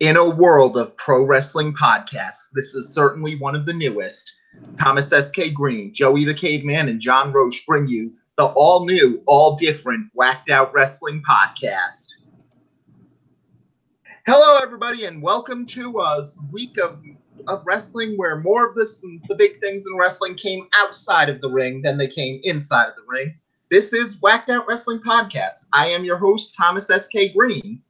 In a world of pro wrestling podcasts, this is certainly one of the newest. Thomas S.K. Green, Joey the Caveman, and John Roche bring you the all-new, all-different, whacked-out wrestling podcast. Hello, everybody, and welcome to a week of wrestling where more of the big things in wrestling came outside of the ring than they came inside of the ring. This is Whacked Out Wrestling Podcast. I am your host, Thomas S.K. Green.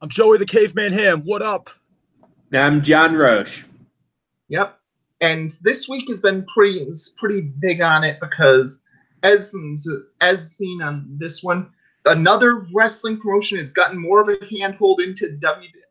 I'm Joey the Caveman Ham. What up? I'm John Roche. Yep. And this week has been pretty big on it because, as seen on this one, another wrestling promotion has gotten more of a handhold into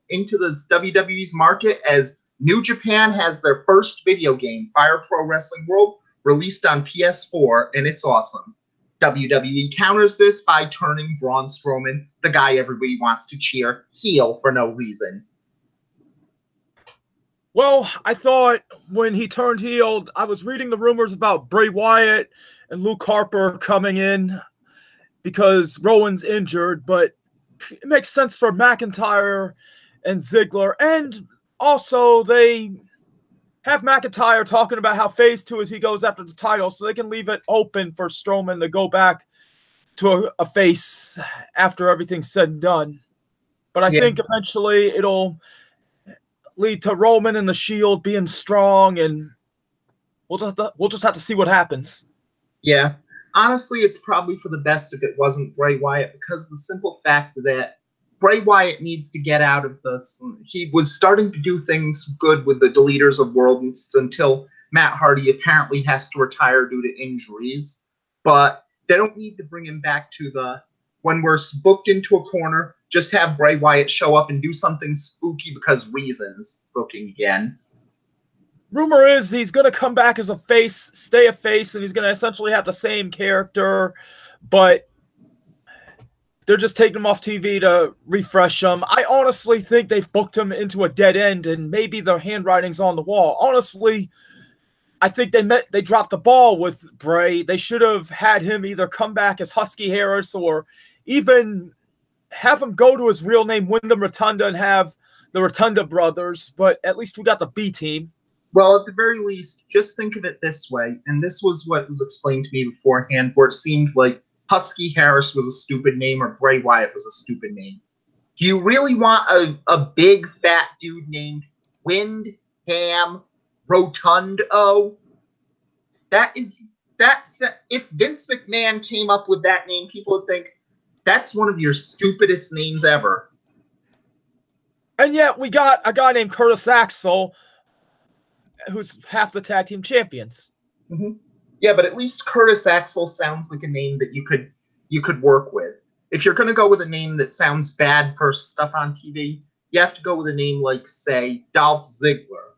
this WWE's market as New Japan has their first video game, Fire Pro Wrestling World, released on PS4, and it's awesome. WWE counters this by turning Braun Strowman, the guy everybody wants to cheer, heel for no reason. Well, I thought when he turned heel, I was reading the rumors about Bray Wyatt and Luke Harper coming in because Rowan's injured, but it makes sense for McIntyre and Ziggler. And also, they have McIntyre talking about how phase 2 is he goes after the title, so they can leave it open for Strowman to go back to a face after everything's said and done. But I think eventually it'll lead to Roman and the Shield being strong, and we'll just have to see what happens. Yeah. Honestly, it's probably for the best if it wasn't Bray Wyatt, because of the simple fact that Bray Wyatt needs to get out of this. He was starting to do things good with the Deleters of Worlds until Matt Hardy apparently has to retire due to injuries. But they don't need to bring him back to when we're booked into a corner, just have Bray Wyatt show up and do something spooky because reasons. Booking again. Rumor is he's going to come back as a face, stay a face, and he's going to essentially have the same character, but they're just taking him off TV to refresh him. I honestly think they've booked him into a dead end, and maybe the handwriting's on the wall. Honestly, I think they dropped the ball with Bray. They should have had him either come back as Husky Harris or even have him go to his real name, Wyndham Rotunda, and have the Rotunda brothers, but at least we got the B team. Well, at the very least, just think of it this way, and this was what was explained to me beforehand, where it seemed like Husky Harris was a stupid name or Bray Wyatt was a stupid name. Do you really want a big fat dude named Windham Rotundo? If Vince McMahon came up with that name, people would think that's one of your stupidest names ever. And yet we got a guy named Curtis Axel, who's half the tag team champions. Mm-hmm. Yeah, but at least Curtis Axel sounds like a name that you could work with. If you're going to go with a name that sounds bad for stuff on TV, you have to go with a name like, say, Dolph Ziggler.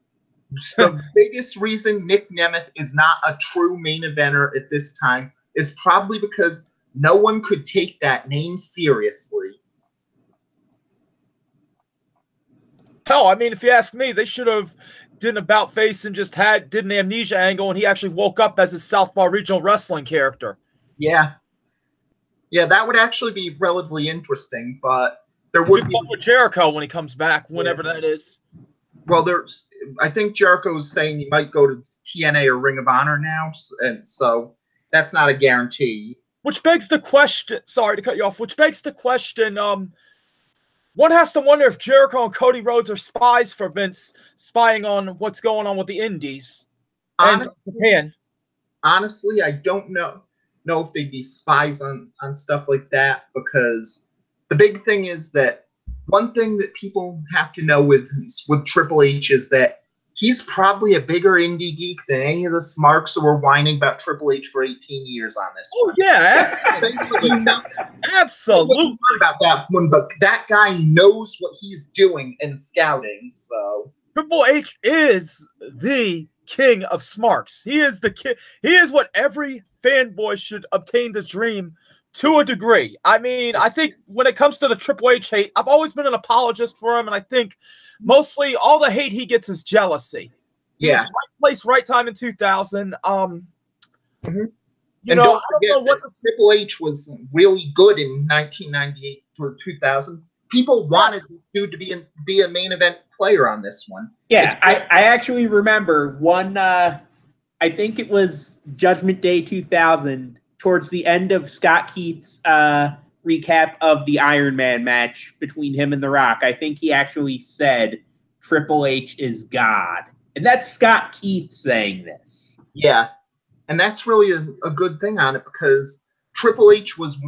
The biggest reason Nick Nemeth is not a true main eventer at this time is probably because no one could take that name seriously. Hell, I mean, if you ask me, they should have did an about face and just did an amnesia angle, and he actually woke up as his Southpaw Regional Wrestling character. Yeah. Yeah, that would actually be relatively interesting, but there would be with Jericho when he comes back, whenever that is. Well, I think Jericho's saying he might go to TNA or Ring of Honor now, and so that's not a guarantee. Which begs the question, sorry to cut you off, which begs the question, one has to wonder if Jericho and Cody Rhodes are spies for Vince, spying on what's going on with the Indies and Japan. Honestly, I don't know if they'd be spies on stuff like that, because the big thing is that one thing that people have to know with Triple H is that he's probably a bigger indie geek than any of the smarks who were whining about Triple H for 18 years on this. Oh, yeah, absolutely. Absolutely. About that one, but that guy knows what he's doing in scouting, so. Triple H is the king of smarks. He is the king. He is what every fanboy should obtain the dream to a degree. I mean, I think when it comes to the Triple H hate, I've always been an apologist for him, and I think mostly all the hate he gets is jealousy. He was right place, right time in 2000. You know, I don't know what Triple H was really good in 1998 or 2000. people wanted this dude to be a main event player on this one. Yeah, I actually remember one. I think it was Judgment Day 2000. Towards the end of Scott Keith's recap of the Iron Man match between him and The Rock, I think he actually said Triple H is God. And that's Scott Keith saying this. Yeah. And that's really a good thing on it, because Triple H was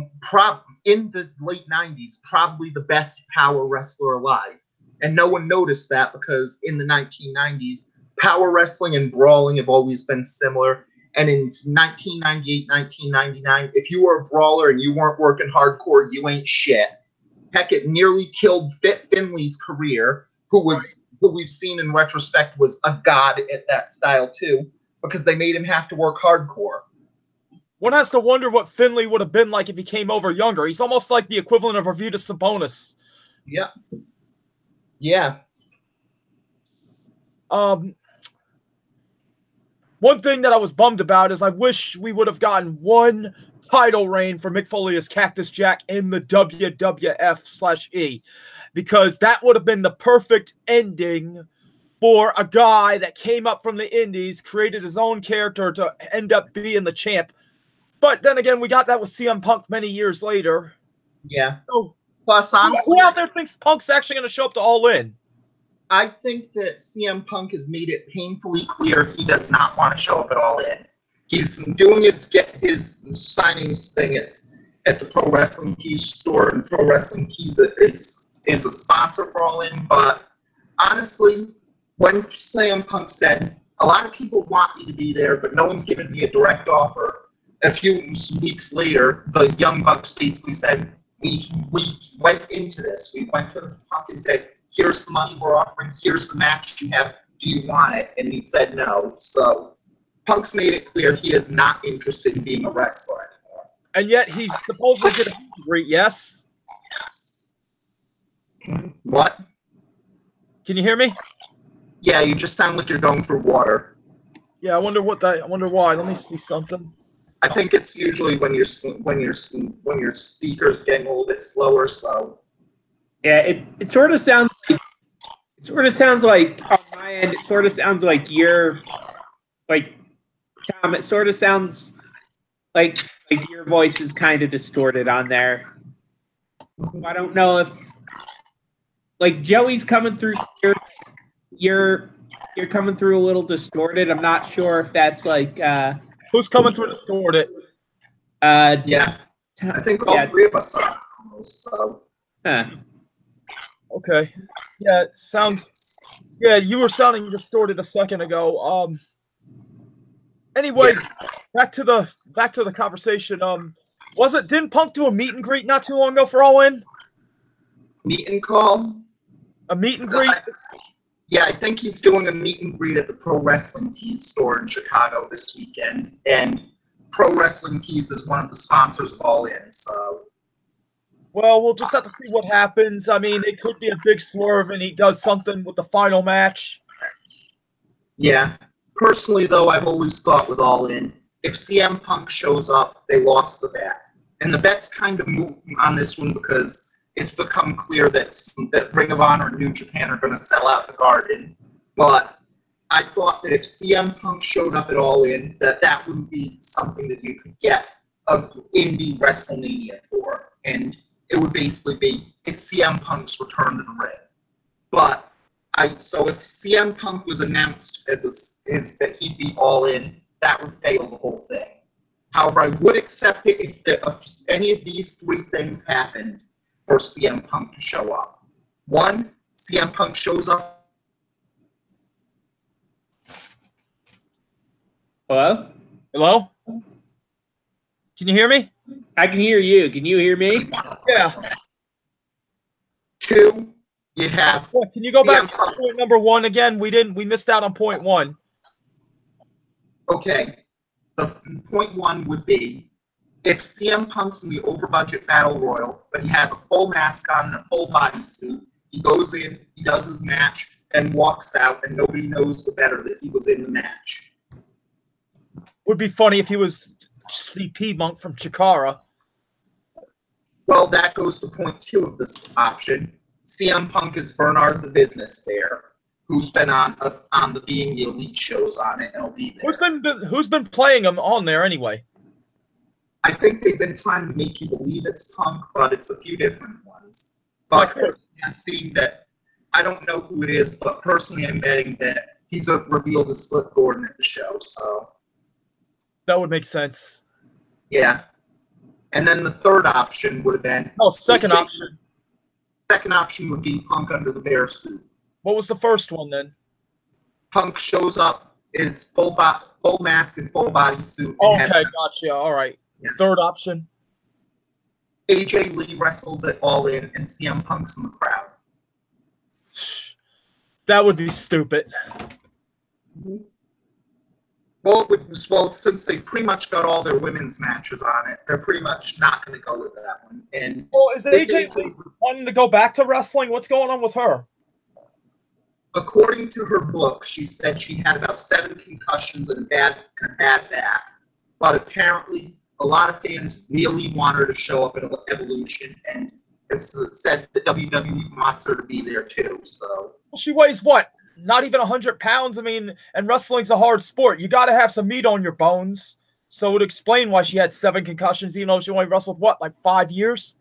in the late 90s probably the best power wrestler alive. And no one noticed that, because in the 1990s, power wrestling and brawling have always been similar. And in 1998, 1999, if you were a brawler and you weren't working hardcore, you ain't shit. Heck, it nearly killed Fit Finley's career, who we've seen in retrospect was a god at that style too, because they made him have to work hardcore. One has to wonder what Finley would have been like if he came over younger. He's almost like the equivalent of Arvydas Sabonis. Yeah. Yeah. One thing that I was bummed about is I wish we would have gotten one title reign for Mick Foley as Cactus Jack in the WWF/E, because that would have been the perfect ending for a guy that came up from the Indies, created his own character to end up being the champ. But then again, we got that with CM Punk many years later. Yeah. So, plus, honestly, who out there thinks Punk's actually going to show up to All In? I think that CM Punk has made it painfully clear he does not want to show up at All In. He's doing his signings thing at the Pro Wrestling Tees store, and Pro Wrestling Tees is a sponsor for All In. But honestly, when CM Punk said, a lot of people want me to be there, but no one's given me a direct offer, a few weeks later, the Young Bucks basically said, we went into this. We went to Punk and said, here's the money we're offering, here's the match you have, do you want it? And he said no. So Punk's made it clear he is not interested in being a wrestler anymore. And yet he's supposedly going to be great, yes? What? Can you hear me? Yeah, you just sound like you're going through water. Yeah, I wonder why. Let me see something. I think it's usually when your speaker's getting a little bit slower, so. Yeah, it sort of sounds like on my end, it sort of sounds like you're like Tom, it sort of sounds like your voice is kind of distorted on there. I don't know if like Joey's coming through clear, you're coming through a little distorted. I'm not sure if that's like who's coming through distorted. Yeah. I think all three of us are almost, so. Huh. Okay. Yeah, it sounds. Yeah, you were sounding distorted a second ago. Anyway, back to the conversation. Didn't Punk do a meet and greet not too long ago for All In? Meet and call? A meet and greet? Yeah, I think he's doing a meet and greet at the Pro Wrestling Tees store in Chicago this weekend, and Pro Wrestling Tees is one of the sponsors of All In, so. Well, we'll just have to see what happens. I mean, it could be a big swerve and he does something with the final match. Yeah. Personally, though, I've always thought with All In, if CM Punk shows up, they lost the bet. And the bet's kind of moved on this one because it's become clear that Ring of Honor and New Japan are going to sell out the Garden. But I thought that if CM Punk showed up at All In, that would be something that you could get an indie WrestleMania for. And it would basically be, it's CM Punk's return to the ring. But so if CM Punk was announced as that he'd be All In, that would fail the whole thing. However, I would accept it if any of these three things happened for CM Punk to show up. One, CM Punk shows up. Hello? Hello? Can you hear me? I can hear you. Can you hear me? Yeah. Two, you have. Yeah, can you go back to point number one again? We missed out on point one. Okay. The point one would be if CM Punk's in the over budget battle royal, but he has a full mask on and a full bodysuit, he goes in, he does his match, and walks out, and nobody knows the better that he was in the match. Would be funny if he was CP Monk from Chikara. Well, that goes to point 2 of this option. CM Punk is Bernard the Business Bear, who's been on the Being the Elite shows on it, and will be there. Who's been playing him on there anyway? I think they've been trying to make you believe it's Punk, but it's a few different ones. But I'm seeing that. I don't know who it is, but personally, I'm betting that he's revealed as Flip Gordon at the show. So that would make sense. Yeah. And then the third option would have been... second option. Second option would be Punk under the bear suit. What was the first one, then? Punk shows up, is full mask and full body suit. Okay, gotcha. All right. Yeah. Third option. AJ Lee wrestles it all in, and CM Punk's in the crowd. That would be stupid. Well, since they pretty much got all their women's matches on it, they're pretty much not going to go with that one. And is AJ Lee wanting to go back to wrestling? What's going on with her? According to her book, she said she had about 7 concussions and a bad back. But apparently, a lot of fans really want her to show up at Evolution, and it's said the WWE wants her to be there too. So she weighs what? Not even 100 pounds. I mean, and wrestling's a hard sport. You got to have some meat on your bones. So it would explain why she had 7 concussions, even though she only wrestled, what, like 5 years?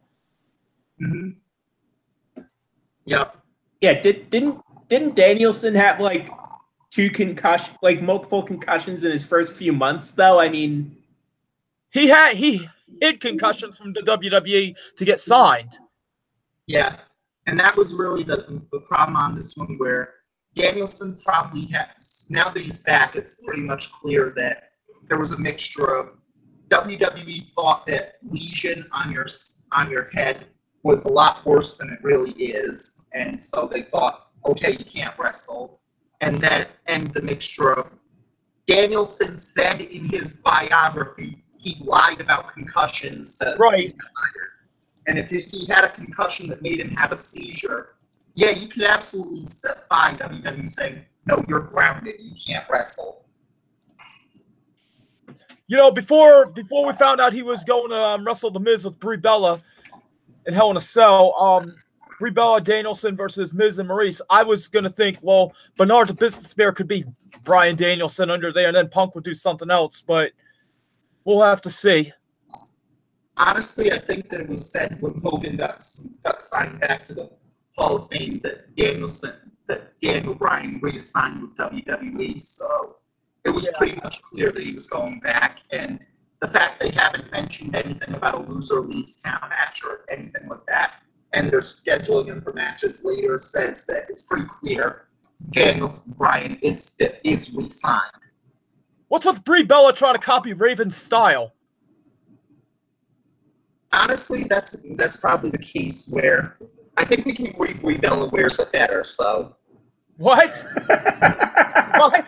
Mm-hmm. Yep. Yeah, didn't Danielson have like multiple concussions in his first few months, though? I mean, he hid concussions from the WWE to get signed. Yeah, and that was really the problem on this one, where Danielson probably has, now that he's back, it's pretty much clear that there was a mixture of WWE thought that lesion on your head was a lot worse than it really is, and so they thought, okay, you can't wrestle. And the mixture of Danielson said in his biography he lied about concussions. Right. And if he had a concussion that made him have a seizure, yeah, you can absolutely set by WWE saying, no, you're grounded, you can't wrestle. You know, before we found out he was going to wrestle The Miz with Brie Bella in Hell in a Cell, Brie Bella, Danielson versus Miz and Maurice, I was going to think, well, Bernard the Business Bear could be Bryan Danielson under there, and then Punk would do something else, but we'll have to see. Honestly, I think that it was said when Hogan got signed back to the Hall of Fame that Daniel Bryan re-signed with WWE, so it was pretty much clear that he was going back, and the fact they haven't mentioned anything about a loser leaves town match or anything like that, and they're scheduling him for matches later, says that it's pretty clear Daniel Bryan is re-signed. What's with Brie Bella trying to copy Raven's style? Honestly, that's probably the case where I think we can agree Brie Bella wears it better, so. What? What?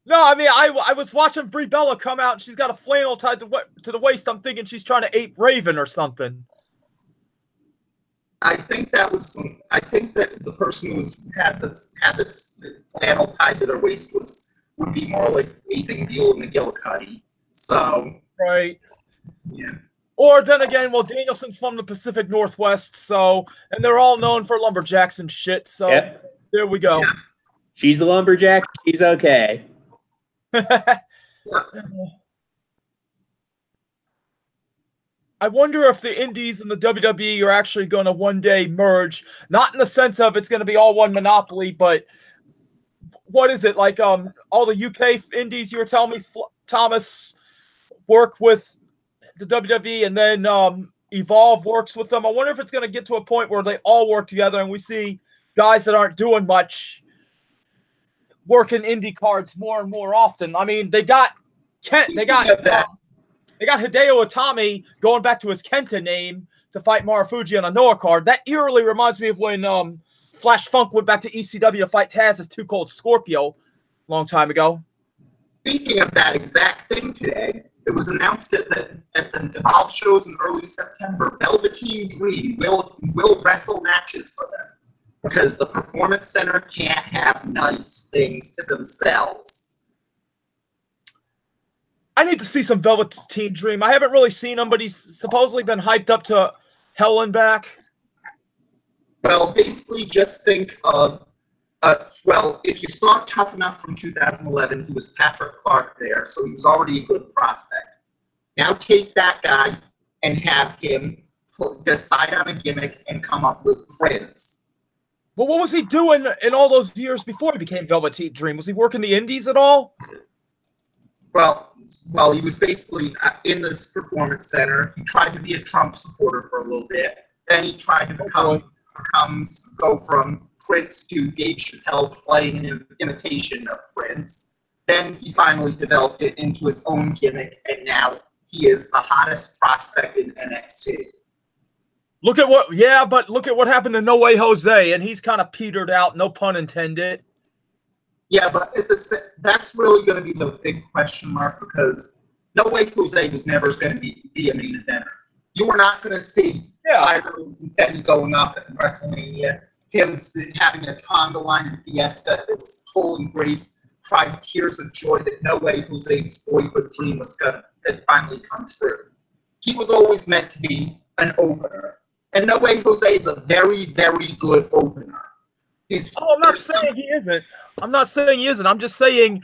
No, I mean, I was watching Brie Bella come out, and she's got a flannel tied to the waist. I'm thinking she's trying to ape Raven or something. I think that the person who had this flannel tied to their waist would be more like aping Buell McGillicuddy. So. Right. Yeah. Or then again, well, Danielson's from the Pacific Northwest, so, and they're all known for lumberjacks and shit. So There we go. Yeah. She's a lumberjack. She's okay. I wonder if the Indies and the WWE are actually going to one day merge. Not in the sense of it's going to be all one monopoly, but what is it like? All the UK Indies, you were telling me, Thomas, work with the WWE, and then Evolve works with them. I wonder if it's going to get to a point where they all work together, and we see guys that aren't doing much working indie cards more and more often. I mean, they got Hideo Itami going back to his Kenta name to fight Marufuji on a Noah card. That eerily reminds me of when Flash Funk went back to ECW to fight Taz as Too Cold Scorpio a long time ago. Speaking of that exact thing today, it was announced at the Evolve shows in early September, Velveteen Dream will wrestle matches for them because the Performance Center can't have nice things to themselves. I need to see some Velveteen Dream. I haven't really seen him, but he's supposedly been hyped up to hell and back. Well, basically, just think of, if you saw Tough Enough from 2011, he was Patrick Clark there, so he was already a good prospect. Now take that guy and have him decide on a gimmick and come up with Prince. Well, what was he doing in all those years before he became Velveteen Dream? Was he working the indies at all? Well, he was basically in this performance center. He tried to be a Trump supporter for a little bit. Then he tried to go from Prince to Dave Chappelle playing an imitation of Prince. Then he finally developed it into his own gimmick, and now he is the hottest prospect in NXT. Look at what happened to No Way Jose, and he's kind of petered out, no pun intended. Yeah, but that's really going to be the big question mark, because No Way Jose was never going to be a main eventer. You were not going to see Tyler Petty going up at WrestleMania, him having a conga line in Fiesta, this Colin Graves cried tears of joy that No Way Jose's boyhood dream had finally come true. He was always meant to be an opener. And No Way Jose is a very, very good opener. I'm not saying he isn't. I'm not saying he isn't. I'm just saying,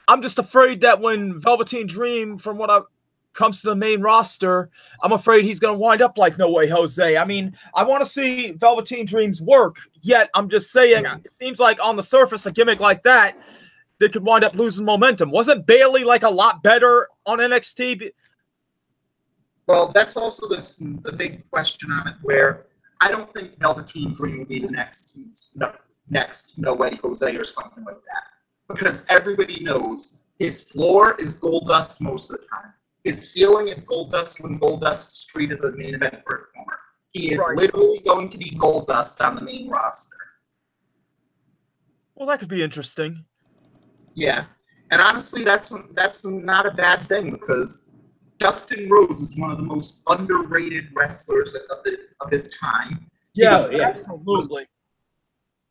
I'm just afraid that when Velveteen Dream, from what comes to the main roster, I'm afraid he's going to wind up like No Way Jose. I mean, I want to see Velveteen Dream's work, yet I'm just saying, it seems like on the surface, a gimmick like that, they could wind up losing momentum. Wasn't Bailey like a lot better on NXT? Well, that's also the big question on it, where I don't think Velveteen Dream will be the next No Way Jose or something like that. Because everybody knows his floor is Goldust most of the time. His ceiling is Goldust when Goldust Street is a main event performer. He is literally going to be Goldust on the main roster. Well, that could be interesting. Yeah. And honestly, that's not a bad thing, because Dustin Rhodes is one of the most underrated wrestlers of his time. Yes, absolutely.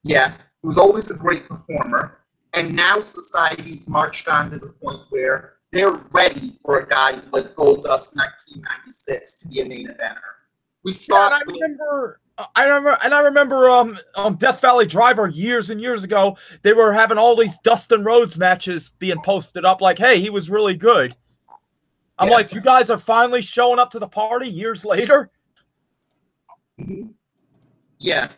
Yeah, he was always a great performer. And now society's marched on to the point where they're ready for a guy like Goldust 1996 to be a main eventer. We saw. I remember Death Valley Driver years and years ago. They were having all these Dustin Rhodes matches being posted up, like, "Hey, he was really good." I'm like, you guys are finally showing up to the party years later? Yeah.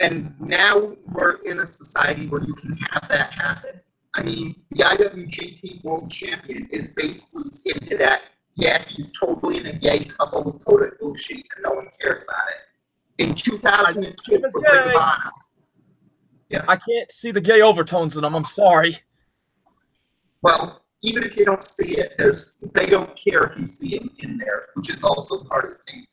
And now we're in a society where you can have that happen. I mean, the IWGP World Champion is basically hinted at, he's totally in a gay couple with Kota Ibushi, and no one cares about it. In 2002, for Ring of Honor. Yeah. I can't see the gay overtones in them. I'm sorry. Well, even if you don't see it, they don't care if you see him in there, which is also part of the same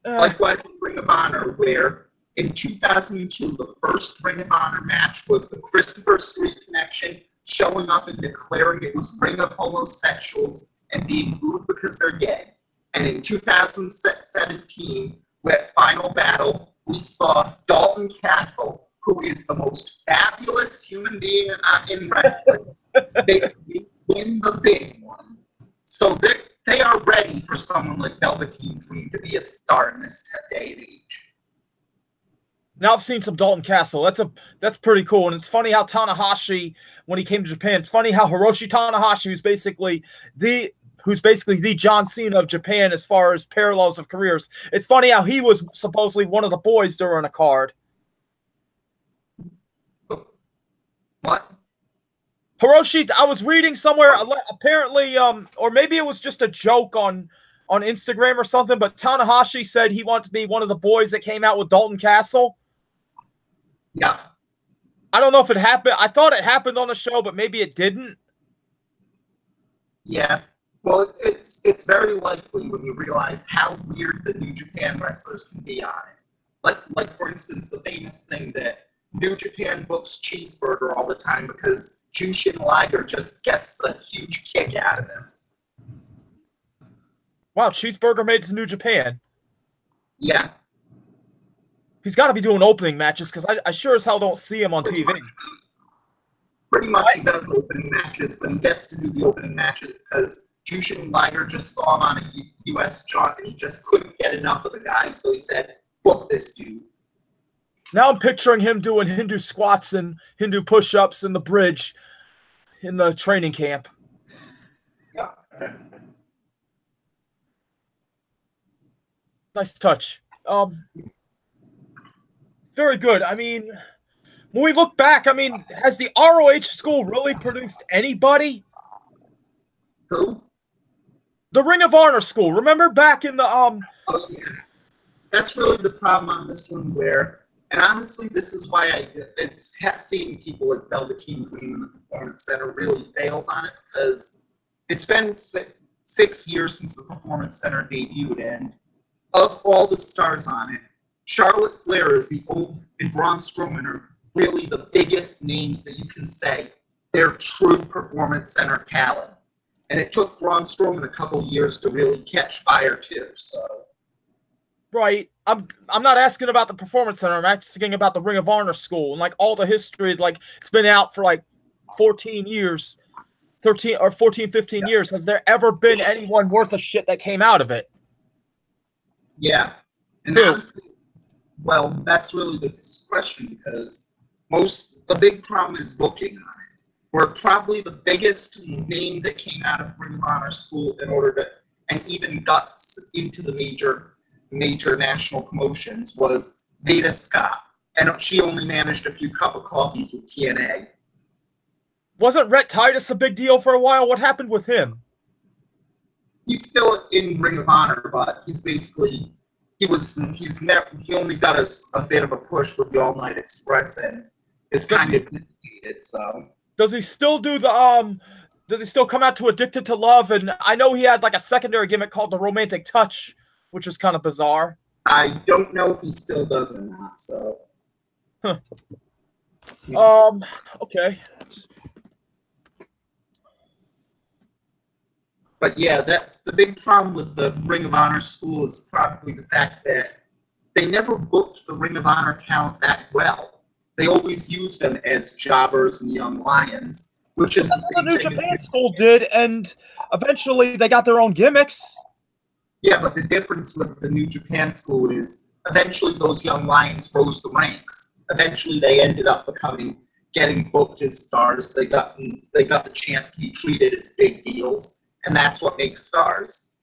thing. Likewise in Ring of Honor, where in 2002, the first Ring of Honor match was the Christopher Street Connection showing up and declaring it was Ring of Homosexuals and being booed because they're gay. And in 2017, at Final Battle, we saw Dalton Castle, who is the most fabulous human being in wrestling. They win the big one. So they are ready for someone like Velveteen Dream to be a star in this day and age. Now I've seen some Dalton Castle. That's pretty cool. And it's funny how Tanahashi, when he came to Japan, it's funny how Hiroshi Tanahashi, who's basically the John Cena of Japan as far as parallels of careers. It's funny how he was supposedly one of the boys during a card. What? Hiroshi, I was reading somewhere, apparently, or maybe it was just a joke on Instagram or something, but Tanahashi said he wanted to be one of the boys that came out with Dalton Castle. Yeah. I don't know if it happened. I thought it happened on the show, but maybe it didn't. Yeah. Well, it's very likely when you realize how weird the New Japan wrestlers can be on it. Like for instance, the famous thing that New Japan books Cheeseburger all the time because Jushin Liger just gets a huge kick out of him. Wow, Cheeseburger made it to New Japan. Yeah. He's got to be doing opening matches because I sure as hell don't see him on TV. Pretty much he does opening matches, but he gets to do the opening matches because Jushin Liger just saw him on a U.S. jaunt, and he just couldn't get enough of the guy, so he said, book this dude. Now I'm picturing him doing Hindu squats and Hindu push-ups in the bridge in the training camp. Yeah. Nice touch. Very good. I mean, when we look back, I mean, has the ROH school really produced anybody? Who? The Ring of Honor school. Remember back in the Oh, yeah. That's really the problem on this one where, and honestly, this is why it's seeing people like Velveteen Dream in the Performance Center really fails on it, because it's been 6 years since the Performance Center debuted, and of all the stars on it, Charlotte Flair is the old, and Braun Strowman are really the biggest names that you can say they're true Performance Center talent. And it took Braun Strowman a couple years to really catch fire too. So, right. I'm not asking about the Performance Center. I'm asking about the Ring of Honor school and like all the history. Like it's been out for like 14 years, 13 or 14, 15 years. Has there ever been anyone worth a shit that came out of it? yeah. And honestly, well, that's really the question, because the big problem is booking on it. We're probably the biggest name that came out of Ring of Honor school in order to, and even got into the major national promotions, was Veda Scott. And she only managed a few cup of coffees with TNA. Wasn't Rhett Titus a big deal for a while? What happened with him? He's still in Ring of Honor, but he's basically, he only got a bit of a push with the All Night Express, and it's kind of dissipated, so. Does he still do the does he still come out to Addicted to Love? And I know he had like a secondary gimmick called the Romantic Touch, which is kind of bizarre. I don't know if he still does or not, so. Huh. Okay. But yeah, that's the big problem with the Ring of Honor school, is probably the fact that they never booked the Ring of Honor talent that well. They always used them as jobbers and young lions, which is That's what the New Japan school did, and eventually they got their own gimmicks. Yeah, but the difference with the New Japan school is eventually those young lions rose the ranks. Eventually they ended up getting booked as stars. They got the chance to be treated as big deals, and that's what makes stars.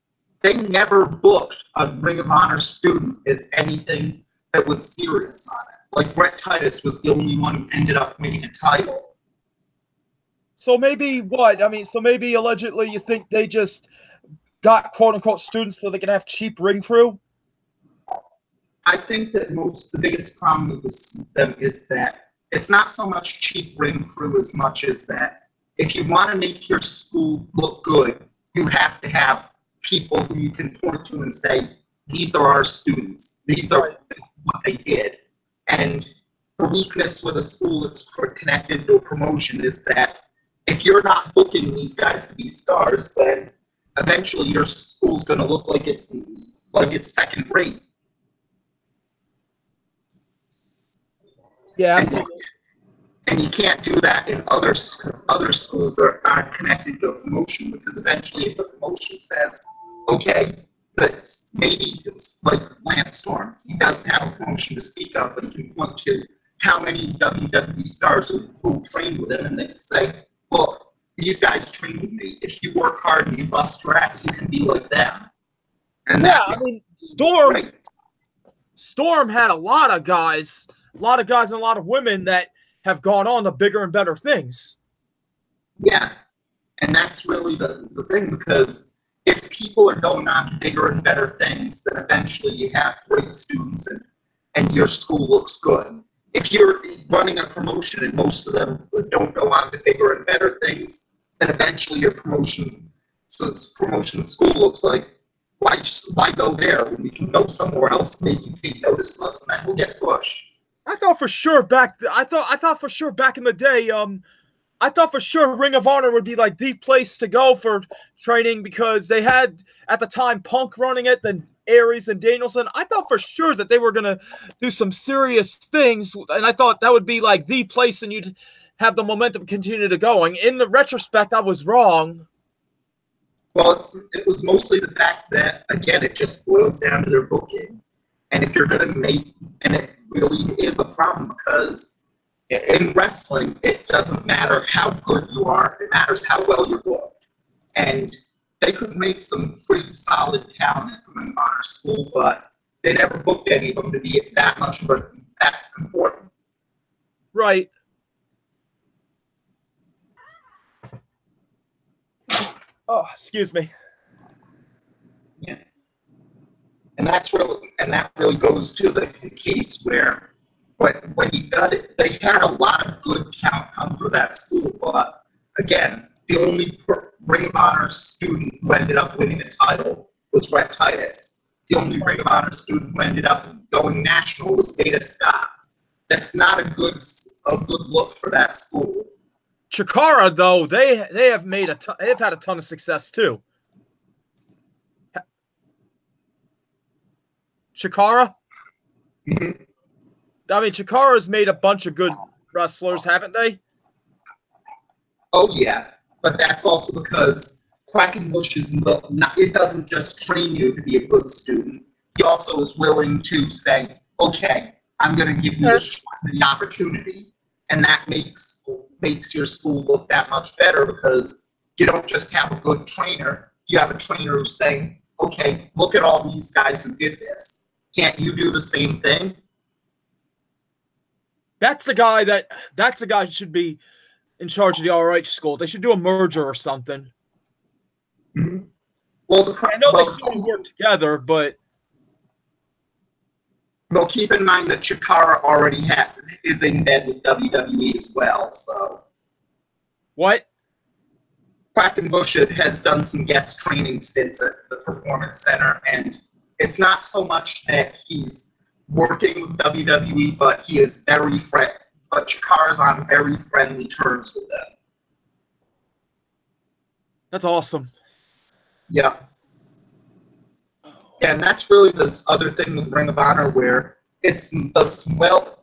They never booked a Ring of Honor student as anything that was serious on it. Like Bret Titus was the only one who ended up winning a title. So maybe what? I mean, so maybe allegedly you think they just got quote-unquote students so they can have cheap ring crew? I think that the biggest problem with them is that it's not so much cheap ring crew as much as that if you want to make your school look good, you have to have people who you can point to and say, these are our students. These are what they did. And the weakness with a school that's connected to a promotion is that if you're not booking these guys to be stars, then eventually your school's going to look like it's second rate. Yeah, absolutely. And you can't do that in other schools that aren't connected to a promotion, because eventually if the promotion says, okay, maybe it's like Lance Storm. He doesn't have a promotion to speak of, but he can point to how many WWE stars who trained with him, and they say, look, these guys trained with me. If you work hard and you bust your ass, you can be like them. And yeah, I mean, Storm had a lot of guys and a lot of women that have gone on to bigger and better things. Yeah, and that's really the thing, because if people are going on to bigger and better things, then eventually you have great students and your school looks good. If you're running a promotion and most of them don't go on to bigger and better things, then eventually your promotion school looks like, why go there when we can go somewhere else, make you take notice of us, and then we'll get pushed. I thought for sure back in the day, I thought for sure Ring of Honor would be like the place to go for training, because they had at the time Punk running it, then Aries and Danielson. I thought for sure that they were gonna do some serious things, and I thought that would be like the place, and you'd have the momentum continue to going. In the retrospect, I was wrong. Well, it was mostly the fact that, again, it just boils down to their booking. And if you're going to make, and it really is a problem because in wrestling, it doesn't matter how good you are, it matters how well you're booked. And they could make some pretty solid talent at the Ring of Honor school, but they never booked any of them to be that much of that important. Right. Oh, excuse me. Yeah. And that really goes to the case where when you got it, they had a lot of good talent come for that school, but again, the only Ring of Honor student who ended up winning a title was Rhett Titus. The only Ring of Honor student who ended up going national was Veda Scott. That's not a good look for that school. Chikara, though, they have made they've had a ton of success too. Chikara? Mm-hmm. I mean, Chikara's made a bunch of good wrestlers, haven't they? Oh yeah, but that's also because Quackenbush is not. It doesn't just train you to be a good student. He also is willing to say, "Okay, I'm going to give you the opportunity," and that makes your school look that much better because you don't just have a good trainer. You have a trainer who's saying, "Okay, look at all these guys who did this. Can't you do the same thing?" That's the guy who should be in charge of the ROH school. They should do a merger or something. Mm-hmm. Well, I know they seem to work together, but keep in mind that Chikara already is in bed with WWE as well. So what? Quackenbush has done some guest training stints at the Performance Center, and it's not so much that he's working with WWE, but he is very friendly. But Chikara's on very friendly terms with them. That's awesome. Yeah. And that's really this other thing with Ring of Honor where it's as the well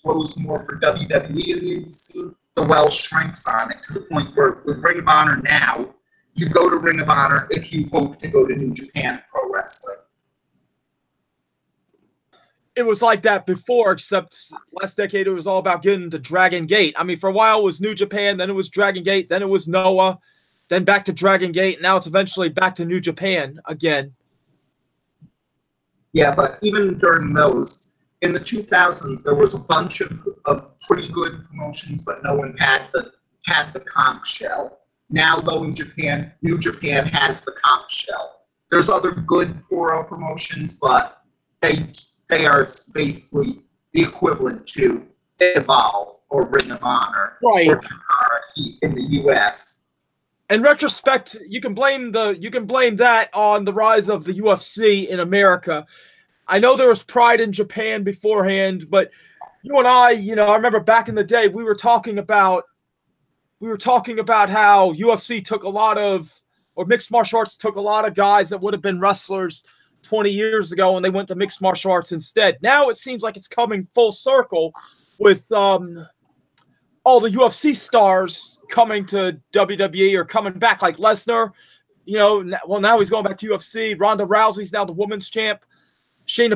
grows more for WWE and the ABC, the well shrinks on it to the point where with Ring of Honor now, you go to Ring of Honor if you hope to go to New Japan Pro Wrestling. It was like that before, except last decade it was all about getting to Dragon Gate. I mean, for a while it was New Japan, then it was Dragon Gate, then it was Noah, then back to Dragon Gate. Now it's eventually back to New Japan again. Yeah, but even during those, in the 2000s, there was a bunch of pretty good promotions, but no one had the conch shell. Now, though, in Japan, New Japan has the conch shell. There's other good Puro promotions, but they are basically the equivalent to Evolve or Ring of Honor right. or Chikara Heat in the U.S. In retrospect, you can blame that on the rise of the UFC in America. I know there was pride in Japan beforehand, but you and I remember back in the day we were talking about how UFC took a lot of, or mixed martial arts took a lot of guys that would have been wrestlers 20 years ago and they went to mixed martial arts instead. Now it seems like it's coming full circle with all the UFC stars coming to WWE or coming back, like Lesnar. Now he's going back to UFC. Ronda Rousey's now the women's champ. Shayna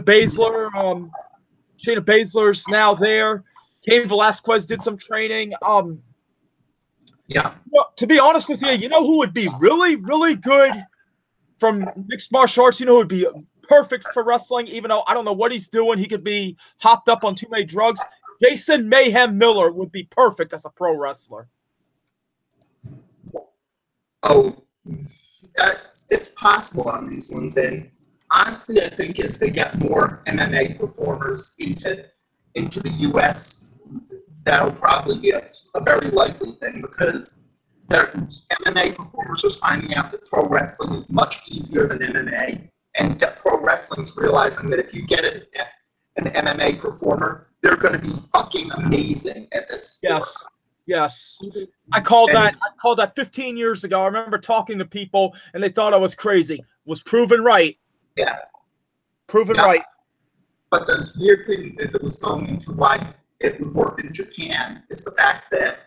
Baszler's now there. Cain Velasquez did some training. Yeah. Well, to be honest with you, you know who would be really, really good from mixed martial arts? You know who would be perfect for wrestling, even though I don't know what he's doing. He could be hopped up on too many drugs. Jason Mayhem Miller would be perfect as a pro wrestler. Oh, it's possible on these ones. And honestly, I think as they get more MMA performers into the U.S., that'll probably be a very likely thing because MMA performers are finding out that pro wrestling is much easier than MMA, and that pro wrestling's realizing that if you get an MMA performer, they're going to be fucking amazing at this sport. Yes. I called that 15 years ago. I remember talking to people, and they thought I was crazy. Was proven right. Yeah. Proven right. But the weird thing, if it was going into why it would work in Japan, is the fact that,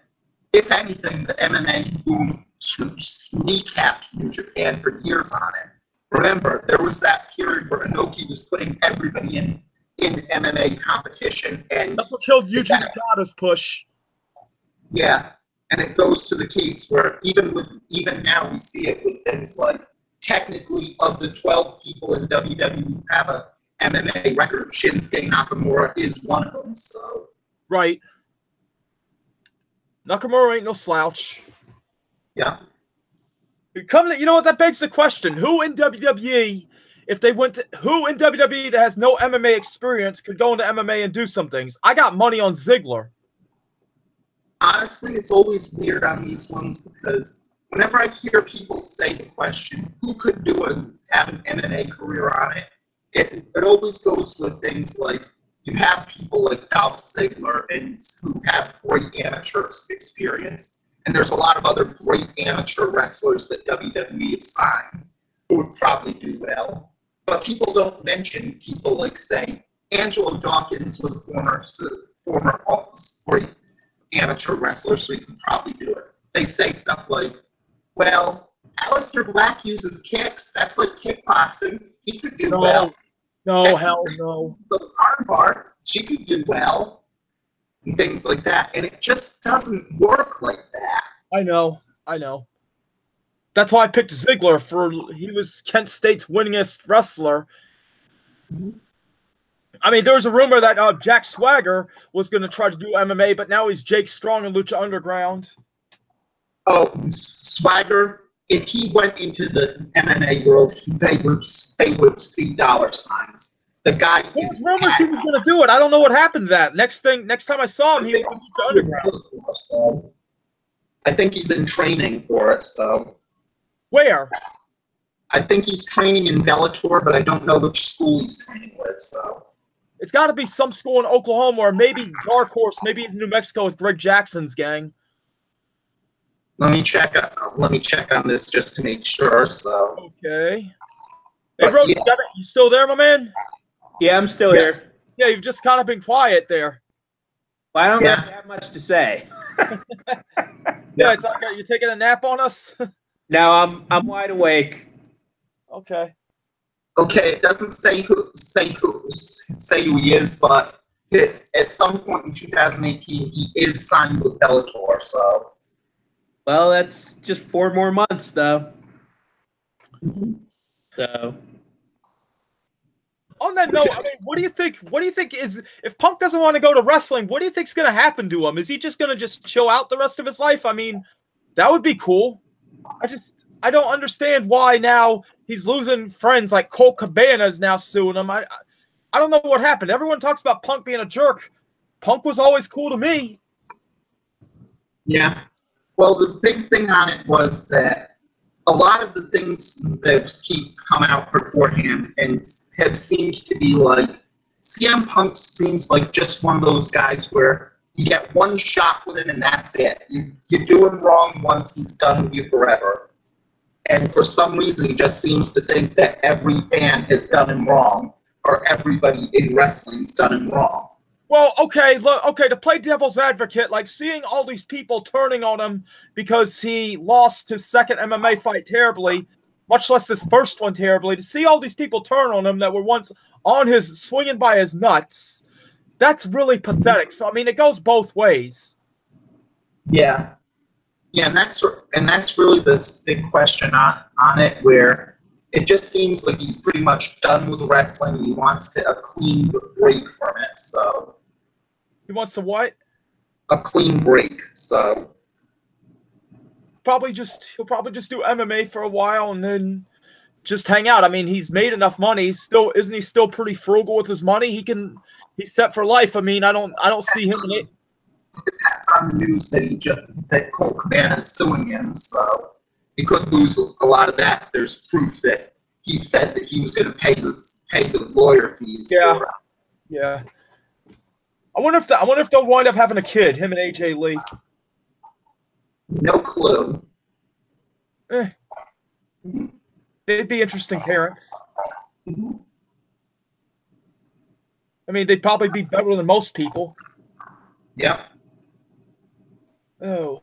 if anything, the MMA boom kneecapped New Japan for years on it. Remember, there was that period where Inoki was putting everybody in MMA competition, and That's what killed Yuji Nagata's push. yeah, and it goes to the case where even now we see it with things like, technically of the 12 people in WWE who have a MMA record, Shinsuke Nakamura is one of them. So right, Nakamura ain't no slouch. yeah. You know what? That begs the question: who in WWE, who in WWE that has no MMA experience could go into MMA and do some things? I got money on Ziggler. Honestly, it's always weird on these ones because whenever I hear people say the question, who could have an MMA career on it, it always goes with things like you have people like Dolph Ziggler who have great amateur experience. And there's a lot of other great amateur wrestlers that WWE have signed who would probably do well. But people don't mention people like, say, Angelo Dawkins was a former great amateur wrestler, so he could probably do it. They say stuff like, well, Aleister Black uses kicks. That's like kickboxing. He could do well. No, hell no. The armbar, she could do well. And things like that, and it just doesn't work like that. I know. That's why I picked Ziggler. He was Kent State's winningest wrestler. I mean, there was a rumor that Jack Swagger was going to try to do MMA, but now he's Jake Strong in Lucha Underground. Oh, Swagger! If he went into the MMA world, they would see dollar signs. The guy. There was rumors he was going to do it. I don't know what happened to that. Next time I saw him, he went to Underground. So I think he's in training for it. So where? I think he's training in Bellator, but I don't know which school he's training with. So it's got to be some school in Oklahoma, or maybe Dark Horse. Maybe he's in New Mexico with Greg Jackson's gang. Let me check on this just to make sure. So okay. Hey, bro, yeah. You still there, my man? Yeah, I'm still here. Yeah, you've just kind of been quiet there. Well, I don't have much to say. Yeah, it's like, you taking a nap on us? No, I'm wide awake. Okay. Okay, it doesn't say who he is, but at some point in 2018 he is signed with Bellator. So, well, that's just 4 more months, though. So. On that note, I mean, what do you think is, if Punk doesn't want to go to wrestling, what do you think's going to happen to him? Is he just going to just chill out the rest of his life? I mean, that would be cool. I don't understand why now he's losing friends like Colt Cabana is now suing him. I don't know what happened. Everyone talks about Punk being a jerk. Punk was always cool to me. Yeah. Well, the big thing on it was that a lot of the things that keep come out beforehand and have seemed to be like, CM Punk seems like just one of those guys where you get one shot with him and that's it. You do him wrong once, he's done with you forever. And for some reason, he just seems to think that every fan has done him wrong, or everybody in wrestling's done him wrong. Well, okay, to play devil's advocate, like seeing all these people turning on him because he lost his second MMA fight terribly, much less his first one terribly, to see all these people turn on him that were once on his, swinging by his nuts, that's really pathetic. So, I mean, it goes both ways. Yeah. Yeah, and that's really the big question on it, where it just seems like he's pretty much done with wrestling. He wants a clean break from it, so... He wants a what? A clean break, so... He'll probably just do MMA for a while and then just hang out. I mean, he's made enough money. Isn't he still pretty frugal with his money? He's set for life. I mean, I don't see him in it. It depends on the news that Colt Cabana is suing him, so he could lose a lot of that. There's proof that he said that he was going to pay the lawyer fees. Yeah, yeah. I wonder if they'll wind up having a kid, him and AJ Lee. No clue. They'd be interesting parents. I mean, they'd probably be better than most people. Yeah. Oh.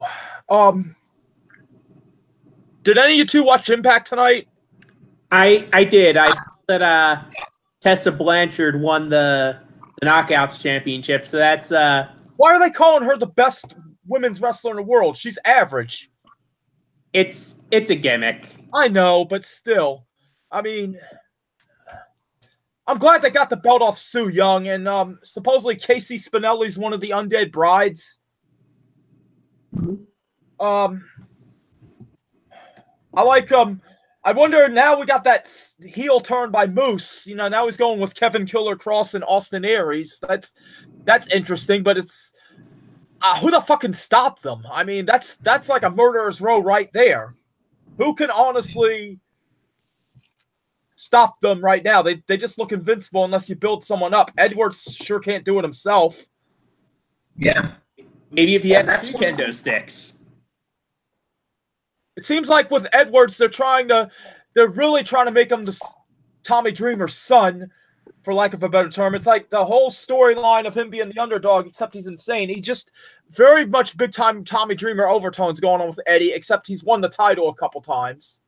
Did any of you two watch Impact tonight? I did. I saw that Tessa Blanchard won the Knockouts championship. So that's Why are they calling her the best women's wrestler in the world? She's average. it's a gimmick. I know, but still. I mean, I'm glad they got the belt off Su Yung, and supposedly Casey Spinelli's one of the Undead Brides. I like I wonder, now we got that heel turn by Moose. You know, now he's going with Kevin Killer Cross and Austin Aries. That's interesting, but it's who the fuck can stop them? I mean, that's like a murderer's row right there. Who can honestly stop them right now? They just look invincible unless you build someone up. Edwards sure can't do it himself. Yeah. Maybe if he had two kendo sticks. It seems like with Edwards, they're really trying to make him the Tommy Dreamer's son, for lack of a better term. It's like the whole storyline of him being the underdog, except he's insane. He just very much big time Tommy Dreamer overtones going on with Eddie, except he's won the title a couple times.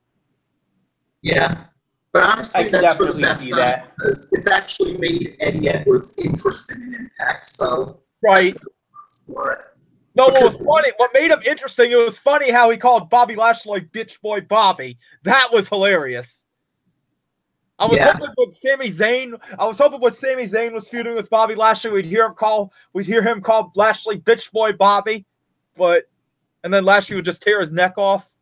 Yeah. But honestly, that's for the best side because it's actually made Eddie Edwards interesting in Impact. So right. For it. No, what was funny, what made him interesting, it was funny how he called Bobby Lashley Bitch Boy Bobby. That was hilarious. I was hoping when Sami Zayn was feuding with Bobby Lashley, we'd hear him call Lashley Bitch Boy Bobby, and then Lashley would just tear his neck off.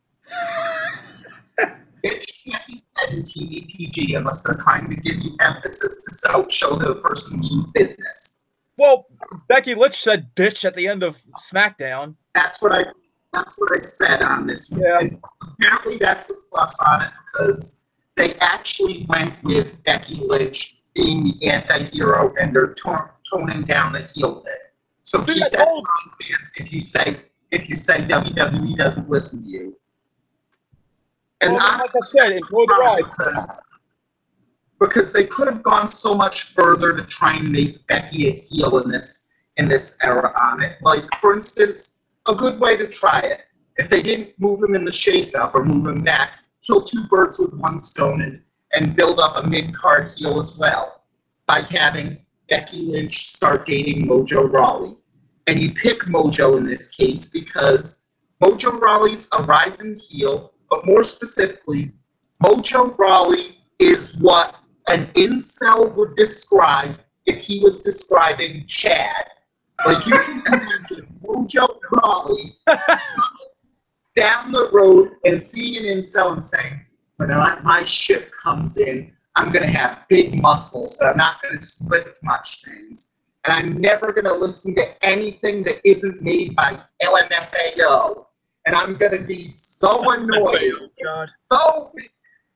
Bitch can't be said in TV PG unless they're trying to give you emphasis to show the person means business. Well, Becky Lynch said bitch at the end of SmackDown. That's what I said on this one. Yeah. And apparently that's a plus on it because they actually went with Becky Lynch being the anti-hero and they're toning down the heel bit. So keep that in mind, fans, if you say WWE doesn't listen to you. And like I said, enjoy the ride. Because they could have gone so much further to try and make Becky a heel in this era on it. Like, for instance, a good way to try it, if they didn't move him in the shake-up or move him back, kill two birds with one stone and build up a mid-card heel as well by having Becky Lynch start dating Mojo Rawley. And you pick Mojo in this case because Mojo Rawley's a rising heel, but more specifically, Mojo Rawley is what an incel would describe if he was describing Chad. Like, you can imagine Mojo Rawley down the road and seeing an incel and saying, when my ship comes in, I'm going to have big muscles, but I'm not going to lift much things. And I'm never going to listen to anything that isn't made by LMFAO. And I'm going to be so annoyed,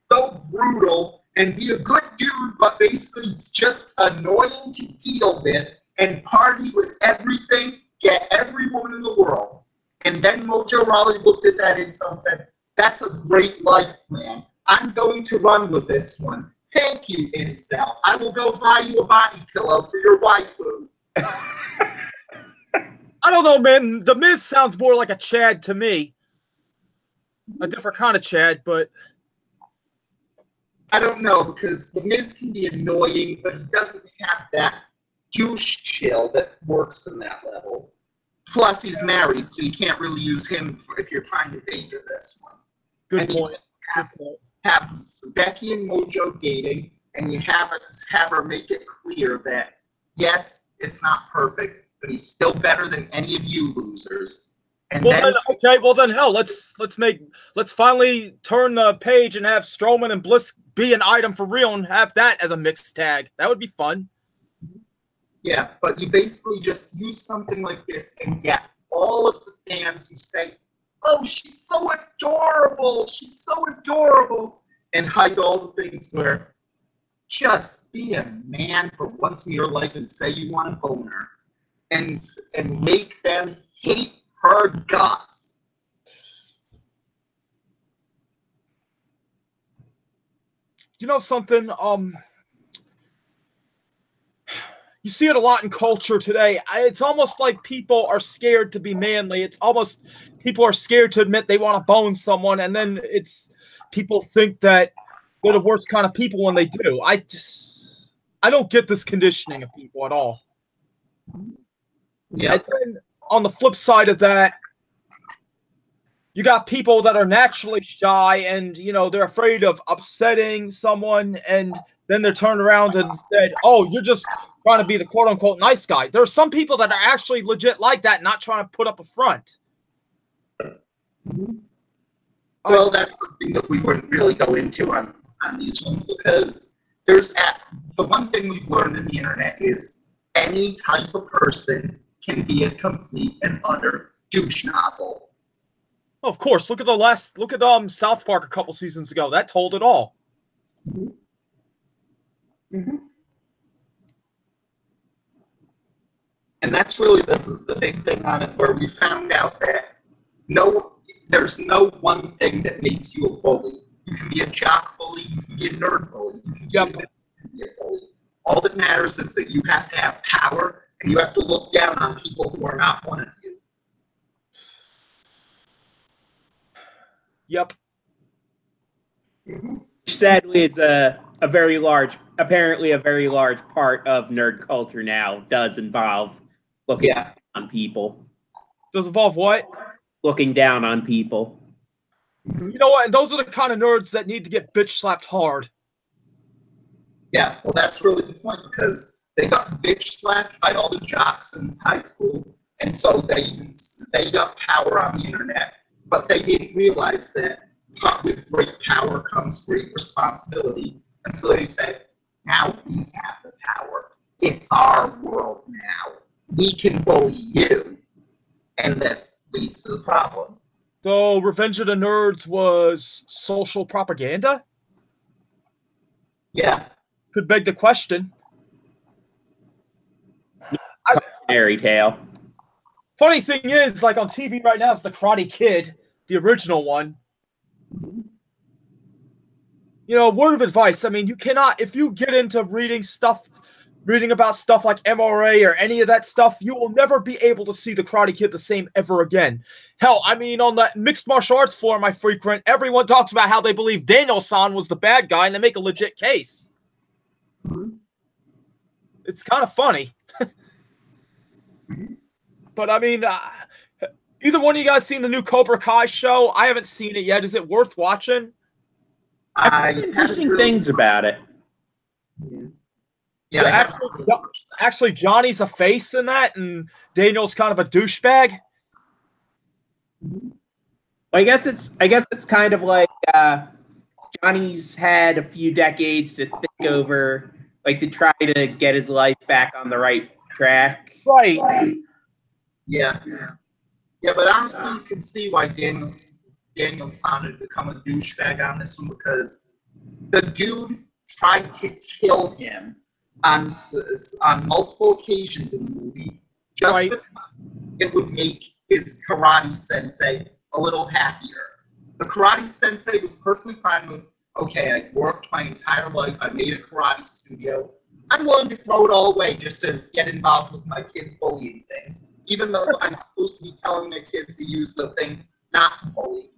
so brutal, and be a good dude, but basically it's just annoying to deal with and party with everything, get every woman in the world. And then Mojo Rawley looked at that and said, that's a great life plan. I'm going to run with this one. Thank you, incel. I will go buy you a body pillow for your waifu. I don't know, man. The Miz sounds more like a Chad to me. A different kind of Chad, but I don't know, because The Miz can be annoying, but he doesn't have that douche chill that works in that level. Plus, he's married, so you can't really use him if you're trying to date this one. Good point. Have Becky and Mojo dating, and you have her make it clear that, yes, it's not perfect, but he's still better than any of you losers. And well then hell, let's finally turn the page and have Strowman and Bliss be an item for real and have that as a mixed tag. That would be fun. Yeah, but you basically just use something like this and get all of the fans who say, oh, she's so adorable, and hide all the things where just be a man for once in your life and say you want a boner and make them hate her guts. You know something? you see it a lot in culture today. It's almost like people are scared to be manly. It's almost people are scared to admit they want to bone someone, and then people think that they're the worst kind of people when they do. I don't get this conditioning of people at all. Yeah. And then on the flip side of that, you got people that are naturally shy and, they're afraid of upsetting someone, and then they're turned around and said, oh, you're just trying to be the quote-unquote nice guy. There are some people that are actually legit like that, not trying to put up a front. Well, that's something that we wouldn't really go into on these ones, because the one thing we've learned in the internet is any type of person can be a complete and utter douche nozzle. Of course, look at South Park a couple seasons ago. That told it all. Mm-hmm. And that's really the big thing on it, where we found out that there's no one thing that makes you a bully. You can be a jock bully, you can be a nerd bully, you can be a bully. All that matters is that you have to have power, and you have to look down on people who are not one of you. Yep. Mm-hmm. Sadly, it's apparently a very large part of nerd culture now does involve looking down on people. Does involve what? Looking down on people. You know what? And those are the kind of nerds that need to get bitch slapped hard. Yeah, well, that's really the point, because they got bitch slapped by all the jocks in high school, and so they got power on the internet, but they didn't realize that with great power comes great responsibility. And so they said, now we have the power. It's our world now. We can bully you. And this leads to the problem. So Revenge of the Nerds was social propaganda? Yeah. Could beg the question. Fairy tale. Funny thing is, like on TV right now, it's the Karate Kid, the original one. Word of advice. I mean, you cannot, if you get into reading about stuff like MRA or any of that stuff, you will never be able to see the Karate Kid the same ever again. Hell, I mean, on that mixed martial arts forum I frequent, everyone talks about how they believe Daniel-san was the bad guy, and they make a legit case. It's kind of funny. But I mean, either one of you guys seen the new Cobra Kai show? I haven't seen it yet. Is it worth watching? I've heard interesting things about it. Yeah. Actually, Johnny's a face in that, and Daniel's kind of a douchebag. I guess it's kind of like Johnny's had a few decades to think over, like to try to get his life back on the right track. Right. Yeah, but honestly, you can see why Daniel-san had become a douchebag on this one, because the dude tried to kill him on multiple occasions in the movie, just because it would make his karate sensei a little happier. The karate sensei was perfectly fine with, okay, I worked my entire life, I made a karate studio, I'm willing to throw it all away just to get involved with my kids bullying things, even though I'm supposed to be telling my kids to use the things not to bully.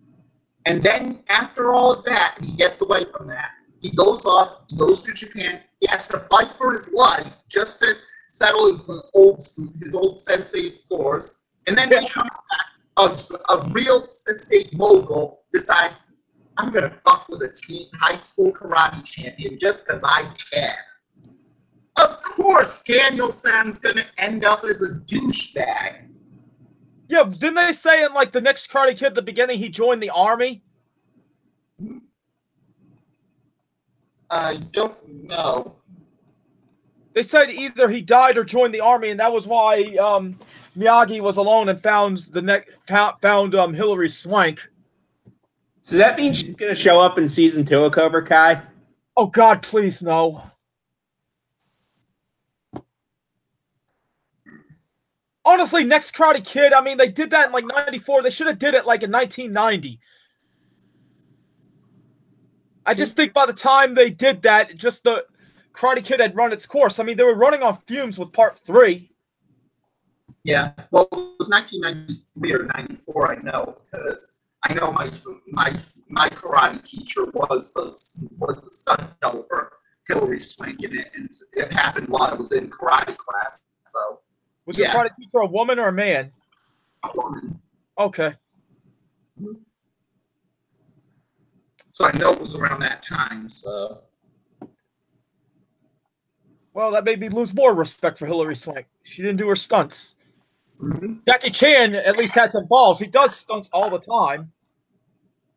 And then after all of that, he gets away from that. He goes off, he goes to Japan, he has to fight for his life just to settle his old sensei's scores, and then he comes back, a real estate mogul decides, I'm going to fuck with a teen high school karate champion just because I can. Of course, Daniel-san's going to end up as a douchebag. Yeah, didn't they say in like the next Karate Kid at the beginning he joined the army? I don't know. They said either he died or joined the army, and that was why Miyagi was alone and found Hilary Swank. So does that mean she's going to show up in season 2 of Cobra Kai? Oh God, please no. Honestly, next Karate Kid, I mean, they did that in like 94. They should have did it like in 1990. I just think by the time they did that, just Karate Kid had run its course. I mean, they were running on fumes with part 3. Yeah, well, it was 1993 or 94. I know because I know my karate teacher was the stunt double for Hilary Swank in it, and it happened while I was in karate class. So, was your karate teacher a woman or a man? A woman. Okay. So I know it was around that time. So. Well, that made me lose more respect for Hilary Swank. She didn't do her stunts. Mm-hmm. Jackie Chan at least had some balls. He does stunts all the time.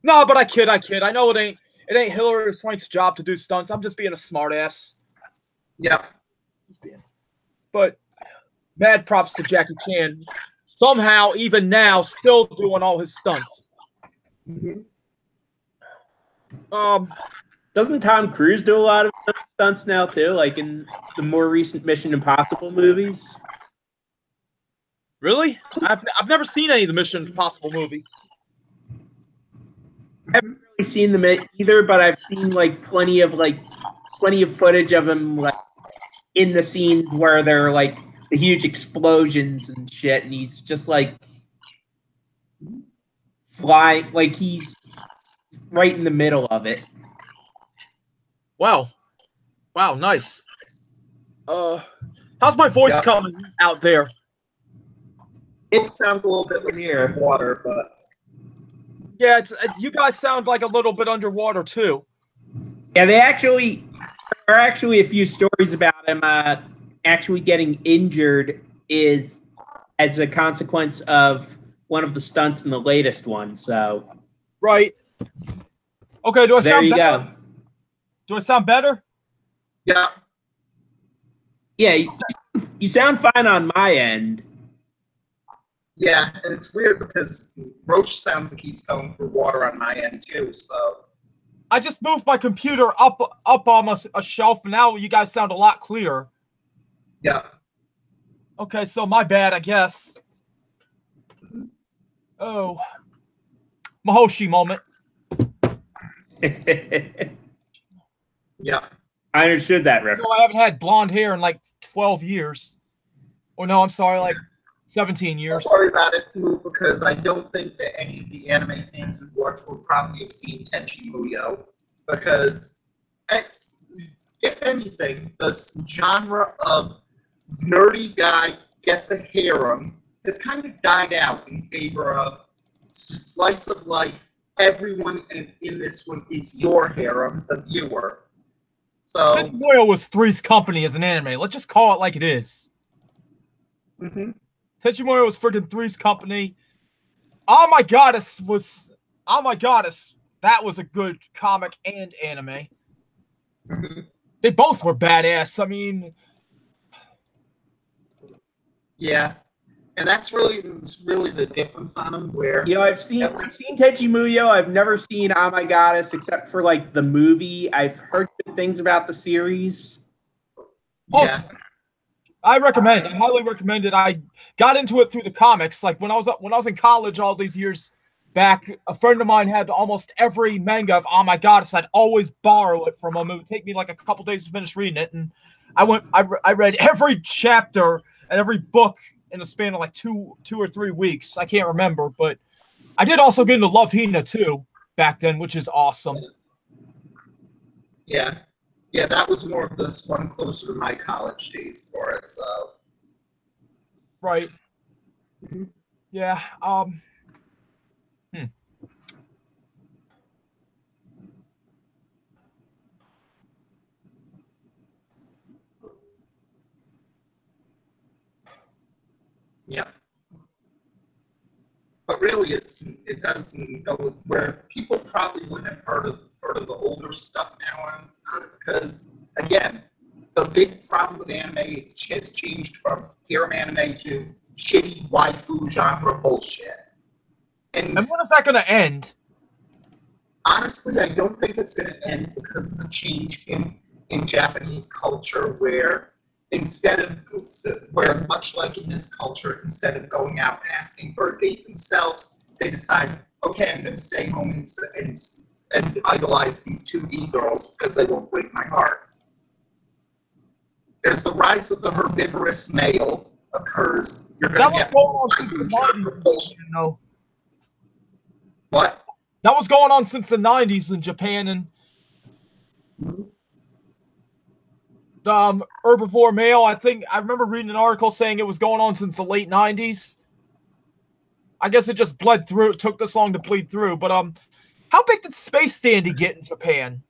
No, but I kid. I know it ain't Hilary Swank's job to do stunts. I'm just being a smartass. Yeah. But mad props to Jackie Chan. Somehow, even now, still doing all his stunts. Mm-hmm. Doesn't Tom Cruise do a lot of stunts now too, like in the more recent Mission Impossible movies? Really? I've never seen any of the Mission Impossible movies. I haven't really seen them either, but I've seen plenty of footage of him like in the scenes where there are like the huge explosions and shit, and he's just like flying, like he's right in the middle of it. Wow, nice. How's my voice coming out there? It sounds a little bit like underwater, but yeah, it's you guys sound like a little bit underwater too. Yeah, there are actually a few stories about him actually getting injured is as a consequence of one of the stunts in the latest one. So right. Okay, do I sound better? Go. Do I sound better? Yeah. Yeah, you sound fine on my end. Yeah, and it's weird because Roach sounds like he's going for water on my end too. So I just moved my computer up on a shelf, and now you guys sound a lot clearer. Yeah. Okay, so my bad, I guess. Oh, Mahoshi moment. Yeah. I understood that reference. No, I haven't had blonde hair in like 12 years. Or no, I'm sorry, like 17 years. Don't worry about it too, because I don't think that any of the anime fans who watch will probably have seen Tenchi Muyo, because it's, if anything, this genre of nerdy guy gets a harem has kind of died out in favor of slice of life. Everyone in this one is your harem, the viewer. So Tenchi Muyo was Three's Company as an anime. Let's just call it like it is. Mm-hmm. Tenchi Muyo was freaking Three's Company. Oh my goddess, that was a good comic and anime. Mm-hmm. They both were badass. I mean, yeah, and that's really the difference on them. Where I've seen Tenchi Muyo. I've never seen Oh My Goddess except for like the movie. I've heard good things about the series. Yeah. I highly recommend it. I got into it through the comics. Like when I was in college all these years back, a friend of mine had almost every manga of Oh My Goddess. I'd always borrow it from him. It would take me like a couple days to finish reading it, and I read every chapter and every book in the span of like two or 3 weeks. I can't remember, but I did also get into Love Hina too back then, which is awesome. Yeah. Yeah, that was more of this one closer to my college days for it, so. Right. Mm-hmm. Yeah. Yeah. But really, it doesn't go where people probably wouldn't have heard of the older stuff now on it, because again, the big problem with anime has changed from harem anime to shitty waifu genre bullshit. And when is that going to end? Honestly, I don't think it's going to end because of the change in Japanese culture, where much like in this culture, instead of going out and asking for a date themselves, they decide, okay, I'm going to stay home and idolize these 2D girls because they won't break my heart. as the rise of the herbivorous male occurs, you're going That to was get going on since the 90s. propulsion. You know, What? that was going on since the 90s in Japan, and the herbivore male. I think I remember reading an article saying it was going on since the late 90s. I guess it just bled through. It took this long to bleed through. But how big did Space Dandy get in Japan?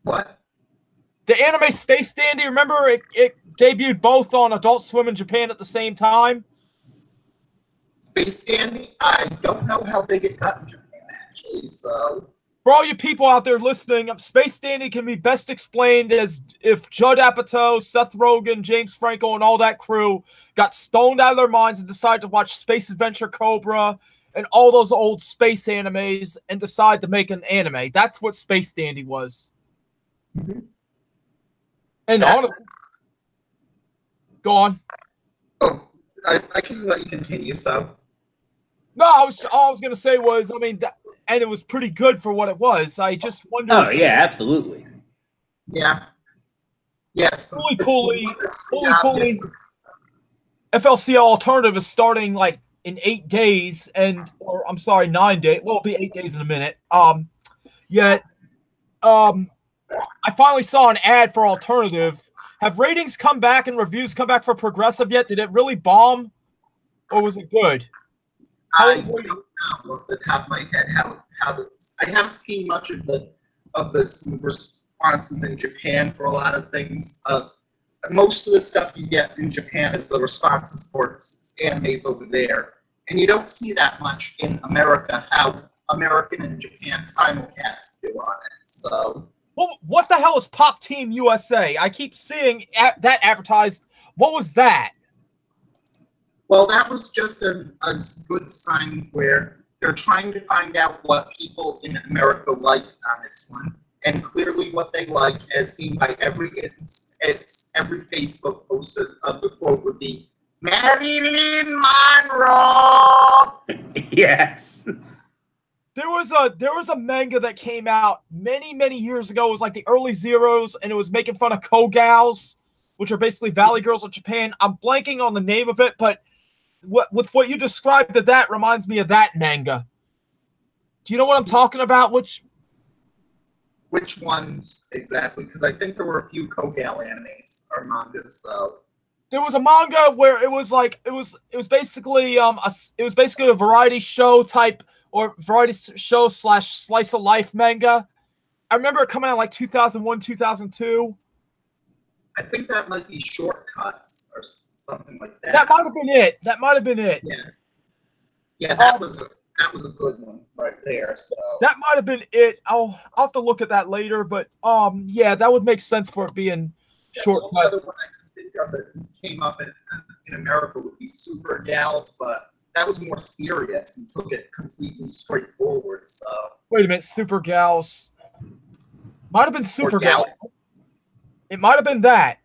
What? The anime Space Dandy, remember it debuted both on Adult Swim in Japan at the same time? Space Dandy? I don't know how big it got in Japan, actually, so... For all you people out there listening, Space Dandy can be best explained as if Judd Apatow, Seth Rogen, James Franco, and all that crew got stoned out of their minds and decided to watch Space Adventure Cobra and all those old space animes and decide to make an anime. That's what Space Dandy was. Mm-hmm. And honestly, go on. Oh, I can let you continue, so... No, all I was going to say was, I mean, and it was pretty good for what it was. I just wondered. Oh, yeah, absolutely. Yeah. Yes. Holy. FLCL Alternative is starting like in 8 days, or I'm sorry, 9 days. Well, it'll be 8 days in a minute. Yet, I finally saw an ad for Alternative. Have ratings come back and reviews come back for Progressive yet? Did it really bomb, or was it good? I don't know off the top of my head how I haven't seen much of the responses in Japan for a lot of things. Most of the stuff you get in Japan is the responses for animes over there, and you don't see that much in America. How American and Japan simulcast do on it. So, well, what the hell is Pop Team USA? I keep seeing that advertised. What was that? Well, that was just a good sign where they're trying to find out what people in America like on this one, and clearly what they like, as seen by every Facebook post of the quote would be Marilyn Monroe. Yes. There was a manga that came out many years ago. It was like the early zeros, and it was making fun of Kogals, which are basically Valley Girls of Japan. I'm blanking on the name of it, but with what you described of that reminds me of that manga. Do you know what I'm talking about? Which ones exactly? Because I think there were a few Kogal animes or mangas. So there was a manga where it was basically a variety show type or variety show / slice of life manga. I remember it coming out like 2001, 2002. I think that might be Shortcuts or something like that. That might have been it. Yeah, that was a good one right there. So that might have been it. I'll have to look at that later, but yeah, that would make sense for it being Shortcuts. The other one I can think of that came up in America would be Super Gals, but that was more serious and took it completely straightforward. So wait a minute, Super Gals might have been Super Gals. It might have been that.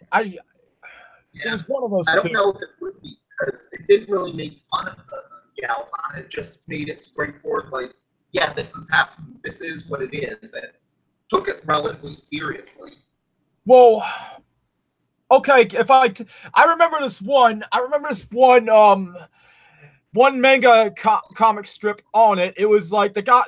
It was one of those I don't two. know if it would be, because it didn't really make fun of the gals on it. It just made it straightforward, like, yeah, this is happening. This is what it is, and took it relatively seriously. Well, okay, I remember this one. One manga comic strip on it. It was like the girl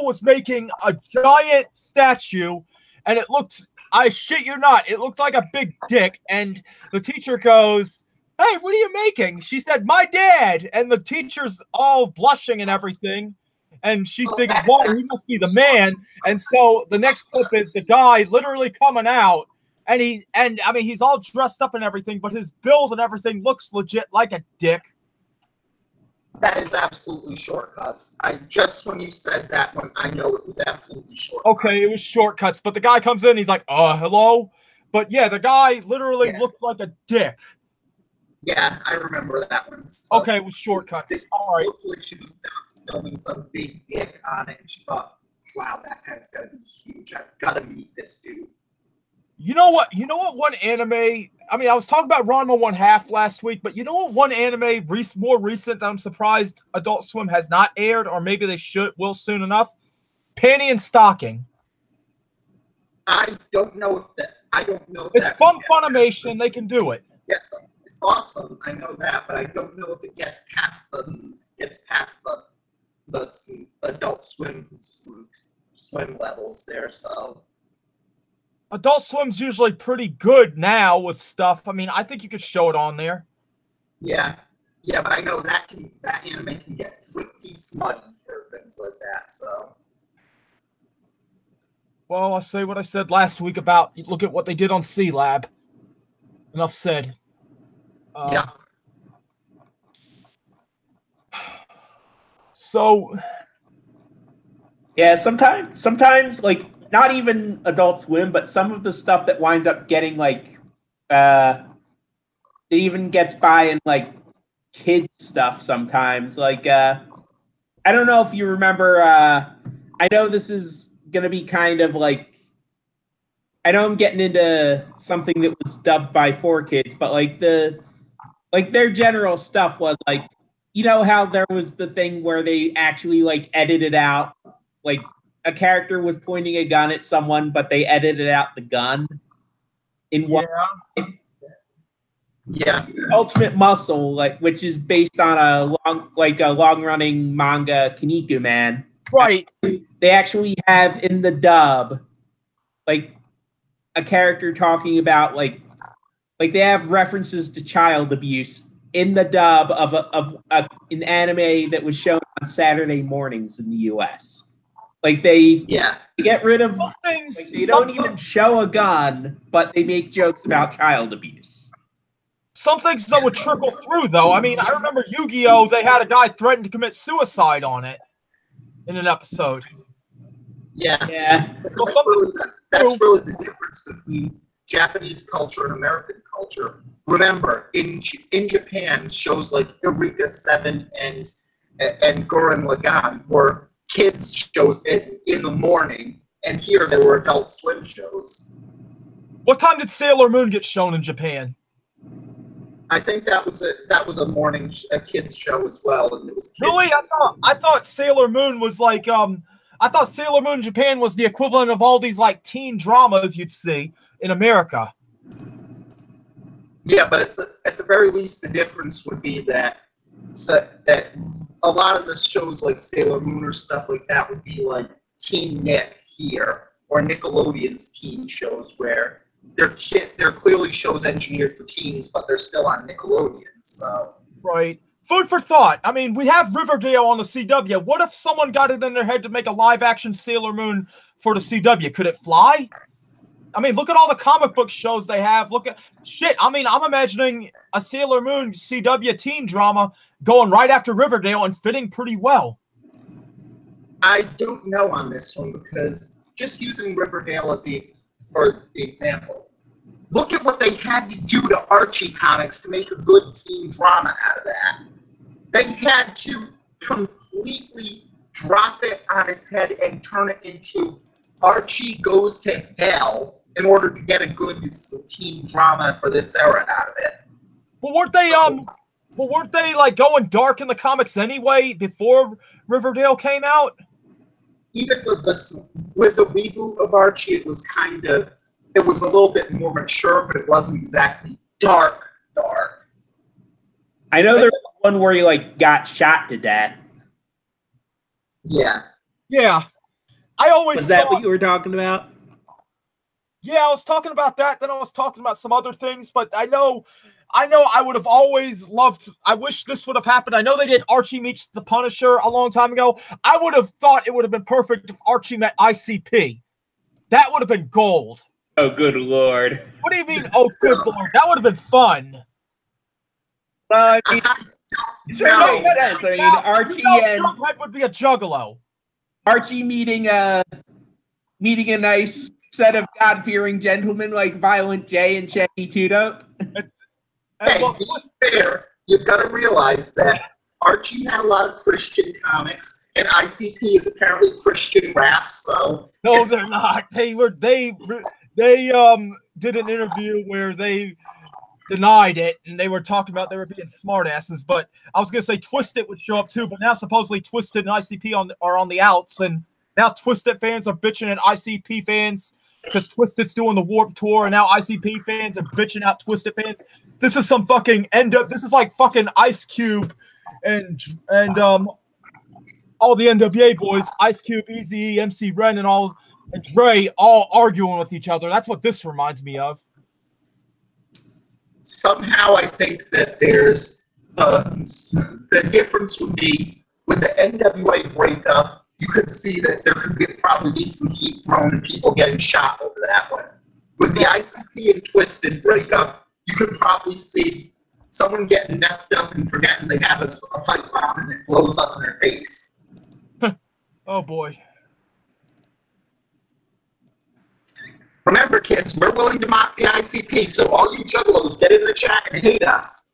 was making a giant statue, and it looked. I shit you not, it looked like a big dick, and the teacher goes, "Hey, what are you making?" She said, "My dad," and the teacher's all blushing and everything, and she's thinking, "Whoa, he must be the man." And so the next clip is the guy literally coming out, and he's all dressed up and everything, but his build and everything looks legit like a dick. That is absolutely Shortcuts. When you said that one, I know it was absolutely Shortcuts. Okay, it was Shortcuts, but the guy comes in, he's like, hello? But yeah, the guy literally looked like a dick. Yeah, I remember that one. So okay, it was Shortcuts. All right. Hopefully she was filming some big dick on it, and she thought, wow, that guy's got to be huge. I've got to meet this dude. You know what one anime, I mean, I was talking about Ranma 1/2 last week, but you know what one anime more recent that I'm surprised Adult Swim has not aired, or maybe they will soon enough? Panty and Stocking. I don't know if I don't know. If It's that from would Funimation. They can do it. Yes, it's awesome. I know that, but I don't know if it gets past the Adult swim levels there. So Adult Swim's usually pretty good now with stuff. I mean, I think you could show it on there. yeah, but I know that anime can get pretty smutty for things like that. So. Well, I'll say what I said last week about look at what they did on C-Lab. Enough said. Yeah. So. Yeah, sometimes like not even Adult Swim, but some of the stuff that winds up getting like, it even gets by in like kids stuff sometimes. Like, I don't know if you remember. I know this is gonna be kind of like, I know I'm getting into something that was dubbed by 4Kids, but like their general stuff was like, you know how there was the thing where they actually like edited out, like a character was pointing a gun at someone, but they edited out the gun in one. Yeah. Ultimate Muscle, like which is based on a long running manga, Kiniku Man. Right. They actually have in the dub, like a character talking about like they have references to child abuse in the dub of an anime that was shown on Saturday mornings in the U.S. Like they get rid of things. They don't even show a gun, but they make jokes about child abuse. Some things that would trickle through, though. I mean, I remember Yu-Gi-Oh! They had a guy threaten to commit suicide on it in an episode. Yeah. That's really the difference between Japanese culture and American culture. Remember, in Japan, shows like Eureka 7 and Gurren Lagann were kids shows in the morning, and here there were Adult Swim shows. What time did Sailor Moon get shown in Japan? I think that was a kids show as well, and it was kids. Really? I thought Sailor Moon was like I thought Sailor Moon Japan was the equivalent of all these like teen dramas you'd see in America. Yeah, but at the very least, the difference would be that a lot of the shows like Sailor Moon or stuff like that would be like Teen Nick here, or Nickelodeon's teen shows where they're clearly shows engineered for teens, but they're still on Nickelodeon. So right. Food for thought. I mean, we have Riverdale on the CW. What if someone got it in their head to make a live-action Sailor Moon for the CW? Could it fly? I mean, look at all the comic book shows they have. Look at shit. I mean, I'm imagining a Sailor Moon CW teen drama going right after Riverdale and fitting pretty well. I don't know on this one because just using Riverdale for the example, look at what they had to do to Archie comics to make a good teen drama out of that. They had to completely drop it on its head and turn it into Archie goes to hell in order to get a good teen drama for this era out of it. But weren't they like going dark in the comics anyway before Riverdale came out? Even with the reboot of Archie, it was a little bit more mature, but it wasn't exactly dark. I know there was one where he like got shot to death. Yeah. Yeah. I always was that what you were talking about? Yeah, I was talking about that. Then I was talking about some other things, but I know I would have always loved. I wish this would have happened. I know they did Archie Meets the Punisher a long time ago. I would have thought it would have been perfect if Archie met ICP. That would have been gold. Oh, good lord! What do you mean? Oh, good lord! That would have been fun. Well, I mean, it certainly makes sense. I mean, Archie and Jughead would be a juggalo. Archie meeting a nice set of God-fearing gentlemen like Violent J and Shaggy Two Dope. Hey, to be fair, you've got to realize that Archie had a lot of Christian comics, and ICP is apparently Christian rap. So no, they're not. They did an interview where they denied it, and they were talking about they were being smartasses. But I was gonna say Twisted would show up too, but now supposedly Twisted and ICP are on the outs, and now Twisted fans are bitching at ICP fans because Twisted's doing the Warped Tour, and now ICP fans are bitching out Twisted fans. This is some fucking This is like fucking Ice Cube and all the NWA boys, Ice Cube, Eazy, MC Ren, and Dre all arguing with each other. That's what this reminds me of. Somehow I think that there's the difference would be with the NWA breakup, you could see that there could probably be some heat thrown and people getting shot over that one. With the ICP and Twisted breakup, you could probably see someone getting messed up and forgetting they have a pipe bomb and it blows up in their face. Oh boy. Remember, kids, we're willing to mock the ICP, so all you juggalos get in the chat and hate us.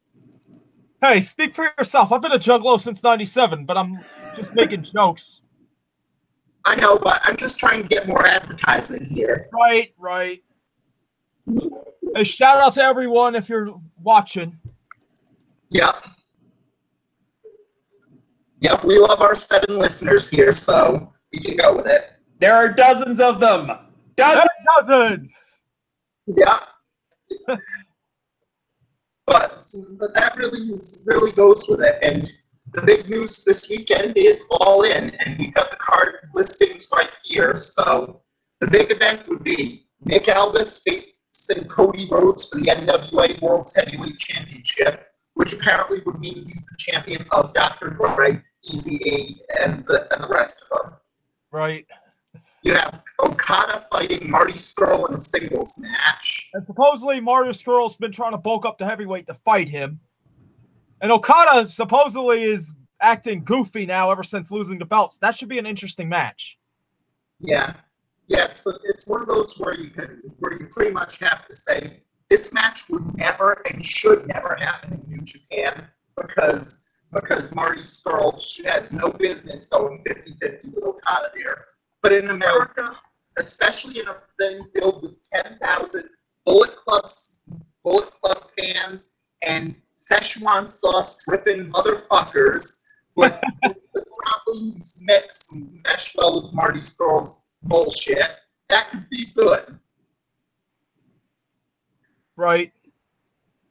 Hey, speak for yourself. I've been a juggalo since '97, but I'm just making jokes. I know, but I'm just trying to get more advertising here. Right. Hey, shout out to everyone if you're watching. Yep, we love our 7 listeners here, so we can go with it. There are dozens of them. Dozens. Yeah. but that really goes with it. And the big news this weekend is All In, and we've got the card listings right here. So the big event would be Nick Aldis facing Cody Rhodes for the NWA World Heavyweight Championship, which apparently would mean he's the champion of Dr. Dre, Eazy-E, and the rest of them. Right. You have Okada fighting Marty Scurll in a singles match. And supposedly Marty Scurll's been trying to bulk up the heavyweight to fight him. And Okada supposedly is acting goofy now ever since losing the belts. That should be an interesting match. Yeah, so it's one of those where you pretty much have to say this match would never and should never happen in New Japan because Marty Scurll has no business going 50-50 with Okada there. But in America, especially in a thing filled with 10,000 Bullet Club fans and Szechuan sauce dripping motherfuckers would probably mix and mesh well with Marty Scurll's bullshit, that could be good. Right.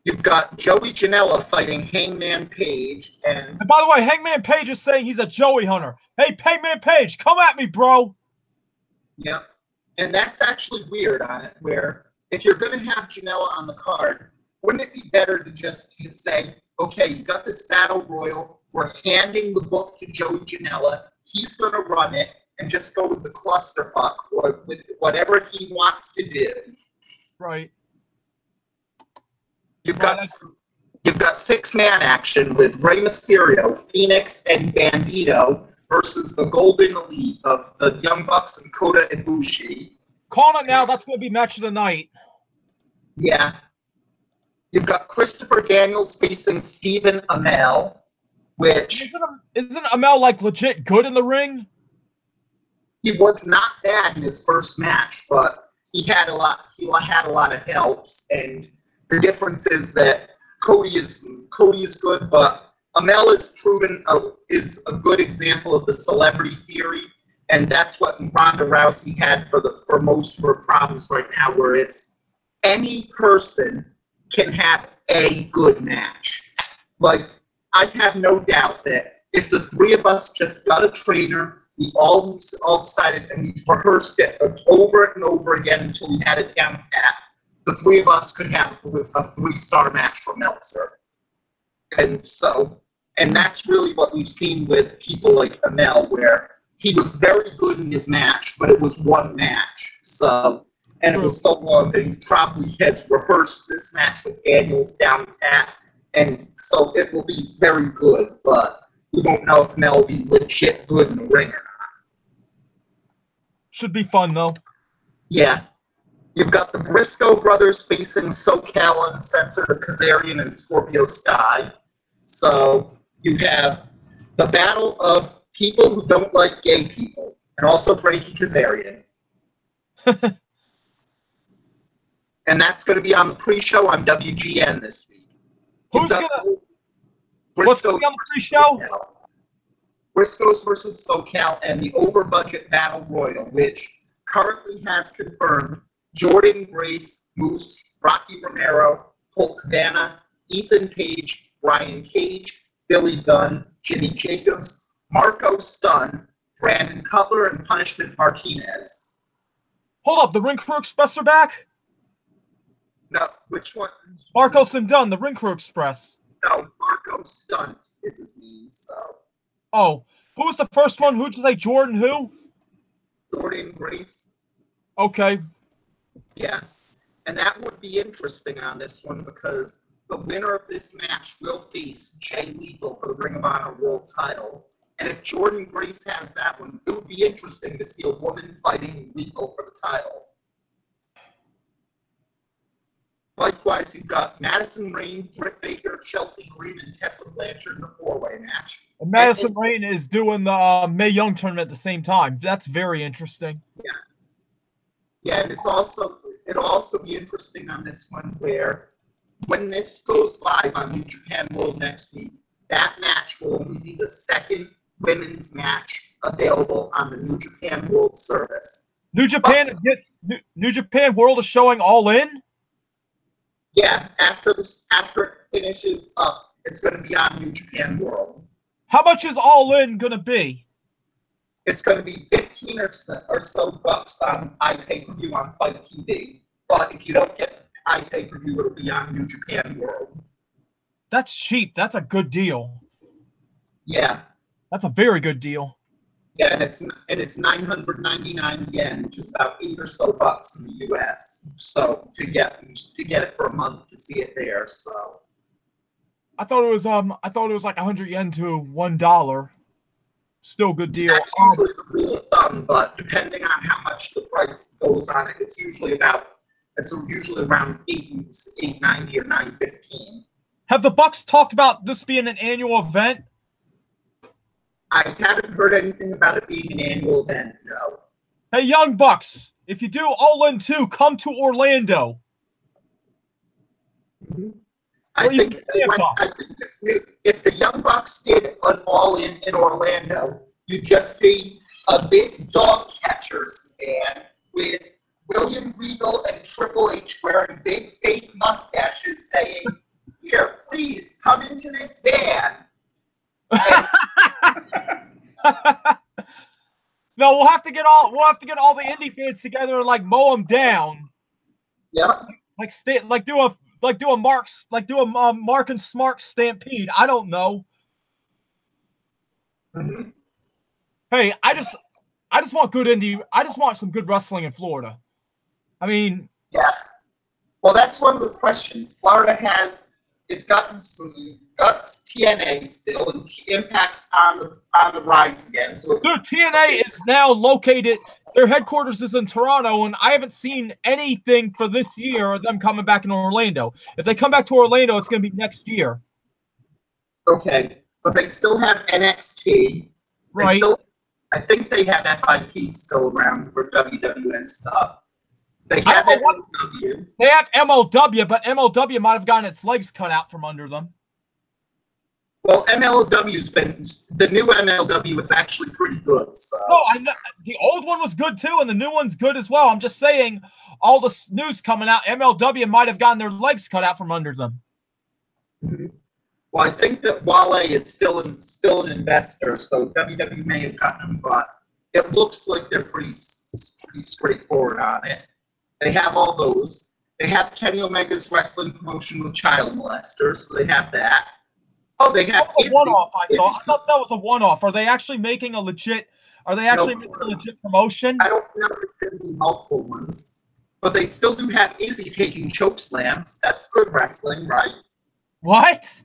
You've got Joey Janela fighting Hangman Page, and by the way, Hangman Page is saying he's a Joey hunter. Hey, Hangman Page, come at me, bro. Yeah, and that's actually weird on it, where if you're going to have Janela on the card, wouldn't it be better to just say, okay, you got this battle royal, we're handing the book to Joey Janela, he's going to run it, and just go with the clusterfuck, or with whatever he wants to do. Right. You've got 6-man action with Rey Mysterio, Phoenix, and Bandito versus the Golden Elite of the Young Bucks and Kota Ibushi. Calling it now, that's going to be match of the night. Yeah. You've got Christopher Daniels facing Stephen Amell, which... Isn't Amell, like, legit good in the ring? He was not bad in his first match, but he had a lot of helps, and the difference is that Cody is good, but Amell is proven is a good example of the celebrity theory, and that's what Ronda Rousey had for most of her problems right now, where it's any person can have a good match. Like, I have no doubt that if the three of us just got a trainer, we all decided and we rehearsed it over and over again until we had it down pat, the three of us could have a 3-star match for Meltzer. And that's really what we've seen with people like Amell, where he was very good in his match, but it was one match. And it was so long that he probably has rehearsed this match with Daniels down pat, and so it will be very good, but we don't know if Mel will be legit good in the ring or not. Should be fun, though. Yeah. You've got the Briscoe brothers facing SoCal Uncensored, Kazarian, and Scorpio Sky. So you have the battle of people who don't like gay people, and also Frankie Kazarian. And that's going to be on the pre-show on WGN this week. What's going to be on the pre-show? Briscoes versus SoCal and the over-budget Battle Royal, which currently has confirmed Jordan Grace, Moose, Rocky Romero, Colt Cabana, Ethan Page, Brian Cage, Billy Gunn, Jimmy Jacobs, Marco Stun, Brandon Cutler, and Punishment Martinez. Hold up, the Ring Crew Express are back? No, which one? Marcos and Dunn, the Ring Crew Express. No, Marco Stun is his name, so. Oh, who was the first one? Who'd you say? Jordan who? Jordan Grace. Okay. Yeah. And that would be interesting on this one because the winner of this match will face Jay Lethal for the Ring of Honor World title. And if Jordan Grace has that one, it would be interesting to see a woman fighting Lethal for the title. Likewise, you've got Madison Rayne, Britt Baker, Chelsea Green, and Tessa Blanchard in the four-way match. And Madison Rayne is doing the Mae Young tournament at the same time. That's very interesting. Yeah. Yeah, and it'll also be interesting on this one where when this goes live on New Japan World next week, that match will only be the second women's match available on the New Japan World service. New Japan World is showing All In? Yeah, after it finishes up, it's going to be on New Japan World. How much is All In going to be? It's going to be 15 or so bucks on iPay-per-view on Fight TV. But if you don't get iPay-per-view, it'll be on New Japan World. That's cheap. That's a good deal. Yeah. That's a very good deal. Yeah, and it's 999 yen, which is about $8 or so bucks in the U.S. So to get it for a month to see it there. So I thought it was like 100 yen to $1. Still a good deal. That's usually the rule of thumb, but depending on how much the price goes on it, it's usually around $8.90 or $9.15. Have the Bucks talked about this being an annual event? I haven't heard anything about it being an annual event, no. Hey, Young Bucks, if you do All In 2, come to Orlando. Mm-hmm. I think if the Young Bucks did an All In Orlando, you'd just see a big dog catchers band with William Regal and Triple H wearing big fake mustaches saying, "Here, please come into this van." No, we'll have to get all the indie fans together and like mow them down. Yeah. Do a Mark and Smart stampede. I don't know. Mm-hmm. Hey, I just want good indie. I just want some good wrestling in Florida. I mean, yeah. Well, that's one of the questions. Florida it's gotten TNA still, and Impact's on the rise again. So TNA is now located. Their headquarters is in Toronto, and I haven't seen anything for this year of them coming back in Orlando. If they come back to Orlando, it's going to be next year. Okay, but they still have NXT. Right. I think they have FIP still around for WWN stuff. They have MLW. They have MLW, but MLW might have gotten its legs cut out from under them. Well, the new MLW is actually pretty good. So. No, I know the old one was good too, and the new one's good as well. I'm just saying, all the news coming out, MLW might have gotten their legs cut out from under them. Mm-hmm. Well, I think that Wale is still an investor, so WWE may have gotten him, but it looks like they're pretty straightforward on it. They have all those. They have Kenny Omega's wrestling promotion with child molesters, so they have that. Oh, they have a one-off. I thought that was a one-off. Are they actually making a legit? Are they actually making a legit promotion? I don't know if it's going to be multiple ones, but they still do have Izzy taking choke slams. That's good wrestling, right? What?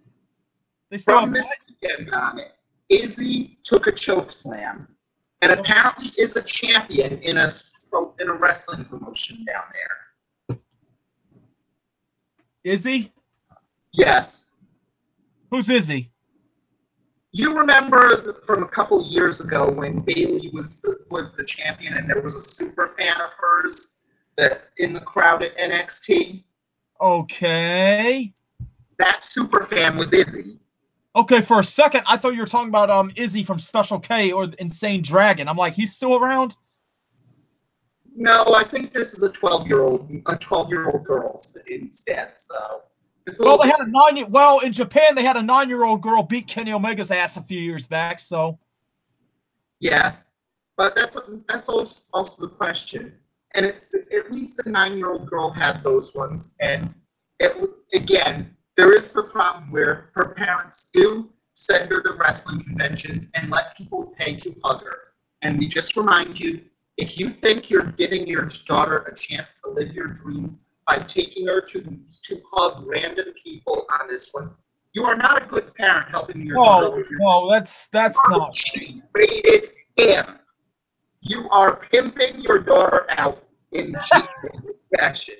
They still From this weekend on it, Izzy took a choke slam, and apparently is a champion in a wrestling promotion down there. Izzy? Yes. Who's Izzy? You remember from a couple years ago when Bayley was the champion, and there was a super fan of hers that in the crowd at NXT. Okay. That super fan was Izzy. Okay, for a second, I thought you were talking about Izzy from Special K or Insane Dragon. I'm like, he's still around? No, I think this is a 12-year-old girl instead. So it's a Well, little they bit, had a 9 year. Well, in Japan, they had a 9-year-old girl beat Kenny Omega's ass a few years back. So yeah. But that's also the question. And it's at least the 9-year-old girl had those ones. And again, there is the problem where her parents do send her to wrestling conventions and let people pay to hug her. And we just remind you, if you think you're giving your daughter a chance to live your dreams by taking her to hug random people on this one, you are not a good parent helping your daughter live your no, that's not. G-rated M. You are pimping your daughter out in G-rated fashion.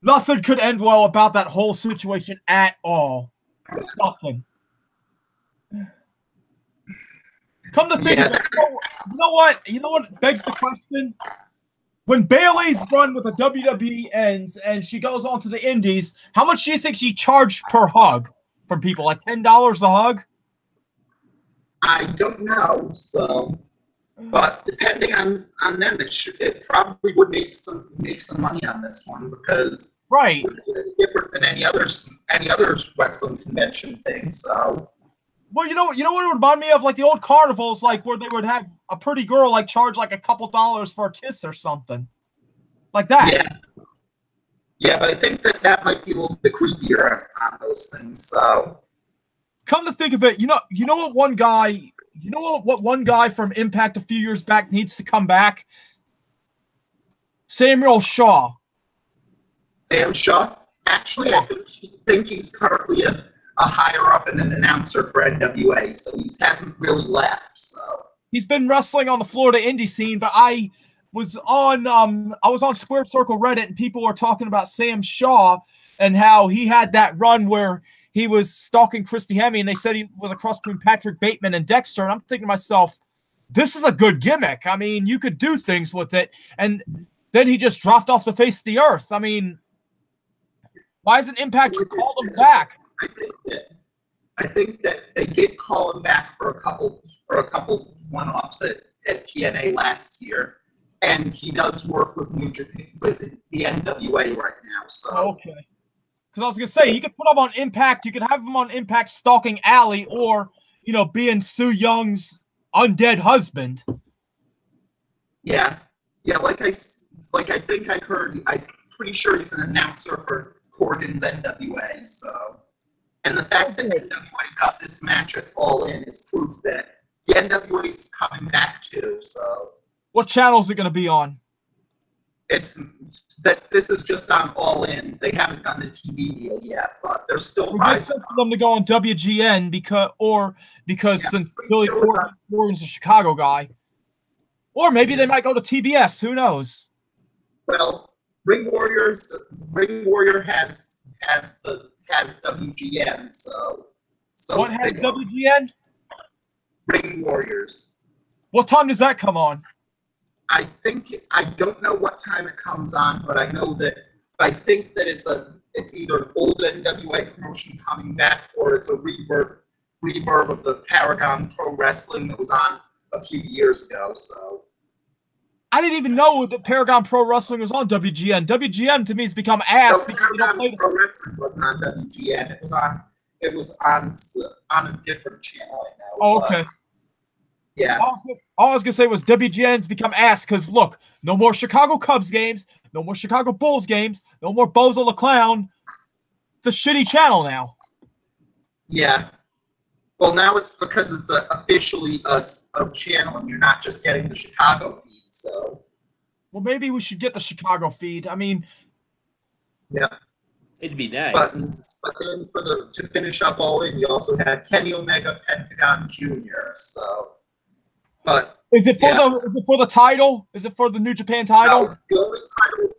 Nothing could end well about that whole situation at all. Nothing. Come to think of it, you know what? You know what begs the question? When Bayley's run with the WWE ends and she goes on to the Indies, how much do you think she charged per hug from people? Like $10 a hug? I don't know. So, but depending on them, it probably would make some money on this one because Right. it's different than any other wrestling convention thing. So. Well, you know what it would remind me of? Like the old carnivals, like where they would have a pretty girl like charge like a couple dollars for a kiss or something. Like that. Yeah. Yeah, but I think that might be a little bit creepier on those things. So. Come to think of it, you know what one guy from Impact a few years back needs to come back? Samuel Shaw. Sam Shaw? Actually, I think he's currently a higher up and an announcer for NWA, so he hasn't really left. So he's been wrestling on the Florida indie scene, but I was on Squared Circle Reddit and people were talking about Sam Shaw and how he had that run where he was stalking Christy Hemme and they said he was a cross between Patrick Bateman and Dexter. And I'm thinking to myself, this is a good gimmick. I mean, you could do things with it. And then he just dropped off the face of the earth. I mean, why isn't Impact called him back? I think that they did call him back for a couple one-offs at TNA last year, and he does work with New Japan, with the NWA right now. So okay, because I was gonna say you could put him on Impact, you could have him on Impact stalking Allie, or being Su Young's undead husband. Yeah, like I think I heard. I'm pretty sure he's an announcer for Corgan's NWA. So. And the fact that NWA got this match at All In is proof that the NWA is coming back too. So, what channel is it going to be on? It's that this is just on All In. They haven't done the TV deal yet, but they're still right. It's sense for them to go on WGN because since Billy Corgan's a Chicago guy, or maybe they might go to TBS. Who knows? Well, Ring Warrior has WGN, so what has WGN? Ring Warriors. What time does that come on? I don't know what time it comes on, but I know that I think that it's either an old NWA promotion coming back or it's a reverb of the Paragon Pro Wrestling that was on a few years ago. So I didn't even know that Paragon Pro Wrestling was on WGN. WGN to me has become ass because they don't play. Pro Wrestling wasn't on WGN. It was on a different channel right now. Oh, okay. Yeah. All I was gonna say was WGN's become ass because look, no more Chicago Cubs games, no more Chicago Bulls games, no more Bozo the Clown. It's a shitty channel now. Yeah. Well, now it's because it's officially a channel, and you're not just getting the Chicago feed. So. Well, maybe we should get the Chicago feed. I mean. Yeah. It'd be nice. But then to finish up All In, you also had Kenny Omega, Pentagon Jr. So. But is it for the title? Is it for the New Japan title? No, the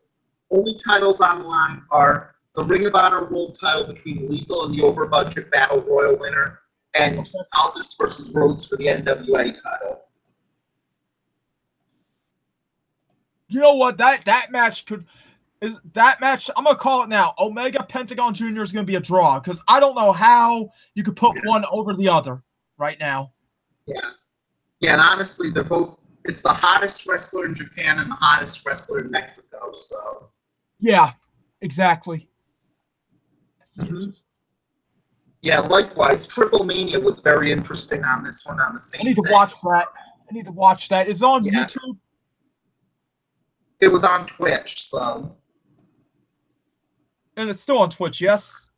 only titles on the line are the Ring of Honor World title between Lethal and the Over Budget Battle Royal winner, and Aldis versus Rhodes for the NWA title. You know what? That match I'm gonna call it now. Omega Pentagon Jr. is gonna be a draw because I don't know how you could put one over the other right now. Yeah. Yeah, and honestly, they're both it's the hottest wrestler in Japan and the hottest wrestler in Mexico. So Yeah, exactly. yeah, likewise, Triple Mania was very interesting on this one on the same. I need to thing. watch that. I need to watch that. Is it on Yeah. YouTube? It was on Twitch, so And it's still on Twitch, yes?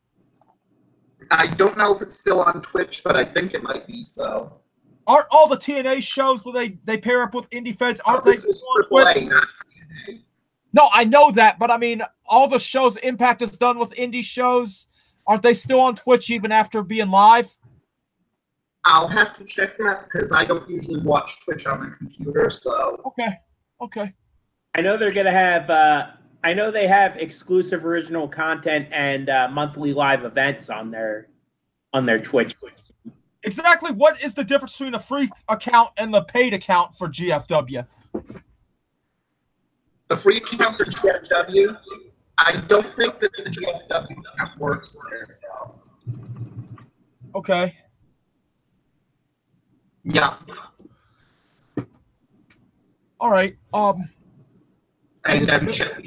I don't know if it's still on Twitch, but I think it might be. So Aren't all the TNA shows where they pair up with indie feds, aren't they this was still on Twitch? AAA, not TNA. No, I know that, but I mean, all the shows Impact has done with indie shows, aren't they still on Twitch even after being live? I'll have to check that because I don't usually watch Twitch on my computer. So Okay. I know they're gonna have. I know they have exclusive original content and monthly live events on their Twitch. Exactly. What is the difference between a free account and the paid account for GFW? the free account for GFW, I don't think that the GFW account works there. So. Okay. Yeah. All right. And then check.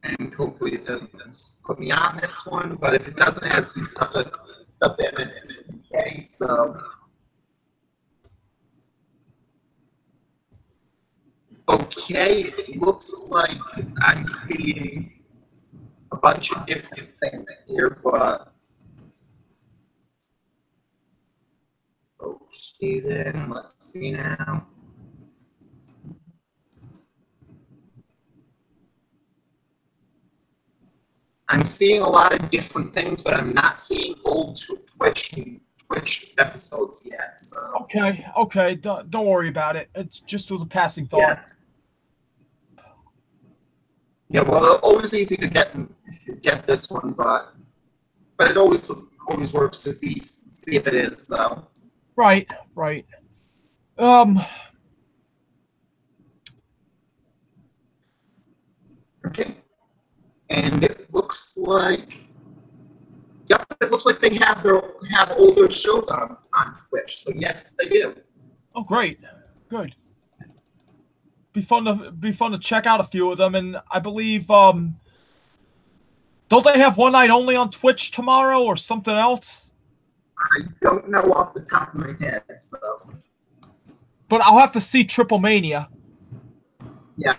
And hopefully it doesn't put me on this one, but if it doesn't, it has some stuff in it. Okay, so. Okay, it looks like I'm seeing a bunch of different things here, but. Okay, then, let's see now. I'm seeing a lot of different things, but I'm not seeing old Twitch episodes yet. So. Okay. Don't worry about it. It just was a passing thought. Yeah, well, always easy to get this one, but it always works to see if it is. So. Right. Okay. And it looks like, yep, it looks like they have older shows on Twitch. So yes, they do. Oh, great. Good. Be fun to check out a few of them, and I believe don't they have one night only on Twitch tomorrow or something else? I don't know off the top of my head, so. But I'll have to see Triple Mania. Yeah.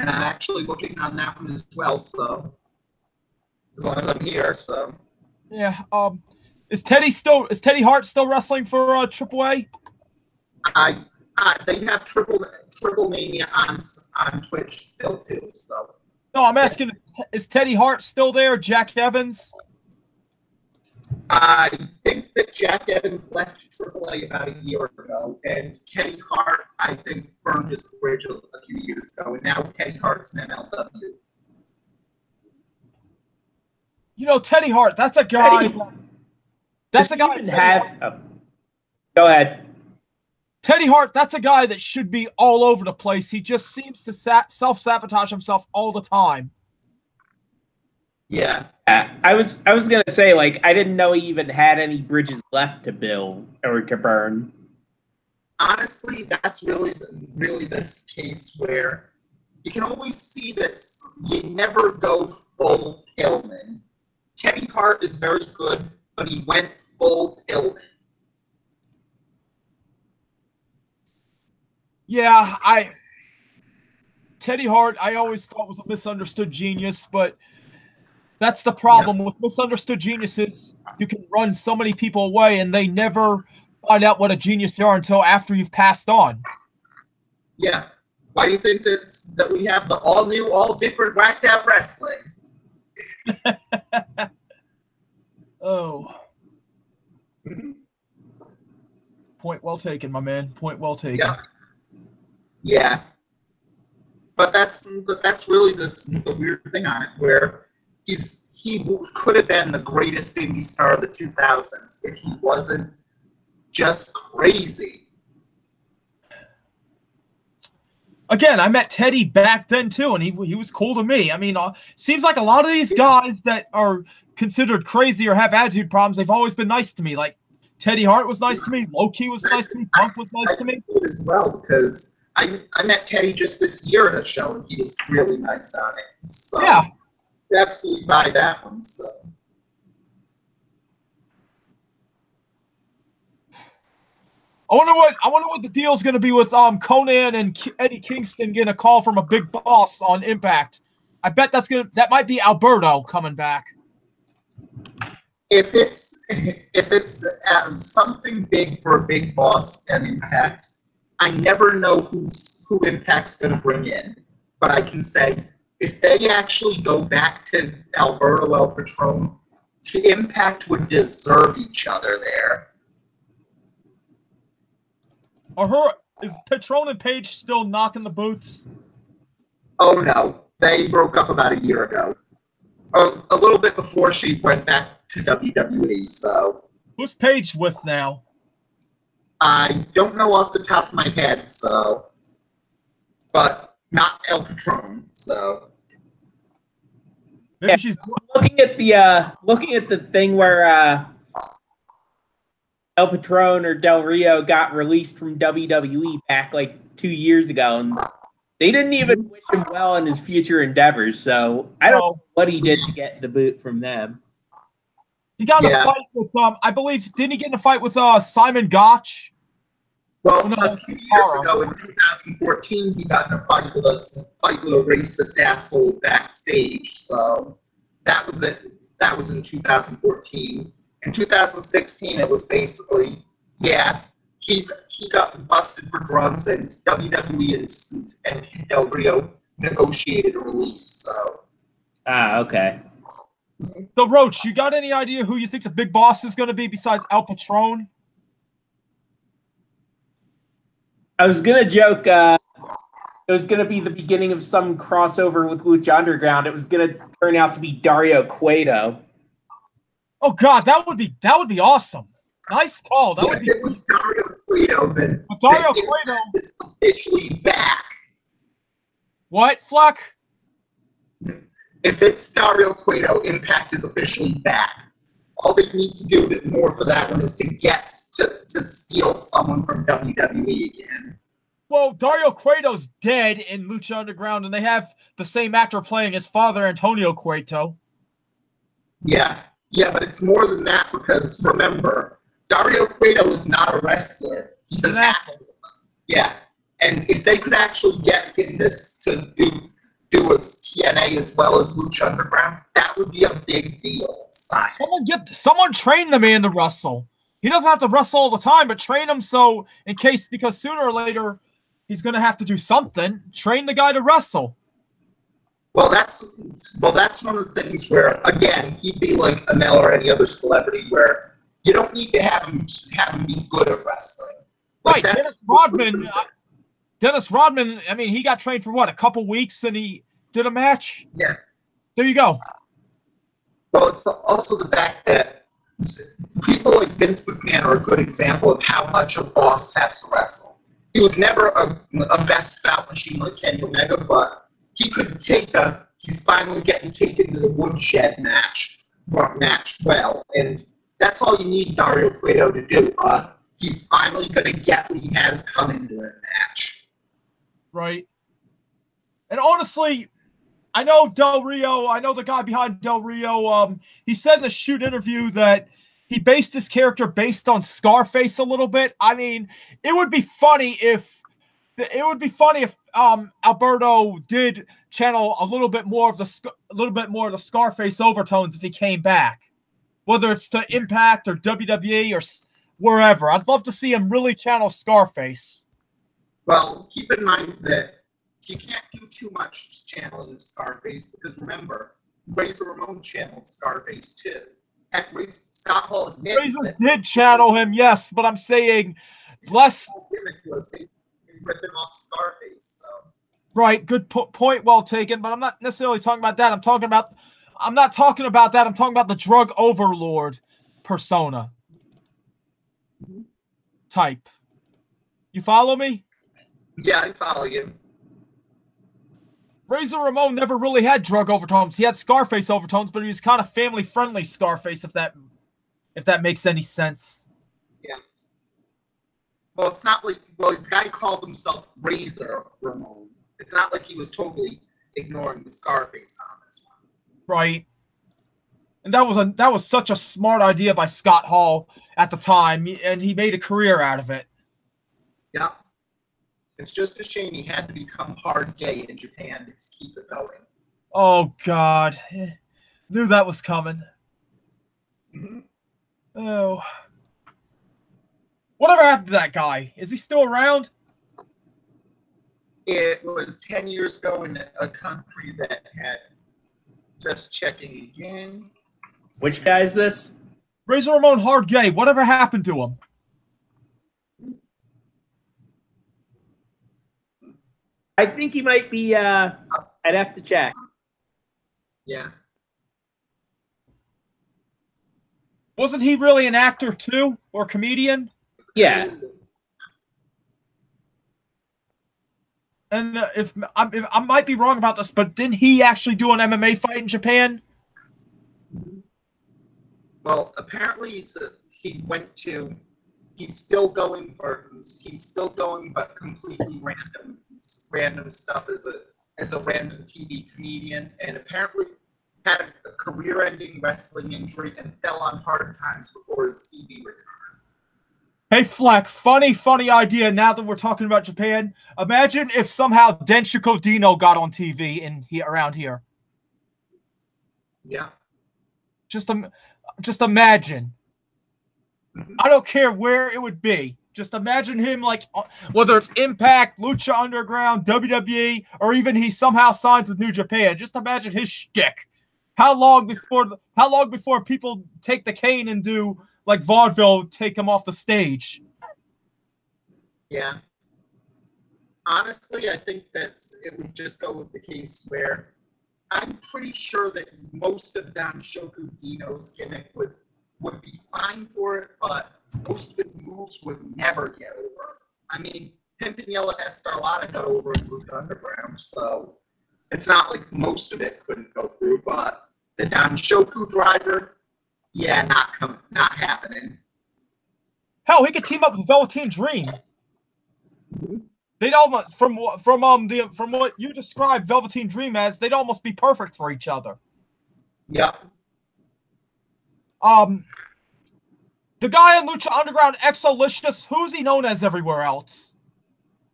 And I'm actually looking on that one as well, so as long as I'm here, so. Yeah. Is Teddy Hart still wrestling for AAA? They have Triple Mania on Twitch still too, so. No, I'm asking, is Teddy Hart still there? Jack Evans? I think that Jack Evans left AAA about a year ago, and Teddy Hart, I think, burned his bridge a few years ago, and now Teddy Hart's an MLW. You know, Teddy Hart, that's a guy. That's a guy. Go ahead. Teddy Hart, that's a guy that should be all over the place. He just seems to self-sabotage himself all the time. Yeah. I was gonna say, like, I didn't know he even had any bridges left to build or to burn. Honestly, that's really this case where you can always see that you never go full Pillman. Teddy Hart is very good, but he went full Pillman. Yeah, Teddy Hart, I always thought was a misunderstood genius, but that's the problem with misunderstood geniuses. You can run so many people away, and they never find out what a genius they are until after you've passed on. Yeah. Why do you think that we have the all new, all different whacked out wrestling? Oh. Point well taken, my man. Point well taken. Yeah. But that's really the weird thing on it, where he could have been the greatest indie star of the 2000s if he wasn't just crazy. Again, I met Teddy back then too, and he was cool to me. I mean, seems like a lot of these guys that are considered crazy or have attitude problems, they've always been nice to me. Like Teddy Hart was nice to me, Low-Key was nice to me, Punk was nice to me as well, because I met Teddy just this year at a show, and he was really nice on it. So yeah, absolutely buy that one. So. I wonder what the deal's going to be with Conan and Eddie Kingston getting a call from a big boss on Impact. I bet that might be Alberto coming back. If it's something big for a big boss and Impact, I never know who Impact's going to bring in. But I can say if they actually go back to Alberto El Patron, Impact would deserve each other there. Is Patron and Page still knocking the boots? Oh no, they broke up about a year ago. A little bit before she went back to WWE. So who's Page with now? I don't know off the top of my head. So, but not El Patron. So maybe she's looking at the thing where El Patron or Del Rio got released from WWE back like 2 years ago, and they didn't even wish him well in his future endeavors. So I don't know what he did to get the boot from them. He got in a fight with I believe, didn't he get in a fight with Simon Gotch? Well, a few years ago in 2014, he got in a fight with a racist asshole backstage. So that was it. That was in 2014. In 2016, it was basically, he got busted for drugs, and WWE and Del Rio negotiated a release. So. Okay. So, Roach, you got any idea who you think the big boss is going to be besides El Patron? I was going to joke it was going to be the beginning of some crossover with Lucha Underground. It was going to turn out to be Dario Cueto. Oh God, that would be awesome. Nice call. If it was Dario Cueto, then Dario Cueto is officially back. What, Fluck? If it's Dario Cueto, Impact is officially back. All they need to do more for that one is to steal someone from WWE again. Well, Dario Cueto's dead in Lucha Underground, and they have the same actor playing his father, Antonio Cueto. Yeah, but it's more than that, because remember, Dario Cueto is not a wrestler. He's an actor. Yeah, and if they could actually get him to do his TNA as well as Lucha Underground, that would be a big deal. Someone train the man to wrestle. He doesn't have to wrestle all the time, but train him because sooner or later he's going to have to do something. Train the guy to wrestle. Well, that's one of the things where, again, he'd be like Amell or any other celebrity, where you don't need to have him be good at wrestling. Like right, Dennis Rodman. I mean, he got trained for what, a couple weeks, and he did a match. Yeah, there you go. Well, it's also the fact that people like Vince McMahon are a good example of how much a boss has to wrestle. He was never a best bout machine like Kenny Omega, but he could he's finally getting taken to the woodshed match well, and that's all you need Dario Cueto to do. He's finally going to get what he has coming to a match. Right. And honestly, I know Del Rio, I know the guy behind Del Rio, he said in a shoot interview that he based his character based on Scarface a little bit. I mean, it would be funny if Alberto did channel a little bit more of the Scarface overtones if he came back, whether it's to Impact or WWE or wherever. I'd love to see him really channel Scarface. Well, keep in mind that you can't do too much channeling of Scarface, because remember, Razor Ramon channeled Scarface too. Heck, Scott Hall Razor did channel him, yes, but I'm saying less. Gimmick was ripping off Scarface. So. Right, good point, well taken. But I'm not necessarily talking about that. I'm not talking about that. I'm talking about the drug overlord persona type. You follow me? Yeah, I follow you. Razor Ramon never really had drug overtones. He had Scarface overtones, but he was kind of family-friendly Scarface, if that makes any sense. Yeah. Well, it's not like the guy called himself Razor Ramon. It's not like he was totally ignoring the Scarface on this one. Right. And that was such a smart idea by Scott Hall at the time, and he made a career out of it. Yeah. It's just a shame he had to become hard gay in Japan to keep it going. Oh, God. Knew that was coming. Mm-hmm. Oh. Whatever happened to that guy? Is he still around? It was 10 years ago in a country that had, just checking again. Which guy is this? Razor Ramon hard gay. Whatever happened to him? I think he might be, I'd have to check. Yeah. Wasn't he really an actor too? Or comedian? Yeah. And if I might be wrong about this, but didn't he actually do an MMA fight in Japan? Well, apparently he went to. He's still going, but completely random stuff as a random TV comedian, and apparently had a career-ending wrestling injury and fell on hard times before his TV return. Hey, Fleck, funny idea now that we're talking about Japan. Imagine if somehow Denshoku Dino got on TV around here. Yeah. Just imagine. I don't care where it would be. Just imagine him, like, whether it's Impact, Lucha Underground, WWE, or even he somehow signs with New Japan. Just imagine his shtick. How long before people take the cane and do like vaudeville, take him off the stage? Yeah. Honestly, I think it would just go with the case where I'm pretty sure that most of Denshoku Dino's gimmick would be fine for it, but most of his moves would never get over. I mean, Pimpin' Yellow Escarlata got over in Lucha Underground, so it's not like most of it couldn't go through, but the Denshoku driver, yeah, not happening. Hell, he could team up with Velveteen Dream. They'd almost from what you described Velveteen Dream as, they'd almost be perfect for each other. Yeah. The guy in Lucha Underground, Exolicious, who's he known as everywhere else?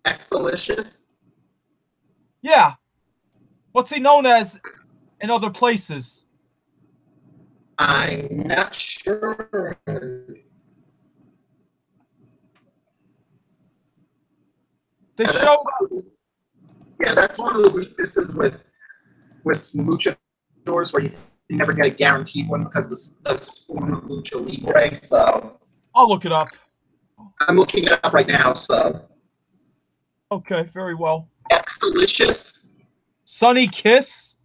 Exolicious? Yeah. What's he known as in other places? I'm not sure. They showed. Yeah, that's one of the weaknesses with some lucha stores where you never get a guaranteed one because that's former Lucha Libre. So I'll look it up. I'm looking it up right now. So okay, very well. X-Delicious. Sonny Kiss.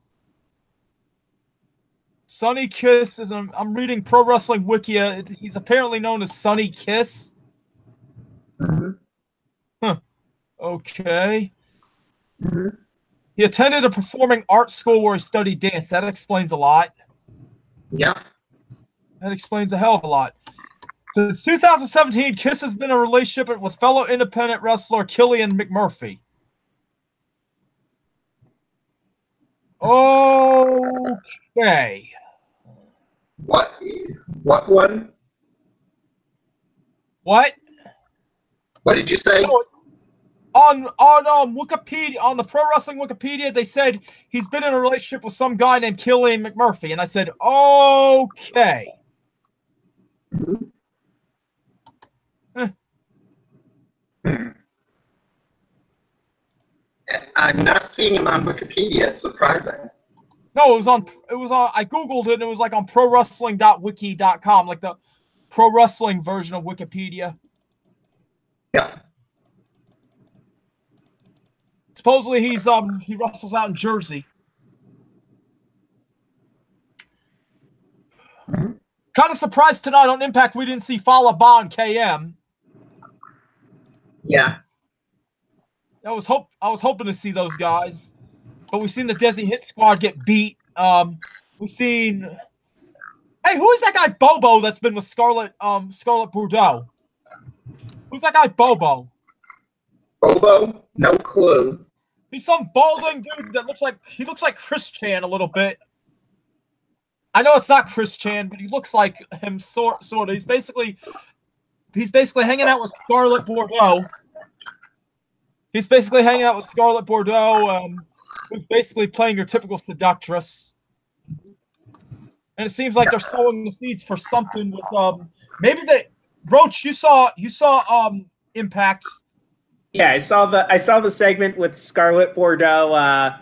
Sonny Kiss is. I'm reading Pro Wrestling Wikia. He's apparently known as Sonny Kiss. Mm-hmm. Huh. Okay. Mm-hmm. He attended a performing arts school where he studied dance. That explains a lot. Yeah. That explains a hell of a lot. Since 2017, Kiss has been in a relationship with fellow independent wrestler Killian McMurphy. Okay. What one? What? What did you say? No, on Wikipedia, on the Pro Wrestling Wikipedia, they said he's been in a relationship with some guy named Killian McMurphy, and I said, okay. I'm not seeing him on Wikipedia. Surprising. No, it was on. I googled it, and it was like on prowrestling.wiki.com, like the pro wrestling version of Wikipedia. Yeah. Supposedly he wrestles out in Jersey. Mm-hmm. Kind of surprised tonight on Impact we didn't see Fallah Bahh and KM. Yeah. I was hoping to see those guys. but we've seen the Desi Hit Squad get beat. We've seen. Hey, who is that guy Bobo that's been with Scarlett Bordeaux? Who's that guy Bobo? Bobo? No clue. He's some balding dude that looks like Chris Chan a little bit. I know it's not Chris Chan, but he looks like him sort of. He's basically hanging out with Scarlett Bordeaux. Who's basically playing your typical seductress. And it seems like they're sowing the seeds for something with maybe Roach, you saw Impact. Yeah, I saw the segment with Scarlett Bordeaux,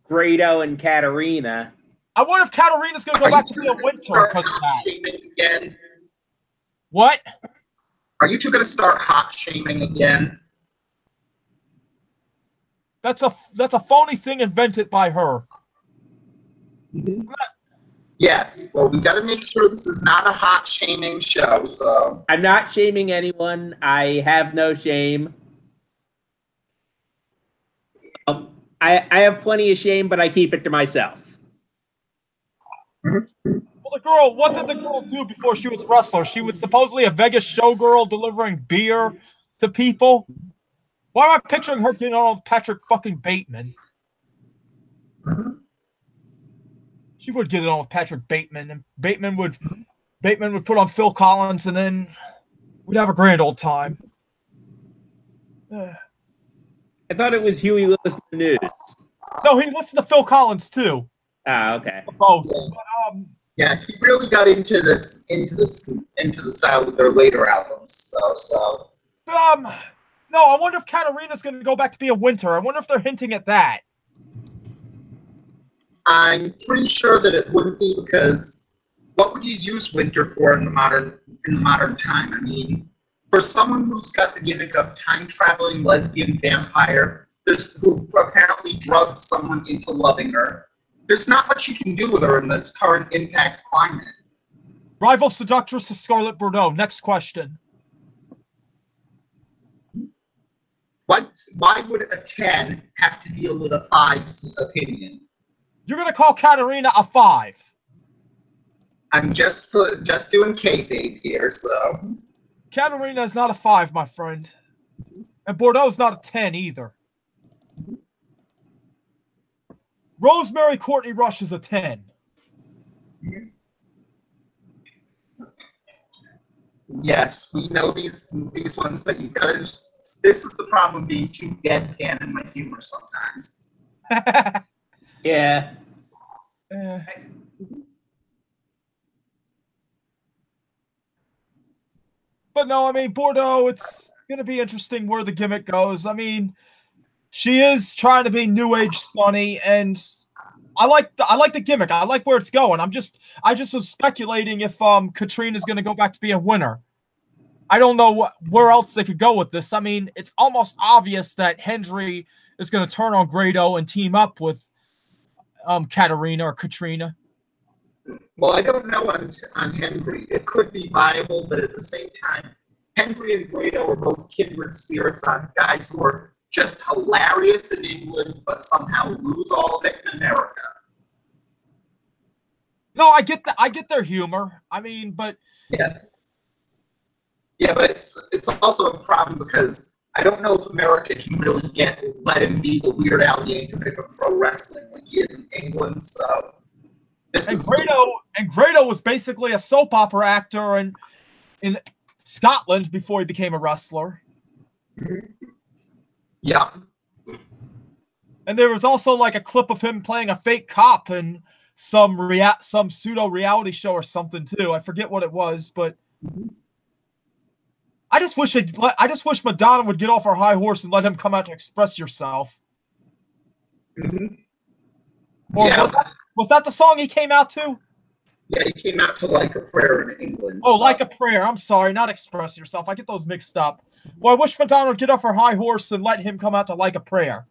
Grado, and Katarina. I wonder if Katarina's going to go back to be a winter because of that. Again? What? Are you two going to start hot shaming again? That's a phony thing invented by her. Mm-hmm. Yes. Well, we got to make sure this is not a hot shaming show. So I'm not shaming anyone. I have no shame. I have plenty of shame, but I keep it to myself. Well, what did the girl do before she was a wrestler? She was supposedly a Vegas showgirl delivering beer to people. Why am I picturing her getting on with Patrick fucking Bateman? She would get it on with Patrick Bateman, and Bateman would put on Phil Collins, and then we'd have a grand old time. I thought it was Huey Lewis in the News. No, he listened to Phil Collins too. Ah, okay. Both. Yeah, he really got into the style of their later albums. So. No, I wonder if Katarina's going to go back to be a winter. I wonder if they're hinting at that. I'm pretty sure that it wouldn't be, because what would you use winter for in the modern time? I mean, for someone who's got the gimmick of time-traveling lesbian vampire, who apparently drugged someone into loving her, there's not much you can do with her in this current Impact climate. Rival seductress to Scarlett Bordeaux. Next question. Why would a 10 have to deal with a 5's opinion? You're going to call Katarina a 5. I'm just doing kayfabe here, so. Katarina is not a 5, my friend. And Bordeaux's not a 10 either. Rosemary Courtney Rush is a 10. Yes, we know these ones, but you gotta this is the problem being too deadpan in my humor sometimes. Yeah. But no, I mean, Bordeaux, it's going to be interesting where the gimmick goes. I mean, she is trying to be New Age Sunny, and I like the gimmick. I like where it's going. I just was speculating if Katrina's going to go back to be a winner. I don't know where else they could go with this. I mean, it's almost obvious that Hendry is going to turn on Grado and team up with Katarina or Katrina. Well, I don't know on Hendry. It could be viable, but at the same time, Hendry and Grado are both kindred spirits on guys who are just hilarious in England, but somehow lose all of it in America. No, I get their humor. I mean, but yeah, but it's also a problem because I don't know if America can really let him be the Weird Al Yankovic of pro wrestling like he is in England. So Grado was basically a soap opera actor in Scotland before he became a wrestler. Yeah. And there was also like a clip of him playing a fake cop in some pseudo reality show or something too. I forget what it was, but I just wish Madonna would get off her high horse and let him come out to Express Yourself. Mm-hmm. Or was that the song he came out to? Yeah, he came out to Like a Prayer in England. Oh, Like a Prayer. I'm sorry, not Express Yourself. I get those mixed up. Well, I wish Madonna would get off her high horse and let him come out to Like a Prayer.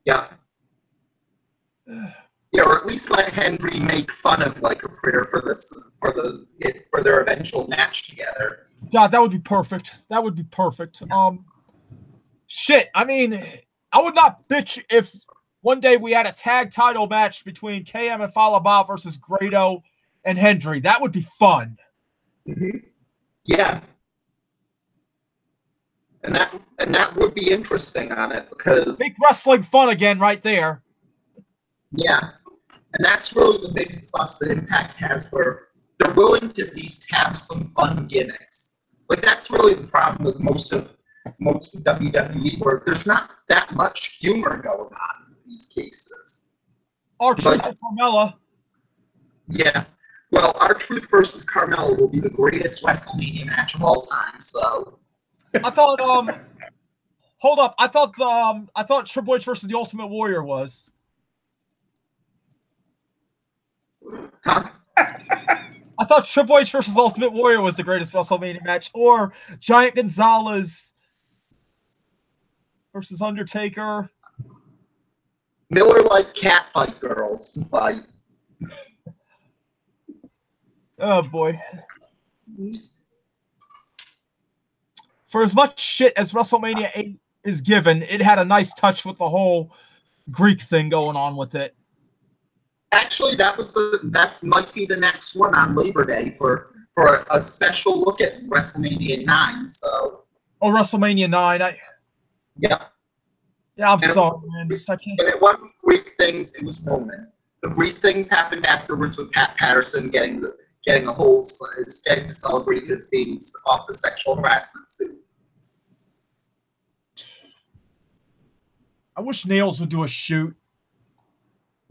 Yeah. Yeah, or at least let Hendry make fun of Like a Prayer for their eventual match together. God, that would be perfect. That would be perfect. Shit, I mean, I would not bitch if one day we had a tag title match between KM and Fallah Bahh versus Grado and Hendry. That would be fun. Mm-hmm. Yeah. And that would be interesting on it because make wrestling fun again right there. Yeah. And that's really the big plus that Impact has, where they're willing to at least have some fun gimmicks. Like, that's really the problem with most of WWE, where there's not that much humor going on in these cases. R-Truth and Carmella. Yeah. Well, R-Truth versus Carmella will be the greatest WrestleMania match of all time, so. I thought, hold up. I thought Triple H versus the Ultimate Warrior was. Huh? I thought Triple H versus Ultimate Warrior was the greatest WrestleMania match, or Giant Gonzalez versus Undertaker. Miller Lite Catfight Girls fight. Oh boy. For as much shit as WrestleMania 8 is given, it had a nice touch with the whole Greek thing going on with it. Actually, that might be the next one on Labor Day for a special look at WrestleMania 9. So. Oh, WrestleMania 9. Yeah. Yeah, I'm sorry, man. I can't. And it wasn't Greek things; it was Roman. The Greek things happened afterwards with Pat Patterson getting to celebrate his being off the sexual harassment suit. I wish Nails would do a shoot.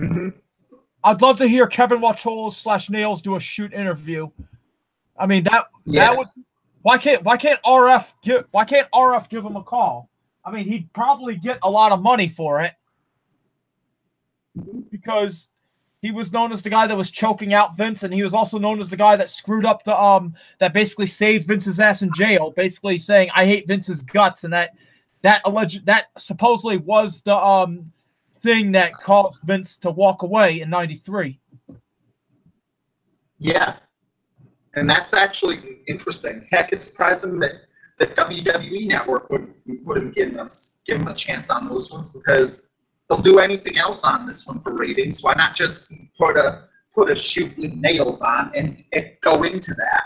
Mm-hmm. I'd love to hear Kevin Wachola / Nails do a shoot interview. I mean that would. Why can't RF give him a call? I mean, he'd probably get a lot of money for it because he was known as the guy that was choking out Vince, and he was also known as the guy that screwed up the that basically saved Vince's ass in jail, basically saying I hate Vince's guts, and that supposedly was the thing that caused Vince to walk away in '93. Yeah, and that's actually interesting. Heck, it's surprising that the WWE Network wouldn't give him a chance on those ones, because they'll do anything else on this one for ratings. Why not just put a shoot with Nails on and go into that?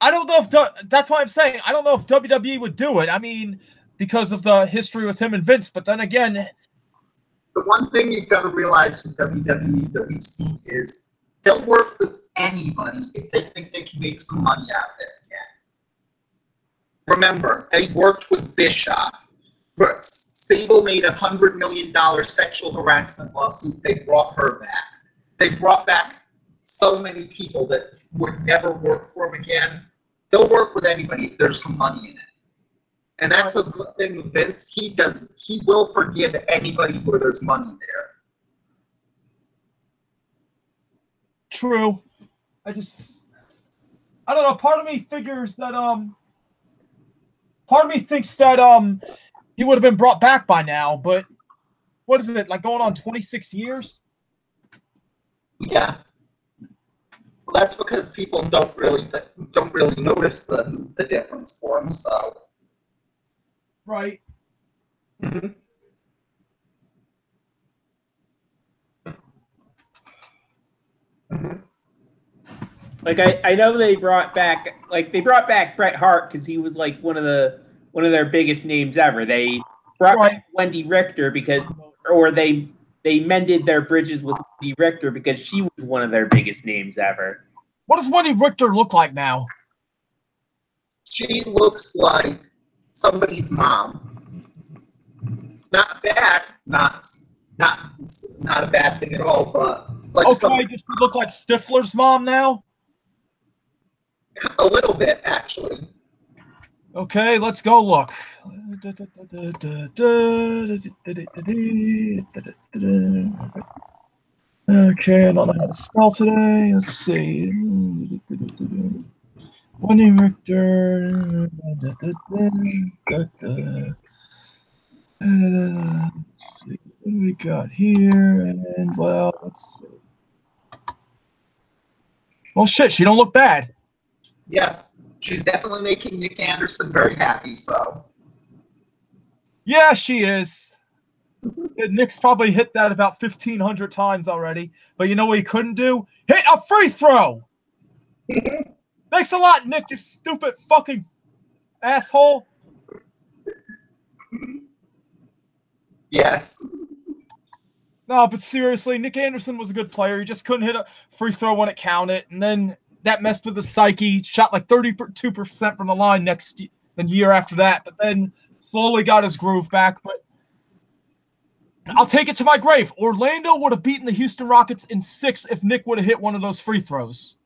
I don't know if that's why I'm saying I don't know if WWE would do it. I mean, because of the history with him and Vince. But then again, the one thing you've got to realize with WWE that we've seen is they'll work with anybody if they think they can make some money out of it. Remember, they worked with Bischoff. Sable made a $100 million sexual harassment lawsuit. They brought her back. They brought back so many people that would never work for them again. They'll work with anybody if there's some money in it. And that's a good thing with Vince. He will forgive anybody where there's money there. True. I don't know. Part of me figures that part of me thinks that he would have been brought back by now, but what is it, like going on 26 years? Yeah. Well, that's because people don't really notice the difference for him. So. Right. Mm-hmm. Mm-hmm. Like I know they brought back Bret Hart because he was like one of their biggest names ever. They brought back Wendy Richter they mended their bridges with Wendy Richter because she was one of their biggest names ever. What does Wendy Richter look like now? She looks like somebody's mom. Not bad, not a bad thing at all, but like does she look like Stifler's mom now? A little bit, actually. Okay, let's go look. Okay, I don't know how to spell today. Let's see. Wendy Richter. Let's see what do we got here, and well, let's see. Well, shit, she don't look bad. Yeah, she's definitely making Nick Anderson very happy, so. Yeah, she is. Nick's probably hit that about 1,500 times already. But you know what he couldn't do? Hit a free throw! Thanks a lot, Nick, you stupid fucking asshole. Yes. No, but seriously, Nick Anderson was a good player. He just couldn't hit a free throw when it counted. And then that messed with his psyche. Shot like 32% from the line the year after that. But then slowly got his groove back. But I'll take it to my grave. Orlando would have beaten the Houston Rockets in 6 if Nick would have hit one of those free throws.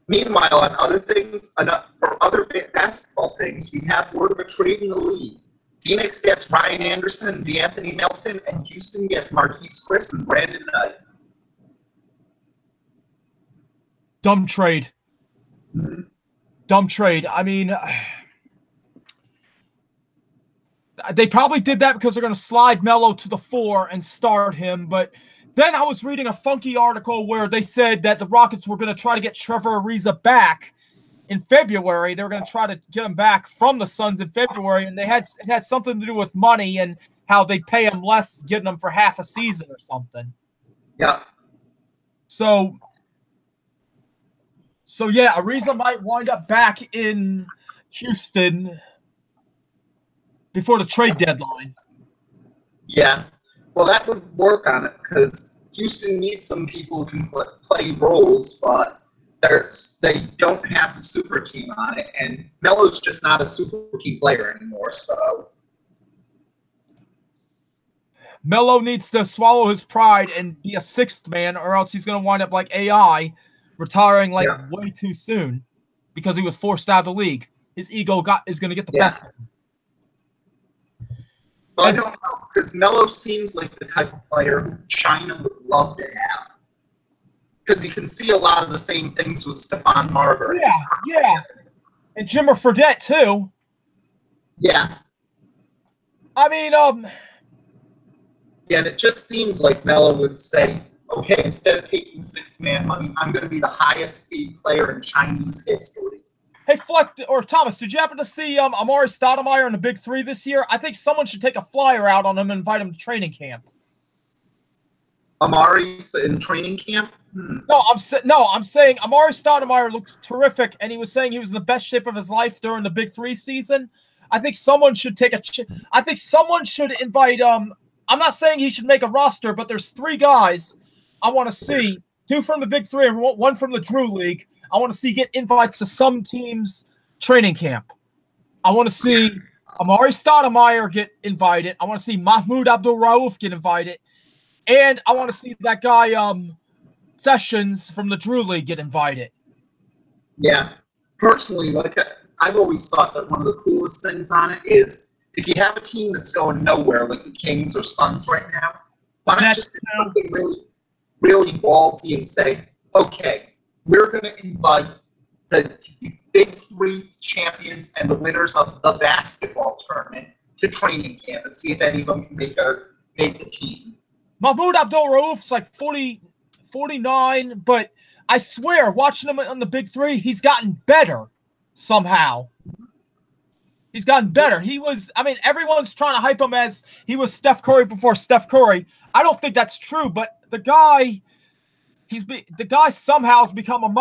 Meanwhile, on other things, for other basketball things, we have word of a trade in the league. Phoenix gets Ryan Anderson and DeAnthony Melton, and Houston gets Marquise Chris and Brandon Knight. Dumb trade. Mm-hmm. Dumb trade. I mean, they probably did that because they're going to slide Melo to the 4 and start him. But then I was reading a funky article where they said that the Rockets were going to try to get Trevor Ariza back in February. They were going to try to get him back from the Suns in February, and it had something to do with money and how they pay him less getting him for half a season or something. Yeah. So yeah, Ariza might wind up back in Houston before the trade deadline. Yeah. Well, that would work on it because Houston needs some people who can play roles, but they don't have the super team on it, and Melo's just not a super team player anymore. So Melo needs to swallow his pride and be a 6th man, or else he's going to wind up like AI, retiring way too soon because he was forced out of the league. His ego is going to get the best of him. Well, I don't know, because Melo seems like the type of player who China would love to have. Because you can see a lot of the same things with Stephon Marbury. Yeah. And Jimmer Fredette, too. Yeah. I mean, Yeah, and it just seems like Melo would say, okay, instead of taking 6-man money, I'm going to be the highest paid player in Chinese history. Hey, Fleck, or Thomas, did you happen to see Amari Stoudemire in the Big 3 this year? I think someone should take a flyer out on him and invite him to training camp. Amari's in training camp? No, I'm saying Amari Stoudemire looks terrific, and he was saying he was in the best shape of his life during the Big 3 season. I think someone should I think someone should invite I'm not saying he should make a roster, but there's 3 guys I want to see, 2 from the Big 3 and 1 from the Drew League. I want to see get invites to some team's training camp. I want to see Amari Stoudemire get invited. I want to see Mahmoud Abdul-Rauf get invited. And I want to see that guy Sessions from the Drew League get invited. Yeah. Personally, I've always thought that one of the coolest things on it is if you have a team that's going nowhere, like the Kings or Suns right now, why not just do something really, really ballsy and say, okay, we're going to invite the Big 3 champions and the winners of the basketball tournament to training camp and see if any of them can make the team. Mahmoud Abdul-Rauf's like 49, but I swear, watching him on the Big 3, he's gotten better somehow. He's gotten better. Everyone's trying to hype him as he was Steph Curry before Steph Curry. I don't think that's true, but the guy somehow has become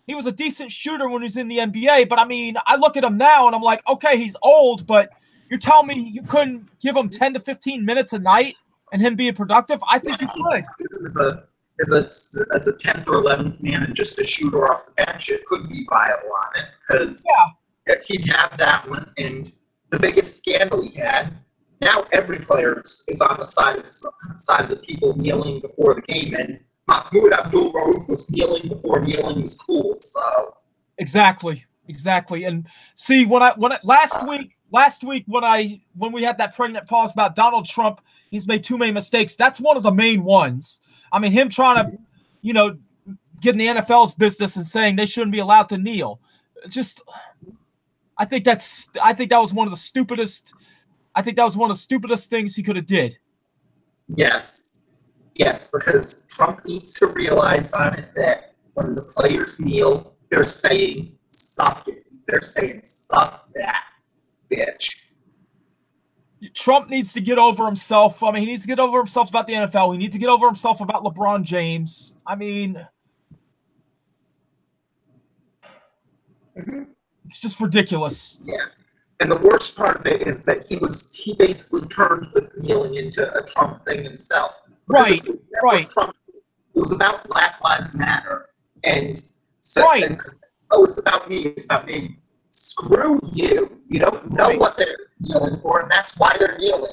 he was a decent shooter when he was in the NBA, but I look at him now and I'm like, okay, he's old, but you're telling me you couldn't give him 10 to 15 minutes a night and him being productive? I think you could. As a 10th or 11th man and just a shooter off the bench, it could be viable on it because he'd have that one. And the biggest scandal he had, now every player is on the side of the people kneeling before the game, and Mahmoud Abdul-Rauf was kneeling before kneeling was cool. So exactly. And see, last week when we had that pregnant pause about Donald Trump, he's made too many mistakes. That's one of the main ones. Him trying to, get in the NFL's business and saying they shouldn't be allowed to kneel. I think that was one of the stupidest. I think that was one of the stupidest things he could have did. Yes, because Trump needs to realize on it that when the players kneel, they're saying "suck it." They're saying "suck that, bitch." Trump needs to get over himself. I mean, he needs to get over himself about the NFL. He needs to get over himself about LeBron James. I mean, it's just ridiculous. Yeah. And the worst part of it is that he basically turned the kneeling into a Trump thing himself. Right, right. Trump, it was about Black Lives Matter. And so, right. And, oh, it's about me. It's about me. Screw you. You don't know what they're kneeling for, and that's why they're kneeling.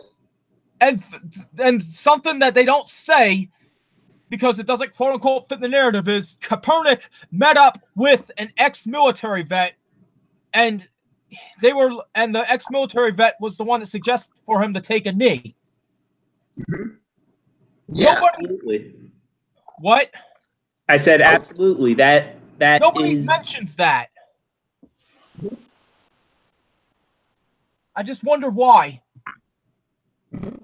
And something that they don't say, because it doesn't quote unquote fit the narrative, is Kaepernick met up with an ex-military vet, and the ex-military vet was the one that suggested for him to take a knee. Mm-hmm. Yeah. Absolutely. What? I said absolutely. That Nobody is mentions that. I just wonder why. And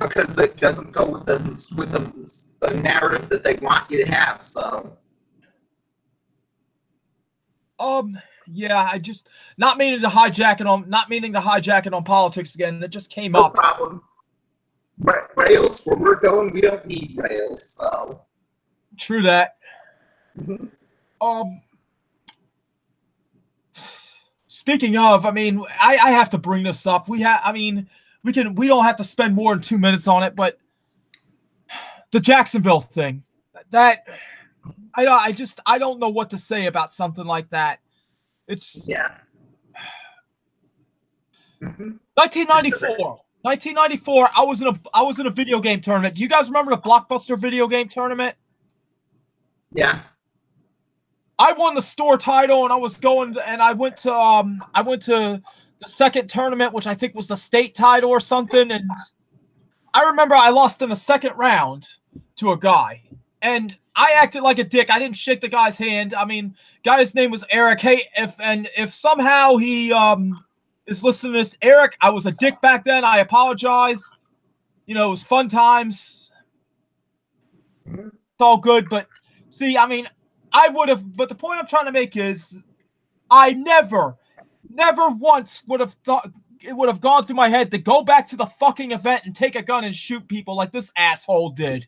because it doesn't go with the narrative that they want you to have, so. Yeah, I just not meaning to hijack it on politics again. That just came up. No problem. Rails, where we're going, we don't need rails, so. True that. Mm-hmm. Speaking of, I mean, I have to bring this up. We don't have to spend more than 2 minutes on it, but the Jacksonville thing, that I don't know what to say about something like that. It's 1994. 1994. I was in a video game tournament. Do you guys remember the Blockbuster video game tournament? Yeah. I won the store title, and I went to the second tournament, which I think was the state title or something. And I remember I lost in the second round to a guy, and I acted like a dick. I didn't shake the guy's hand. I mean, guy's name was Eric. Hey, if somehow he is listening to this, Eric, I was a dick back then. I apologize. You know, it was fun times. It's all good, but see, I mean, I would have, but the point I'm trying to make is I never once would have thought it would have gone through my head to go back to the fucking event and take a gun and shoot people like this asshole did.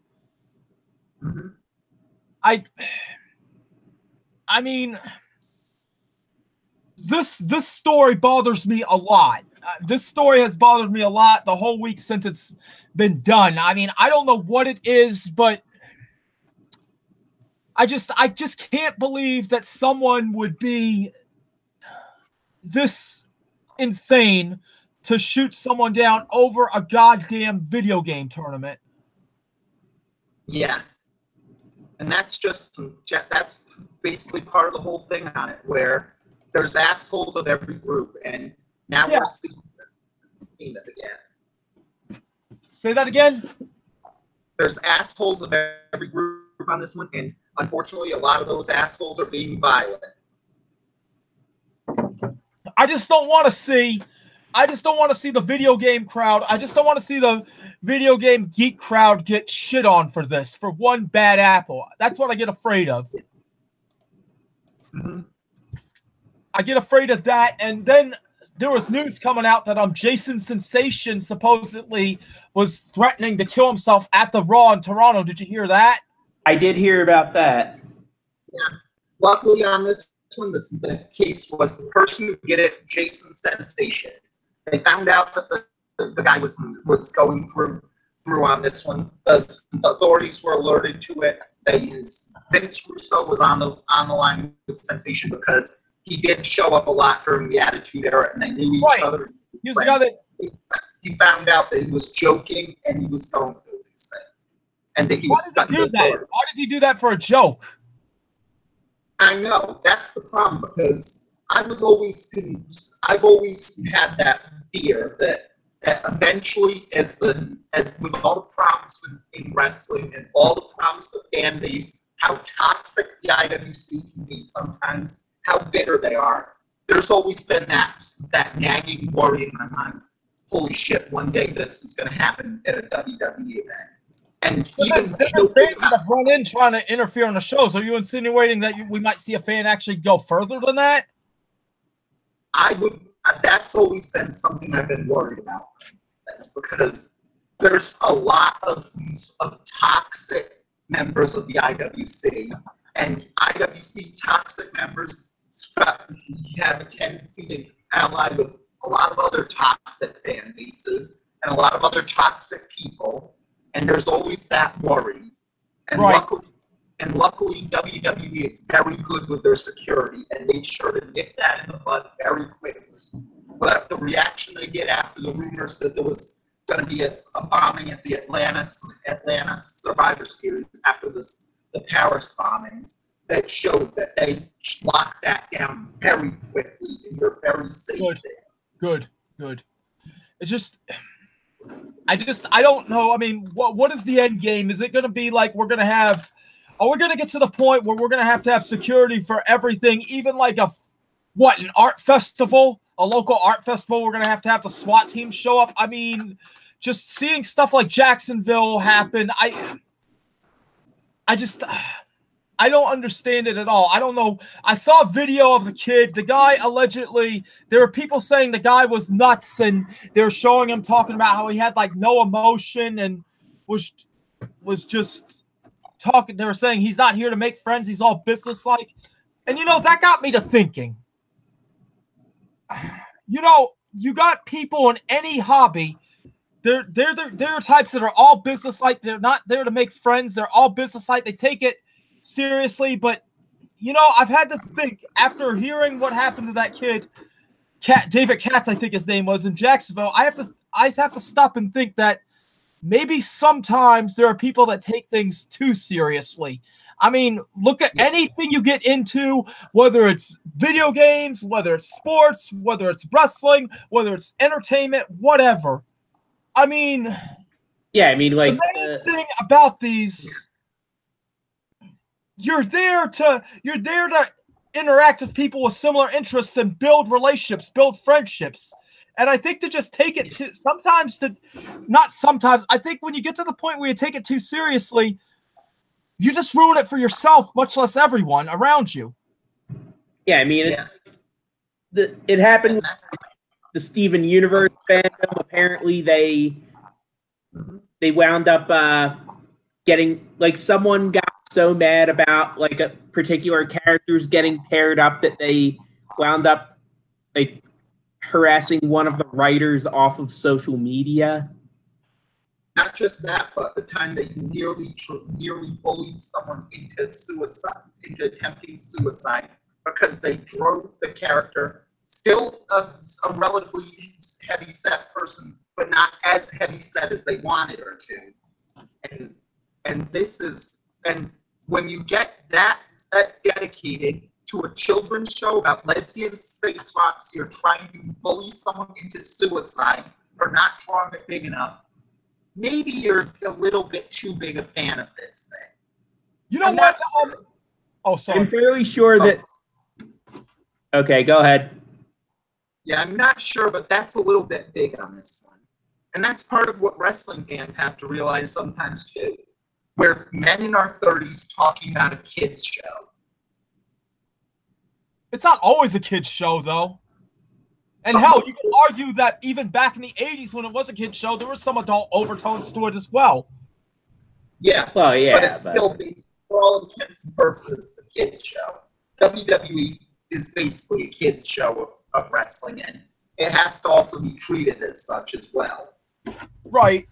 Mm-hmm. I mean, this story bothers me a lot. This story has bothered me a lot the whole week since it's been done. I mean, I don't know what it is, but I just can't believe that someone would be this insane to shoot someone down over a goddamn video game tournament. Yeah. And that's basically part of the whole thing on it, where there's assholes of every group, and now we're seeing this again. Say that again? There's assholes of every group on this one, and unfortunately, a lot of those assholes are being violent. I just don't want to see the video game crowd. I just don't want to see the video game geek crowd get shit on for this, for one bad apple. That's what I get afraid of. Mm-hmm. I get afraid of that. And then there was news coming out that Jason Sensation supposedly was threatening to kill himself at the Raw in Toronto. Did you hear that? I did hear about that. Yeah. Luckily on this one, the case was the person who did it, Jason Sensation. They found out that the guy was going through on this one. The authorities were alerted to it. Vince Russo was on the line with Sensation because he did show up a lot during the Attitude Era, and they knew each other. He was the guy that he found out that he was joking and he was going through these things. And that he was Why did he do that? Why did he do that for a joke? I know, that's the problem, because I've always had that fear that eventually, as with all the problems in wrestling and all the problems with fan base, how toxic the IWC can be sometimes, how bitter they are, there's always been that nagging worry in my mind. Holy shit, one day this is going to happen at a WWE event. And even different fans have run in trying to interfere on the shows. Are you insinuating that we might see a fan actually go further than that? I would that's always been something I've been worried about. That's because there's a lot of toxic members of the IWC, and IWC toxic members have a tendency to ally with a lot of other toxic fan bases and a lot of other toxic people, and there's always that worry. And Right. luckily, WWE is very good with their security and made sure to nip that in the bud very quickly. But the reaction they get after the rumors that there was going to be a bombing at the Atlanta Survivor Series after the Paris bombings, that showed that they locked that down very quickly, and you're very safe there. Good. It's just, I don't know. I mean, what is the end game? Is it going to be like are we going to get to the point where we're going to have security for everything, even like an art festival, a local art festival? We're going to have the SWAT team show up. I mean, just seeing stuff like Jacksonville happen, I don't understand it at all. I don't know. I saw a video of the kid. The guy allegedly, there were people saying the guy was nuts, and they were showing him talking about how he had like no emotion and was just talking. They were saying he's not here to make friends. He's all businesslike. And, that got me to thinking. You got people in any hobby. They're types that are all businesslike. They're not there to make friends. They're all businesslike. They take it seriously, but I've had to think after hearing what happened to that kid, David Katz, I think his name was, in Jacksonville. I have to stop and think that maybe sometimes there are people that take things too seriously. I mean, look at anything you get into, whether it's video games, whether it's sports, whether it's wrestling, whether it's entertainment, whatever. I mean, yeah, I mean, like the main thing about these. You're there to interact with people with similar interests and build relationships, build friendships. And I think to just take it I think when you get to the point where you take it too seriously, you just ruin it for yourself, much less everyone around you. Yeah, I mean, it happened with the Steven Universe fandom. Apparently, they wound up getting, like, someone got so mad about like a particular character's getting paired up that they wound up like harassing one of the writers off of social media. Not just that, but the time that you nearly bullied someone into attempting suicide because they drove the character, still a relatively heavy set person, but not as heavy set as they wanted her to. And when you get that dedicated to a children's show about lesbians, space rocks, you're trying to bully someone into suicide for not drawing it big enough, maybe you're a little bit too big a fan of this thing. You know what? Oh, sorry. I'm fairly sure that... Okay, go ahead. Yeah, I'm not sure, but that's a little bit big on this one. And that's part of what wrestling fans have to realize sometimes, too. We're men in our 30s talking about a kid's show. It's not always a kid's show, though. And hell, you can argue that even back in the 80s when it was a kid's show, there was some adult overtones to it as well. Yeah, well, yeah, but it's still, for all intents and purposes, it's a kid's show. WWE is basically a kid's show of wrestling, and it has to also be treated as such as well. Right.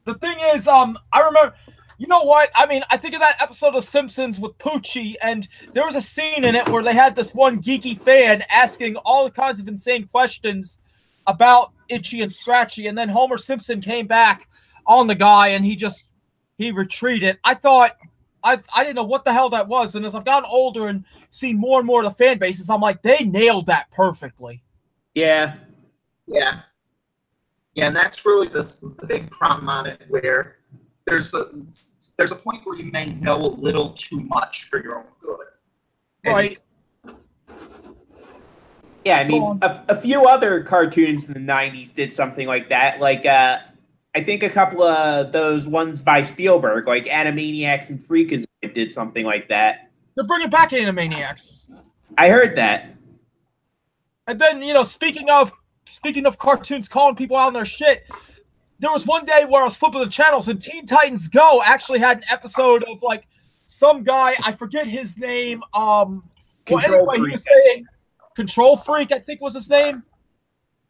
The thing is, I remember, you know what? I mean, I think of that episode of Simpsons with Poochie, and there was a scene in it where they had this one geeky fan asking all kinds of insane questions about Itchy and Scratchy, and then Homer Simpson came back on the guy, and he retreated. I thought, I didn't know what the hell that was, and as I've gotten older and seen more and more of the fan bases, I'm like, they nailed that perfectly. Yeah. Yeah. Yeah, and that's really the big problem on it, where there's a point where you may know a little too much for your own good. Right. Yeah, I mean, a few other cartoons in the 90s did something like that. Like, I think a couple of those ones by Spielberg, like Animaniacs and Freakazoid, did something like that. They're bringing back Animaniacs. I heard that. And then, you know, speaking of cartoons calling people out on their shit, there was one day where I was flipping the channels and Teen Titans Go actually had an episode of like some guy, I forget his name. Control He Freak. was saying Control Freak, I think was his name.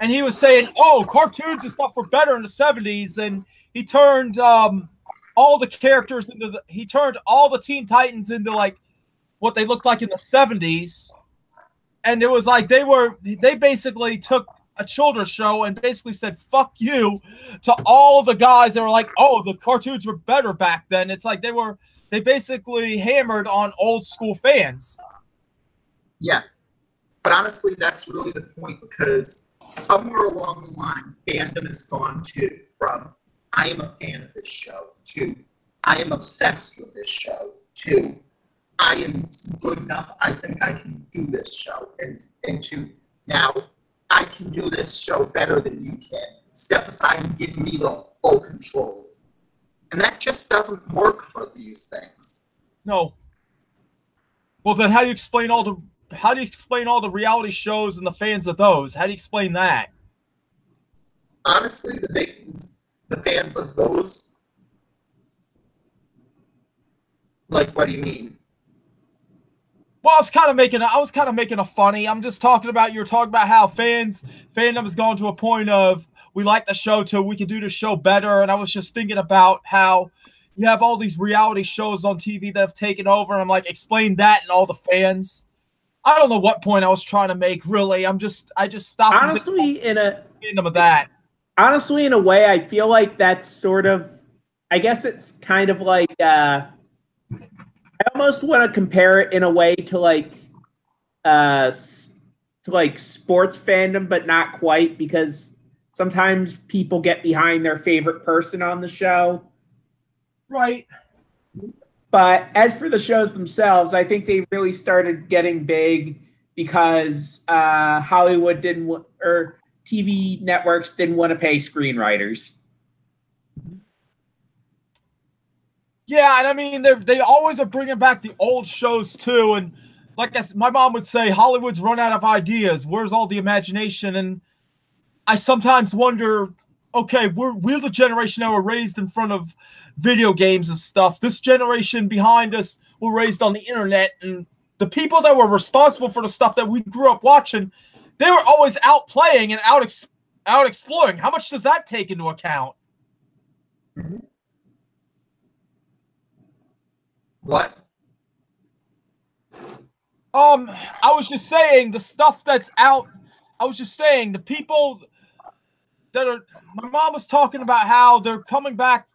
And he was saying, oh, cartoons and stuff were better in the 70s. And he turned all the characters into he turned all the Teen Titans into like what they looked like in the 70s. And it was like they basically took a children's show and basically said fuck you to all the guys that were like, oh, the cartoons were better back then. It's like they basically hammered on old school fans. Yeah. But honestly, that's really the point, because somewhere along the line, fandom has gone from I am a fan of this show to I am obsessed with this show to I am good enough, I think I can do this show, and to now I can do this show better than you can. Step aside and give me the full control. And that just doesn't work for these things. No. Well, then how do you explain all the reality shows and the fans of those? How do you explain that? Honestly, the fans of those, like, what do you mean? Well, I was kind of making a funny. I'm just talking about, you were talking about how fandom has gone to a point of we like the show till we can do the show better. And I was just thinking about how you have all these reality shows on TV that have taken over. And I'm like, explain that and all the fans. I don't know what point I was trying to make, really. I just stopped. Honestly, in a way, I feel like that's sort of, I guess it's kind of like, I almost want to compare it in a way to like sports fandom, but not quite, because sometimes people get behind their favorite person on the show. Right. But as for the shows themselves, I think they really started getting big because Hollywood or TV networks didn't want to pay screenwriters. Yeah, and I mean, they always are bringing back the old shows too. And like my mom would say, Hollywood's run out of ideas. Where's all the imagination? And I sometimes wonder, okay, we're the generation that were raised in front of video games and stuff. This generation behind us were raised on the internet, and the people that were responsible for the stuff that we grew up watching, they were always out playing and out exploring. How much does that take into account? Mm-hmm. What? I was just saying the stuff that's out. I was just saying the people that are. My mom was talking about how they're coming back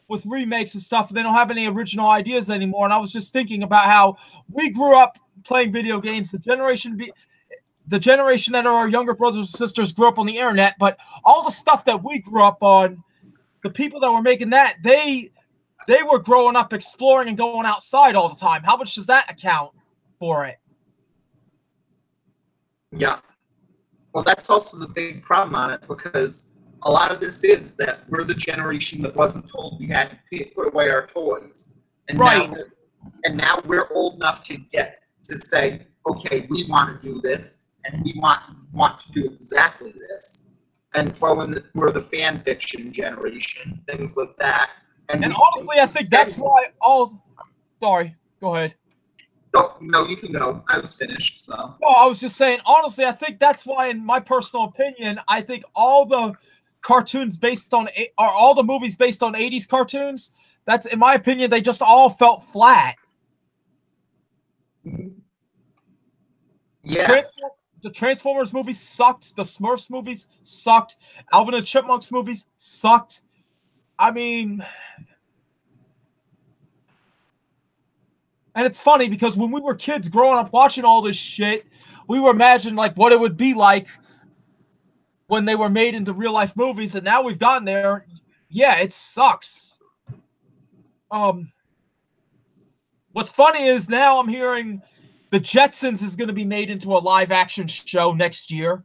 with remakes and stuff, and they don't have any original ideas anymore. And I was just thinking about how we grew up playing video games. The generation that are our younger brothers and sisters grew up on the internet, but all the stuff that we grew up on, the people that were making that, they were growing up exploring and going outside all the time. How much does that account for it? Yeah. Well, that's also the big problem on it, because a lot of this is that we're the generation that wasn't told we had to put away our toys. And right. Now we're old enough to say, okay, we want to do this, and we want to do exactly this. And we're the fan fiction generation, things like that. And honestly, I think that's why Sorry, go ahead. No, you can go. I was finished, so. No, I was just saying, honestly, I think that's why, in my personal opinion, I think all the cartoons all the movies based on 80s cartoons, that's, in my opinion, they just all felt flat. Yeah. The Transformers movies sucked. The Smurfs movies sucked. Alvin and the Chipmunks movies sucked. I mean, and it's funny because when we were kids growing up watching all this shit, we were imagining like what it would be like when they were made into real life movies, and now we've gotten there. Yeah, it sucks. What's funny is now I'm hearing the Jetsons is going to be made into a live action show next year.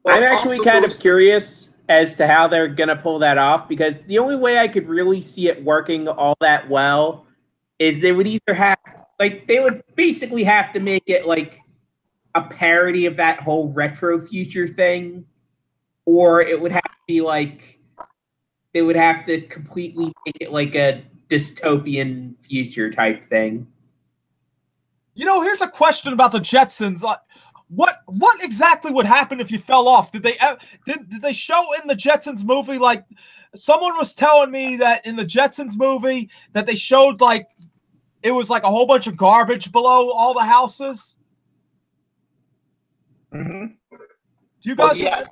I'm actually kind of curious as to how they're going to pull that off, because the only way I could really see it working all that well is they would either have, like, they would basically have to make it like a parody of that whole retro future thing, or it would have to be like they would have to completely make it like a dystopian future type thing. You know, here's a question about the Jetsons. What exactly would happen if you fell off? Did they show in the Jetsons movie, like, someone was telling me that in the Jetsons movie that they showed, like, it was like a whole bunch of garbage below all the houses? Mm-hmm. Do you guys? Well, yeah,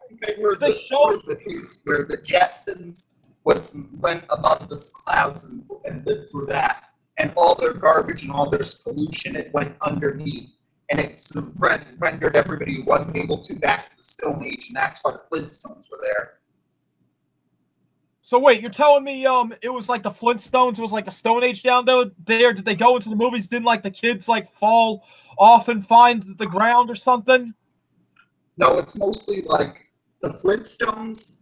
they showed the case where the Jetsons went above the clouds and lived through that, and all their garbage and all their pollution, it went underneath, and it's rendered everybody who wasn't able to back to the Stone Age, and that's why the Flintstones were there. So wait, you're telling me it was like the Flintstones, it was like the Stone Age down there? Did they go into the movies? Didn't like the kids like fall off and find the ground or something? No, it's mostly like the Flintstones.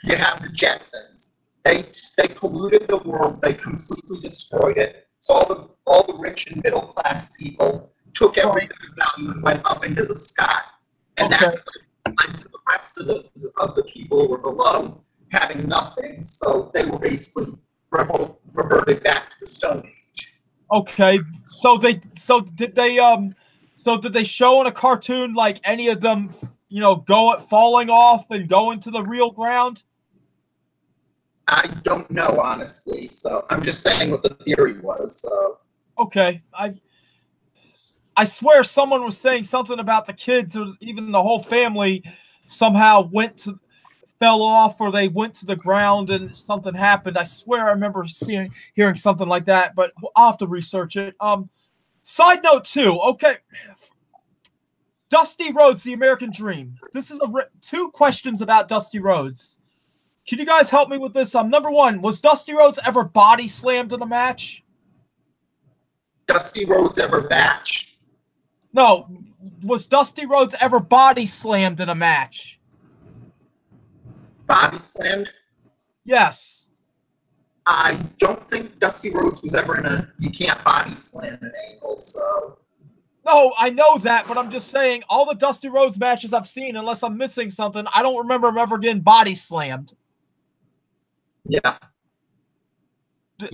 You have the Jetsons. They polluted the world. They completely destroyed it. So all the rich and middle class people took everything of value and went up into the sky, and that led to the rest of the people who were below having nothing. So they were basically reverted back to the Stone Age. Okay, so did they show in a cartoon like any of them, you know, falling off and going to the real ground? I don't know, honestly. So I'm just saying what the theory was. So okay, I swear someone was saying something about the kids or even the whole family somehow fell off, or they went to the ground and something happened. I swear I remember hearing something like that, but I'll have to research it. Side note too. Okay, Dusty Rhodes, The American Dream. This is two questions about Dusty Rhodes. Can you guys help me with this? Number one, was Dusty Rhodes ever body slammed in a match? Dusty Rhodes ever match? No. Was Dusty Rhodes ever body slammed in a match? Body slammed? Yes. I don't think Dusty Rhodes was ever in a you can't body slam an angle, so. No, I know that, but I'm just saying all the Dusty Rhodes matches I've seen, unless I'm missing something, I don't remember him ever getting body slammed. Yeah. Go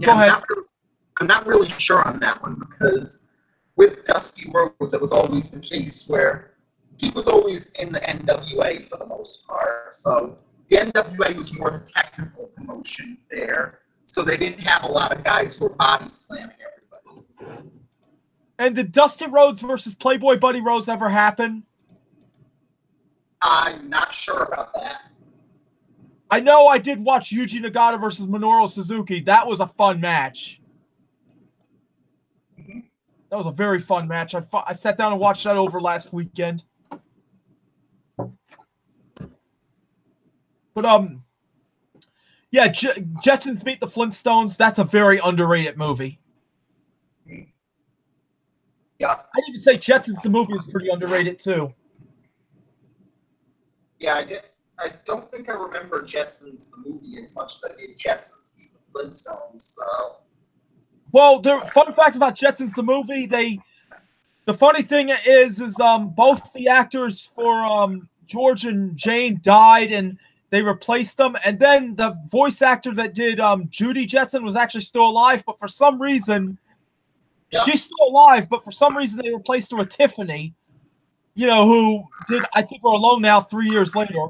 ahead. I'm not really sure on that one, because with Dusty Rhodes, it was always the case where he was always in the NWA for the most part. So the NWA was more the technical promotion there. So they didn't have a lot of guys who were body slamming everybody. And did Dusty Rhodes versus Playboy Buddy Rose ever happen? I'm not sure about that. I know I did watch Yuji Nagata versus Minoru Suzuki. That was a fun match. Mm-hmm. That was a very fun match. I sat down and watched that over last weekend. But yeah, Jetsons Meet the Flintstones. That's a very underrated movie. Yeah, I'd even say Jetsons the movie is pretty underrated too. Yeah, I did. I don't think I remember Jetsons the movie as much as I did Jetsons Meet the Flintstones. So. Well, the fun fact about Jetsons the movie, the funny thing is both the actors for George and Jane died, and they replaced them. And then the voice actor that did Judy Jetson was actually still alive, but for some reason, she's still alive, but for some reason they replaced her with Tiffany, you know, who did I think We're Alone Now 3 years later.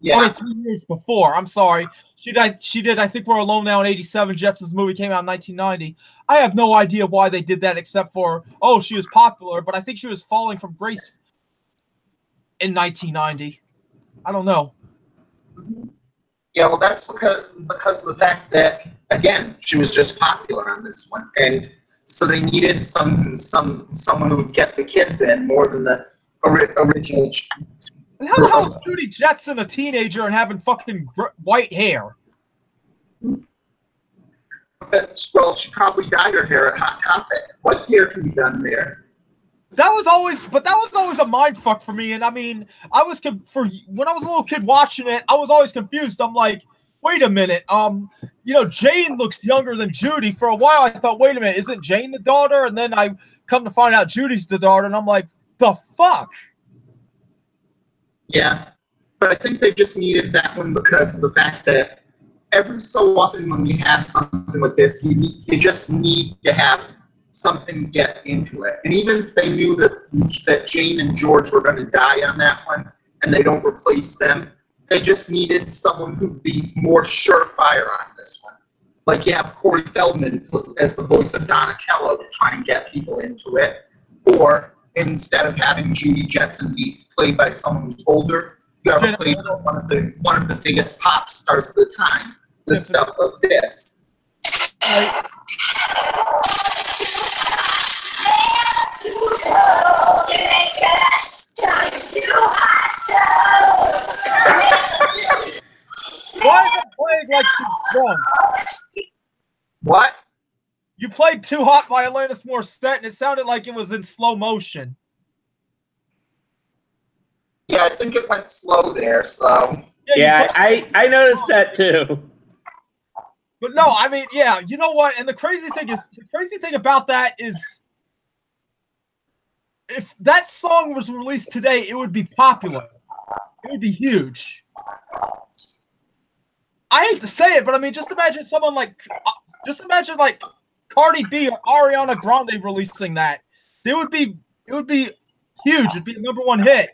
Yeah. Only 3 years before. I'm sorry. She did I think We're Alone Now in 87. Jetsons movie came out in 1990. I have no idea why they did that except for, oh, she was popular, but I think she was falling from grace in 1990. I don't know. Yeah, well, that's because of the fact that, again, she was just popular on this one, and so they needed someone who would get the kids in more than the original. And how the hell is Judy Jetson a teenager and having fucking white hair? Well, she probably dyed her hair at Hot Topic. What hair can be done there? That was always a mind fuck for me. And I mean, when I was a little kid watching it, I was always confused. I'm like, wait a minute. Jane looks younger than Judy. For a while, I thought, wait a minute, isn't Jane the daughter? And then I come to find out Judy's the daughter, and I'm like, the fuck? Yeah, but I think they just needed that one because of the fact that every so often when you have something like this, you just need to have something to get into it. And even if they knew that Jane and George were going to die on that one, and they don't replace them, they just needed someone who'd be more surefire on this one. Like you have Corey Feldman as the voice of Donatello to try and get people into it, or instead of having Judy Jetson be played by someone who's older, you have her played by one of the biggest pop stars of the time with stuff like this. Right. Why is it playing like she's drunk? What? You played Too Hot by Alanis Morissette, and it sounded like it was in slow motion. Yeah, I think it went slow there, so... Yeah, I noticed that too. But no, I mean, yeah, you know what? And the crazy thing about that is, if that song was released today, it would be popular. It would be huge. I hate to say it, but I mean, just imagine like Cardi B or Ariana Grande releasing that. It would be huge. It'd be a #1 hit.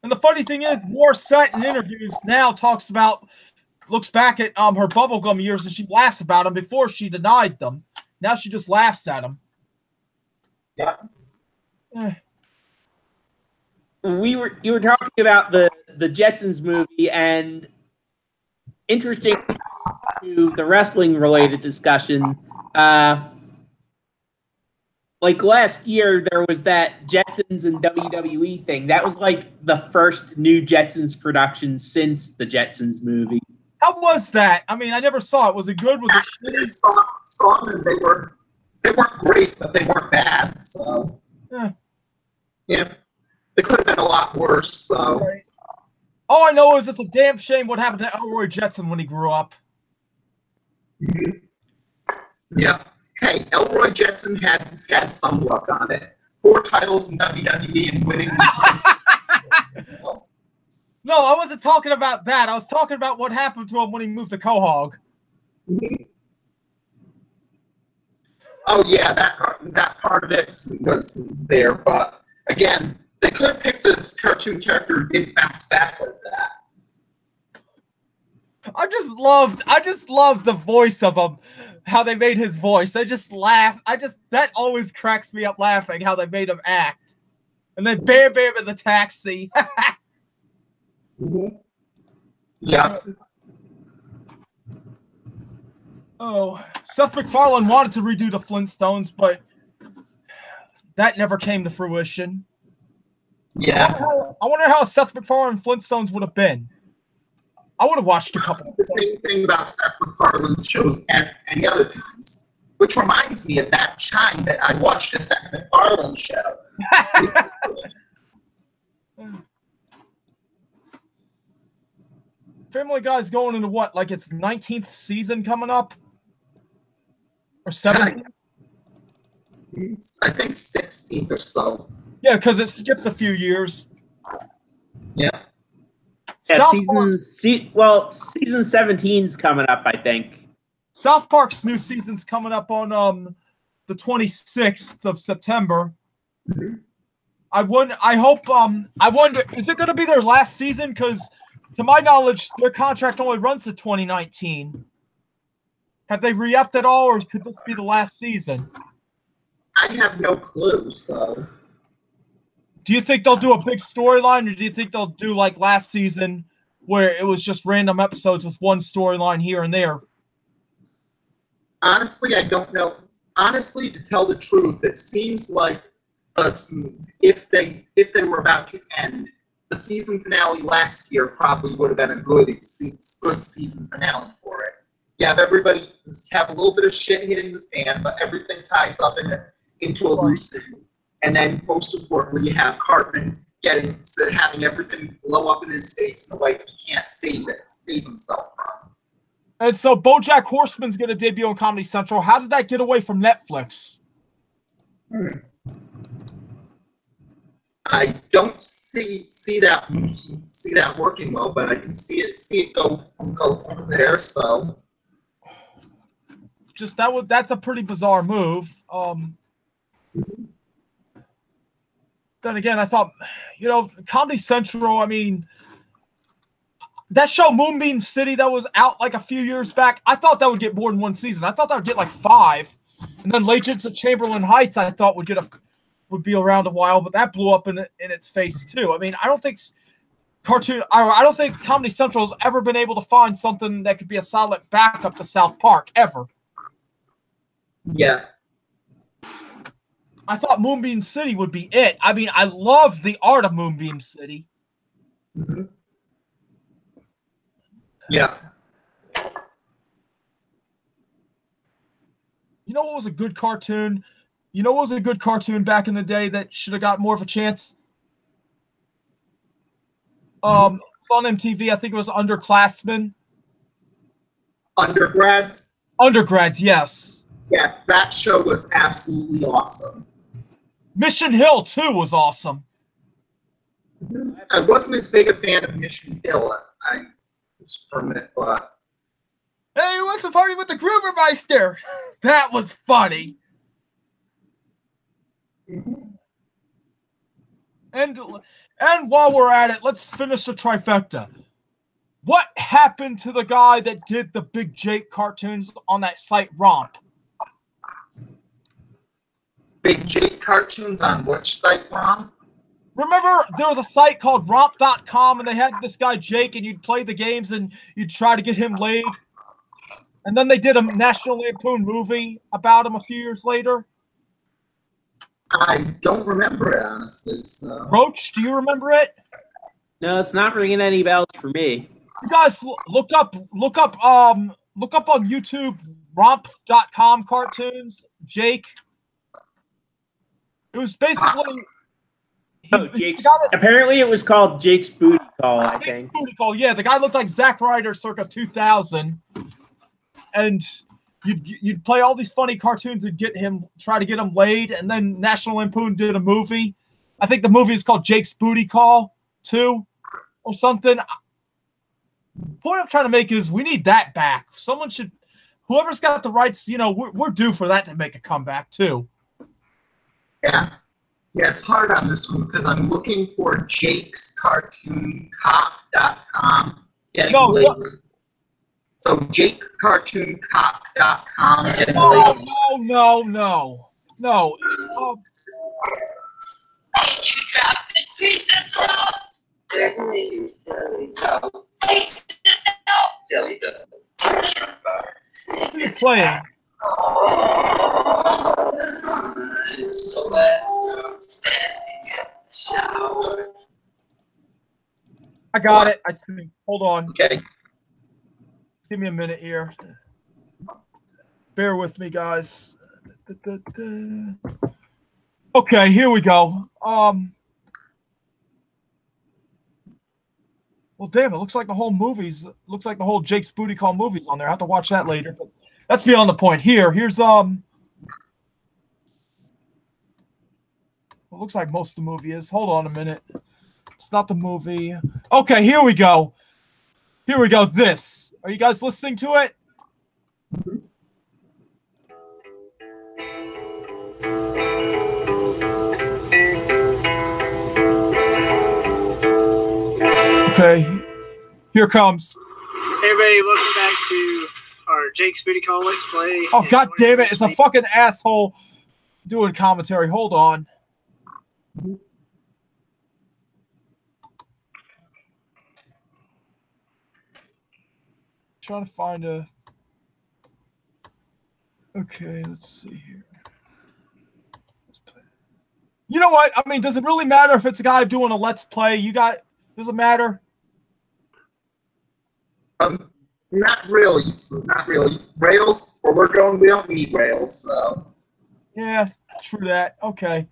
And the funny thing is, Morissette in interviews now looks back at her bubblegum years and she laughs about them. Before she denied them. Now she just laughs at them. Yeah. You were talking about the Jetsons movie, and interesting to the wrestling related discussion. Like last year, there was that Jetsons and WWE thing. That was like the first new Jetsons production since the Jetsons movie. How was that? I mean, I never saw it. Was it good? Was it shitty? I saw them and they weren't great, but they weren't bad. So yeah, they could have been a lot worse. So right. All I know is it's a damn shame what happened to Elroy Jetson when he grew up. Mm-hmm. Yeah. Hey, Elroy Jetson had some luck on it. 4 titles in WWE and winning. No, I wasn't talking about that. I was talking about what happened to him when he moved to Quahog. Oh yeah, that part of it was there, but again, they could have picked a cartoon character who didn't bounce back like that. I just loved the voice of him, how they made his voice. I just laugh. That always cracks me up laughing how they made him act. And then Bam Bam in the taxi. Mm-hmm. Yeah. Oh, Seth MacFarlane wanted to redo the Flintstones, but that never came to fruition. Yeah. I wonder how Seth MacFarlane Flintstones would have been. I would have watched a couple. The same thing about Seth MacFarlane shows at any other times, which reminds me of that time that I watched a Seth MacFarlane show. Family Guy's going into what? Like its 19th season coming up? Or 17th? I think 16th or so. Yeah, because it skipped a few years. Yeah. Yeah, season 17's coming up, I think. South Park's new season's coming up on the 26th of September. Mm-hmm. I wonder, is it going to be their last season? Because to my knowledge, their contract only runs to 2019. Have they re-upped at all, or could this be the last season? I have no clue, so... Do you think they'll do a big storyline, or do you think they'll do like last season where it was just random episodes with one storyline here and there? Honestly, I don't know. Honestly, to tell the truth, it seems like if they were about to end, the season finale last year probably would have been a good season finale for it. You have everybody have a little bit of shit hitting the fan, but everything ties up into a loose end. And then, most importantly, you have Cartman having everything blow up in his face in a way he can't save himself from. And so BoJack Horseman's going to debut on Comedy Central. How did that get away from Netflix? I don't see that working well, but I can see it go from there. So just that's a pretty bizarre move. Then again, I thought, Comedy Central, I mean, that show Moonbeam City that was out like a few years back, I thought that would get more than one season. I thought that would get like 5. And then Legends of Chamberlain Heights I thought would be around a while, but that blew up in its face too. I mean, I don't think Comedy Central has ever been able to find something that could be a solid backup to South Park ever. Yeah. I thought Moonbeam City would be it. I mean, I love the art of Moonbeam City. Mm-hmm. Yeah. You know what was a good cartoon? You know what was a good cartoon back in the day that should have got more of a chance? On MTV, I think it was Underclassmen. Undergrads? Undergrads, yes. Yeah, that show was absolutely awesome. Mission Hill, too, was awesome. I wasn't as big a fan of Mission Hill. I was from it, but... Hey, what's the party with the Grubermeister? That was funny. And while we're at it, let's finish the trifecta. What happened to the guy that did the Big Jake cartoons on that site Romp? Big Jake cartoons on which site, Ron? Remember, there was a site called Romp.com, and they had this guy Jake, and you'd play the games, and you'd try to get him laid. And then they did a National Lampoon movie about him a few years later. I don't remember it, honestly. So. Roach, do you remember it? No, it's not ringing any bells for me. You guys look up on YouTube Romp.com cartoons. Jake. It was basically. Apparently, it was called Jake's Booty Call. I think. Booty Call. Yeah, the guy looked like Zack Ryder, circa 2000, and you'd play all these funny cartoons and try to get him laid, and then National Lampoon did a movie. I think the movie is called Jake's Booty Call 2 or something. The point I'm trying to make is we need that back. Someone should, whoever's got the rights, we're due for that to make a comeback too. Yeah. Yeah, it's hard on this one because I'm looking for jakescartooncop.com. So jakecartooncop.com. No. What are you playing? I got it. Hold on. Okay. Give me a minute here. Bear with me, guys. Okay, here we go. Well, damn, it looks like the whole Jake's Booty Call movie's on there. I have to watch that later. But that's beyond the point. Here's it looks like most of the movie is. Hold on a minute. It's not the movie. Okay, here we go. This. Are you guys listening to it? Okay, here comes. Hey everybody, welcome back to our Jake's Booty Call Let's Play. Oh, god damn it, it's a fucking asshole doing commentary. Hold on. Trying to find a... Okay, let's see here. Let's play. You know what? I mean, does it really matter if it's a guy doing a Let's Play? Does it matter? Not really. Rails, where we're going, we don't need Rails, so. Yeah, true that. Okay.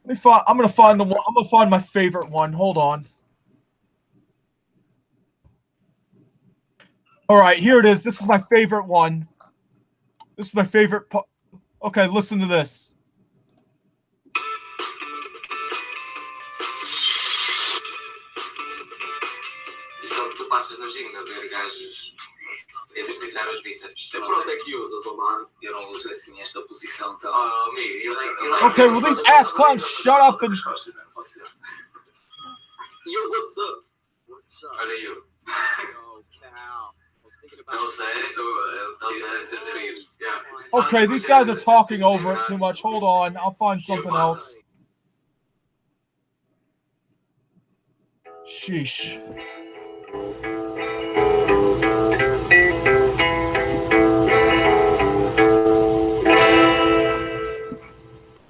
Let me find. I'm gonna find the one. I'm gonna find my favorite one. Hold on. All right, here it is. This is my favorite one. This is my favorite. Okay, listen to this. Tu passas na ginga ver gajos exercitar os bíceps. Pronto, é que usas, mano. Eu não uso assim esta posição tão. Okay, will these ass clowns shut up and. Yo, what's up? What's up? Olha eu. Oh, cow. Okay, these guys are talking over it too much. Hold on, I'll find something else. Sheesh.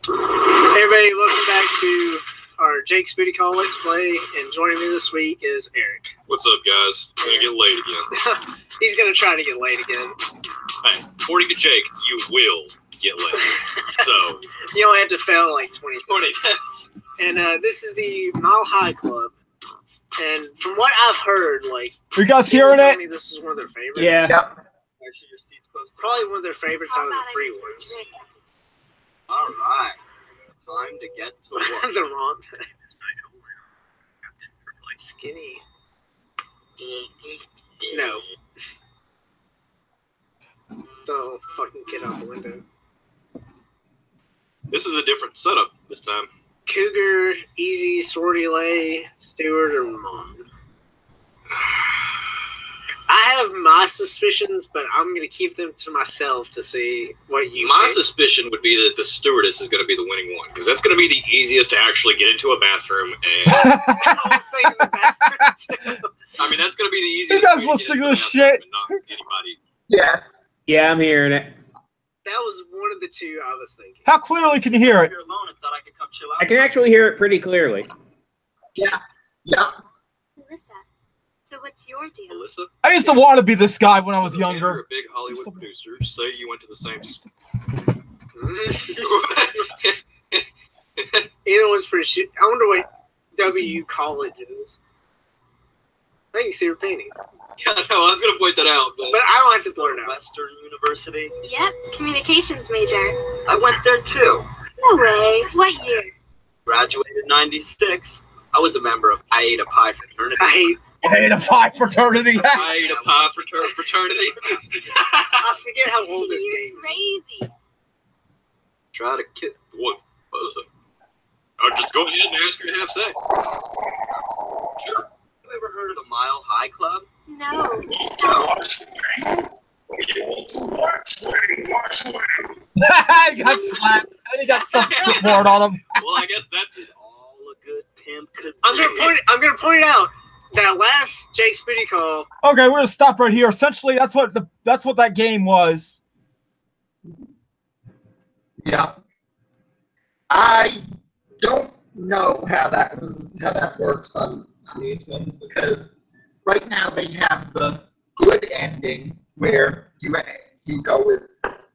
Hey everybody, welcome back to our Jake's Booty Call Let's Play, and joining me this week is Eric. What's up, guys? I'm gonna get laid again. He's gonna try to get laid again. Hey, according to Jake, you will get laid. So You only have to fail like 20 20 times. cents. And this is the Mile High Club. And from what I've heard, like, Are you guys people hearing tell it? me this is one of their favorites. Yeah. Yep. Probably one of their favorites out of the free ones. All right. Time to get to work. The wrong. Skinny. No. Don't fucking get out the window. This is a different setup this time. Cougar, Easy, Sorty Lay, Stewart, or Mom. I have my suspicions, but I'm going to keep them to myself to see what you My pick. suspicion would be that the stewardess is going to be the winning one, because that's going to be the easiest to actually get into a bathroom. And I was thinking the bathroom, too. I mean, that's going to be the easiest. guys way to listening get to into this the bathroom shit? and not anybody. Yes. Yeah, I'm hearing it. That was one of the two I was thinking. How clearly can you hear it? You're alone. I thought I could come chill out. I can actually hear it pretty clearly. Yeah. Yep. Melissa, so what's your deal? Melissa, I used to want to be this guy when I was you're a younger. big Hollywood producer. Say you went to the same. Either one's pretty shit. I wonder what W college is. I can see her paintings. Yeah, no, I was going to point that out, but But I don't have to blur it out. Western University. Yep, communications major. I went there too. No way. What year? Graduated in '96. I was a member of I Ate a Pie fraternity. I hate. I ate a pie fraternity. I ate a pie fraternity. I forget how old this You're game is. crazy. Try to kid. What? I'll just go ahead and ask her to have sex. Sure. You ever heard of the Mile High Club? No. He got slapped. And he got stuck board on him. Well, I guess that's. All a good pimp could I'm do. gonna point out that last Jake's Booty Call. Okay, we're gonna stop right here. Essentially, that's what that game was. Yeah. I don't know how that works on these ones, because right now they have the good ending where you go with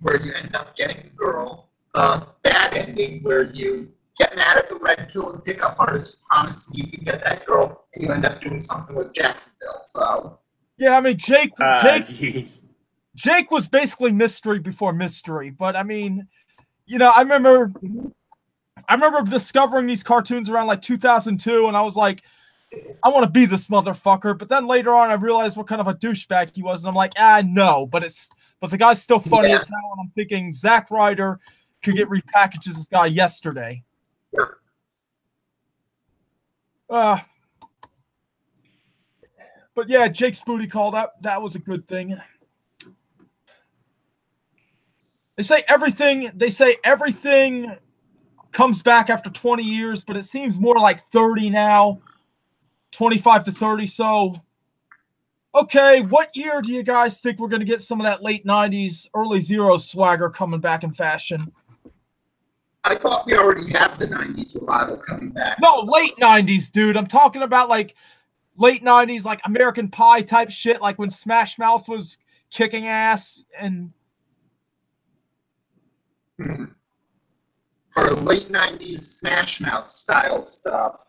where you end up getting the girl. Bad ending where you get mad at the red pill and pick up artists who promise you can get that girl, and you end up doing something with Jacksonville. So Yeah, I mean Jake Jeez. Jake was basically mystery before mystery, but I mean, you know, I remember discovering these cartoons around like 2002, and I was like, I want to be this motherfucker. But then later on, I realized what kind of a douchebag he was, and I'm like, no. But the guy's still funny Yeah. as hell, and I'm thinking Zack Ryder could get repackaged as this guy yesterday. But yeah, Jake's Booty Call, that was a good thing. They say everything comes back after 20 years, but it seems more like 30 now, 25 to 30. So, okay, what year do you guys think we're going to get some of that late 90s, early zeros swagger coming back in fashion? I thought we already have the '90s revival coming back. No, late 90s, dude. I'm talking about like late 90s, like American Pie type shit, like when Smash Mouth was kicking ass and... for late 90s Smash Mouth style stuff.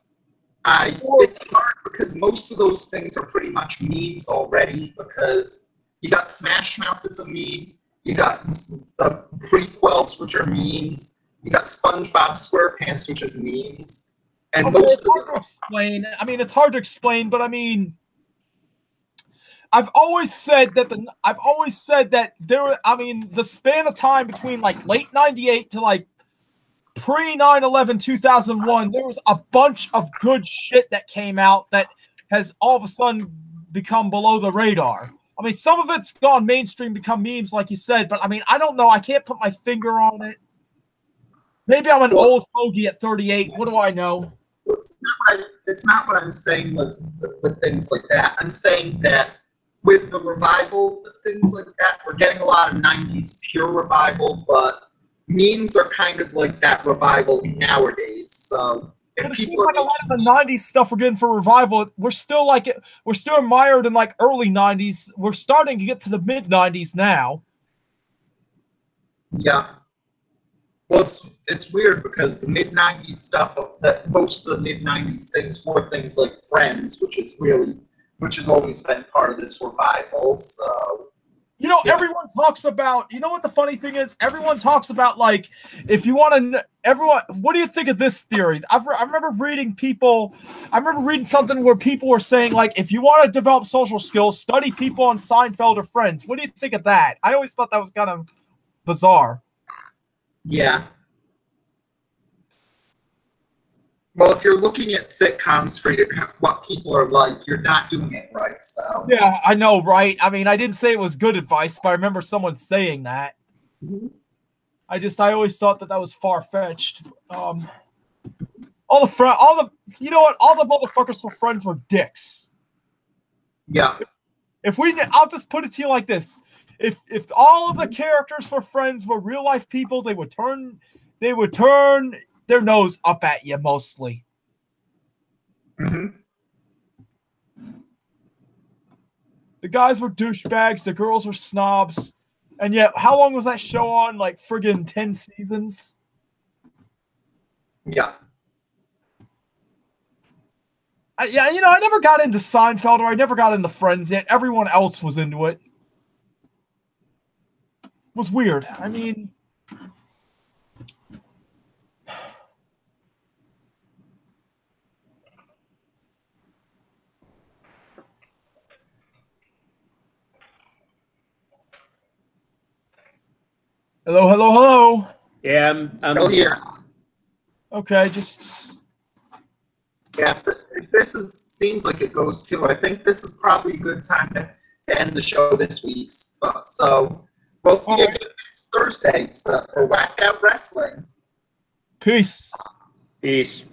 It's hard because most of those things are pretty much memes already, because you got Smash Mouth as a meme, you got the prequels, which are memes, you got SpongeBob SquarePants, which is memes, and Okay, most it's hard to explain. I mean, it's hard to explain, but I mean, I've always said that the span of time between like late 98 to like pre 9/11 2001, there was a bunch of good shit that came out that has all of a sudden become below the radar. I mean, some of it's gone mainstream, become memes, like you said, but I mean, I don't know. I can't put my finger on it. Maybe I'm an old fogey at 38. What do I know? It's not what I'm saying with things like that. I'm saying that with the revival of things like that, we're getting a lot of 90s pure revival, but memes are kind of like that revival nowadays. So But it seems like a lot of the 90s stuff we're getting for revival, we're still mired in like early 90s. We're starting to get to the mid 90s now. Yeah. Well, it's weird because the mid 90s stuff, that most of the mid 90s things were things like Friends, which has always been part of this revival. So You know, everyone talks about, you know what the funny thing is? Everyone talks about, like, if you want to, what do you think of this theory? I remember reading something where people were saying, like, if you want to develop social skills, study people on Seinfeld or Friends. What do you think of that? I always thought that was kind of bizarre. yeah. Well, if you're looking at sitcoms for what people are like, you're not doing it right. So Yeah, I know, right? I mean, I didn't say it was good advice, but I remember someone saying that. Mhm. I always thought that was far-fetched. All the motherfuckers for Friends were dicks. yeah. I'll just put it to you like this: if all of the characters for Friends were real life people, they would turn their nose up at you mostly. Mm-hmm. The guys were douchebags, the girls were snobs, and yet how long was that show on? Like friggin' 10 seasons. Yeah. I never got into Seinfeld, or I never got into Friends yet. Everyone else was into it. It was weird. I mean, hello. Yeah, Still here. Okay, just Yeah. If this seems like it goes too, I think this is probably a good time to end the show this week. So we'll see you again next Thursday for Whacked Out Wrestling. peace. peace.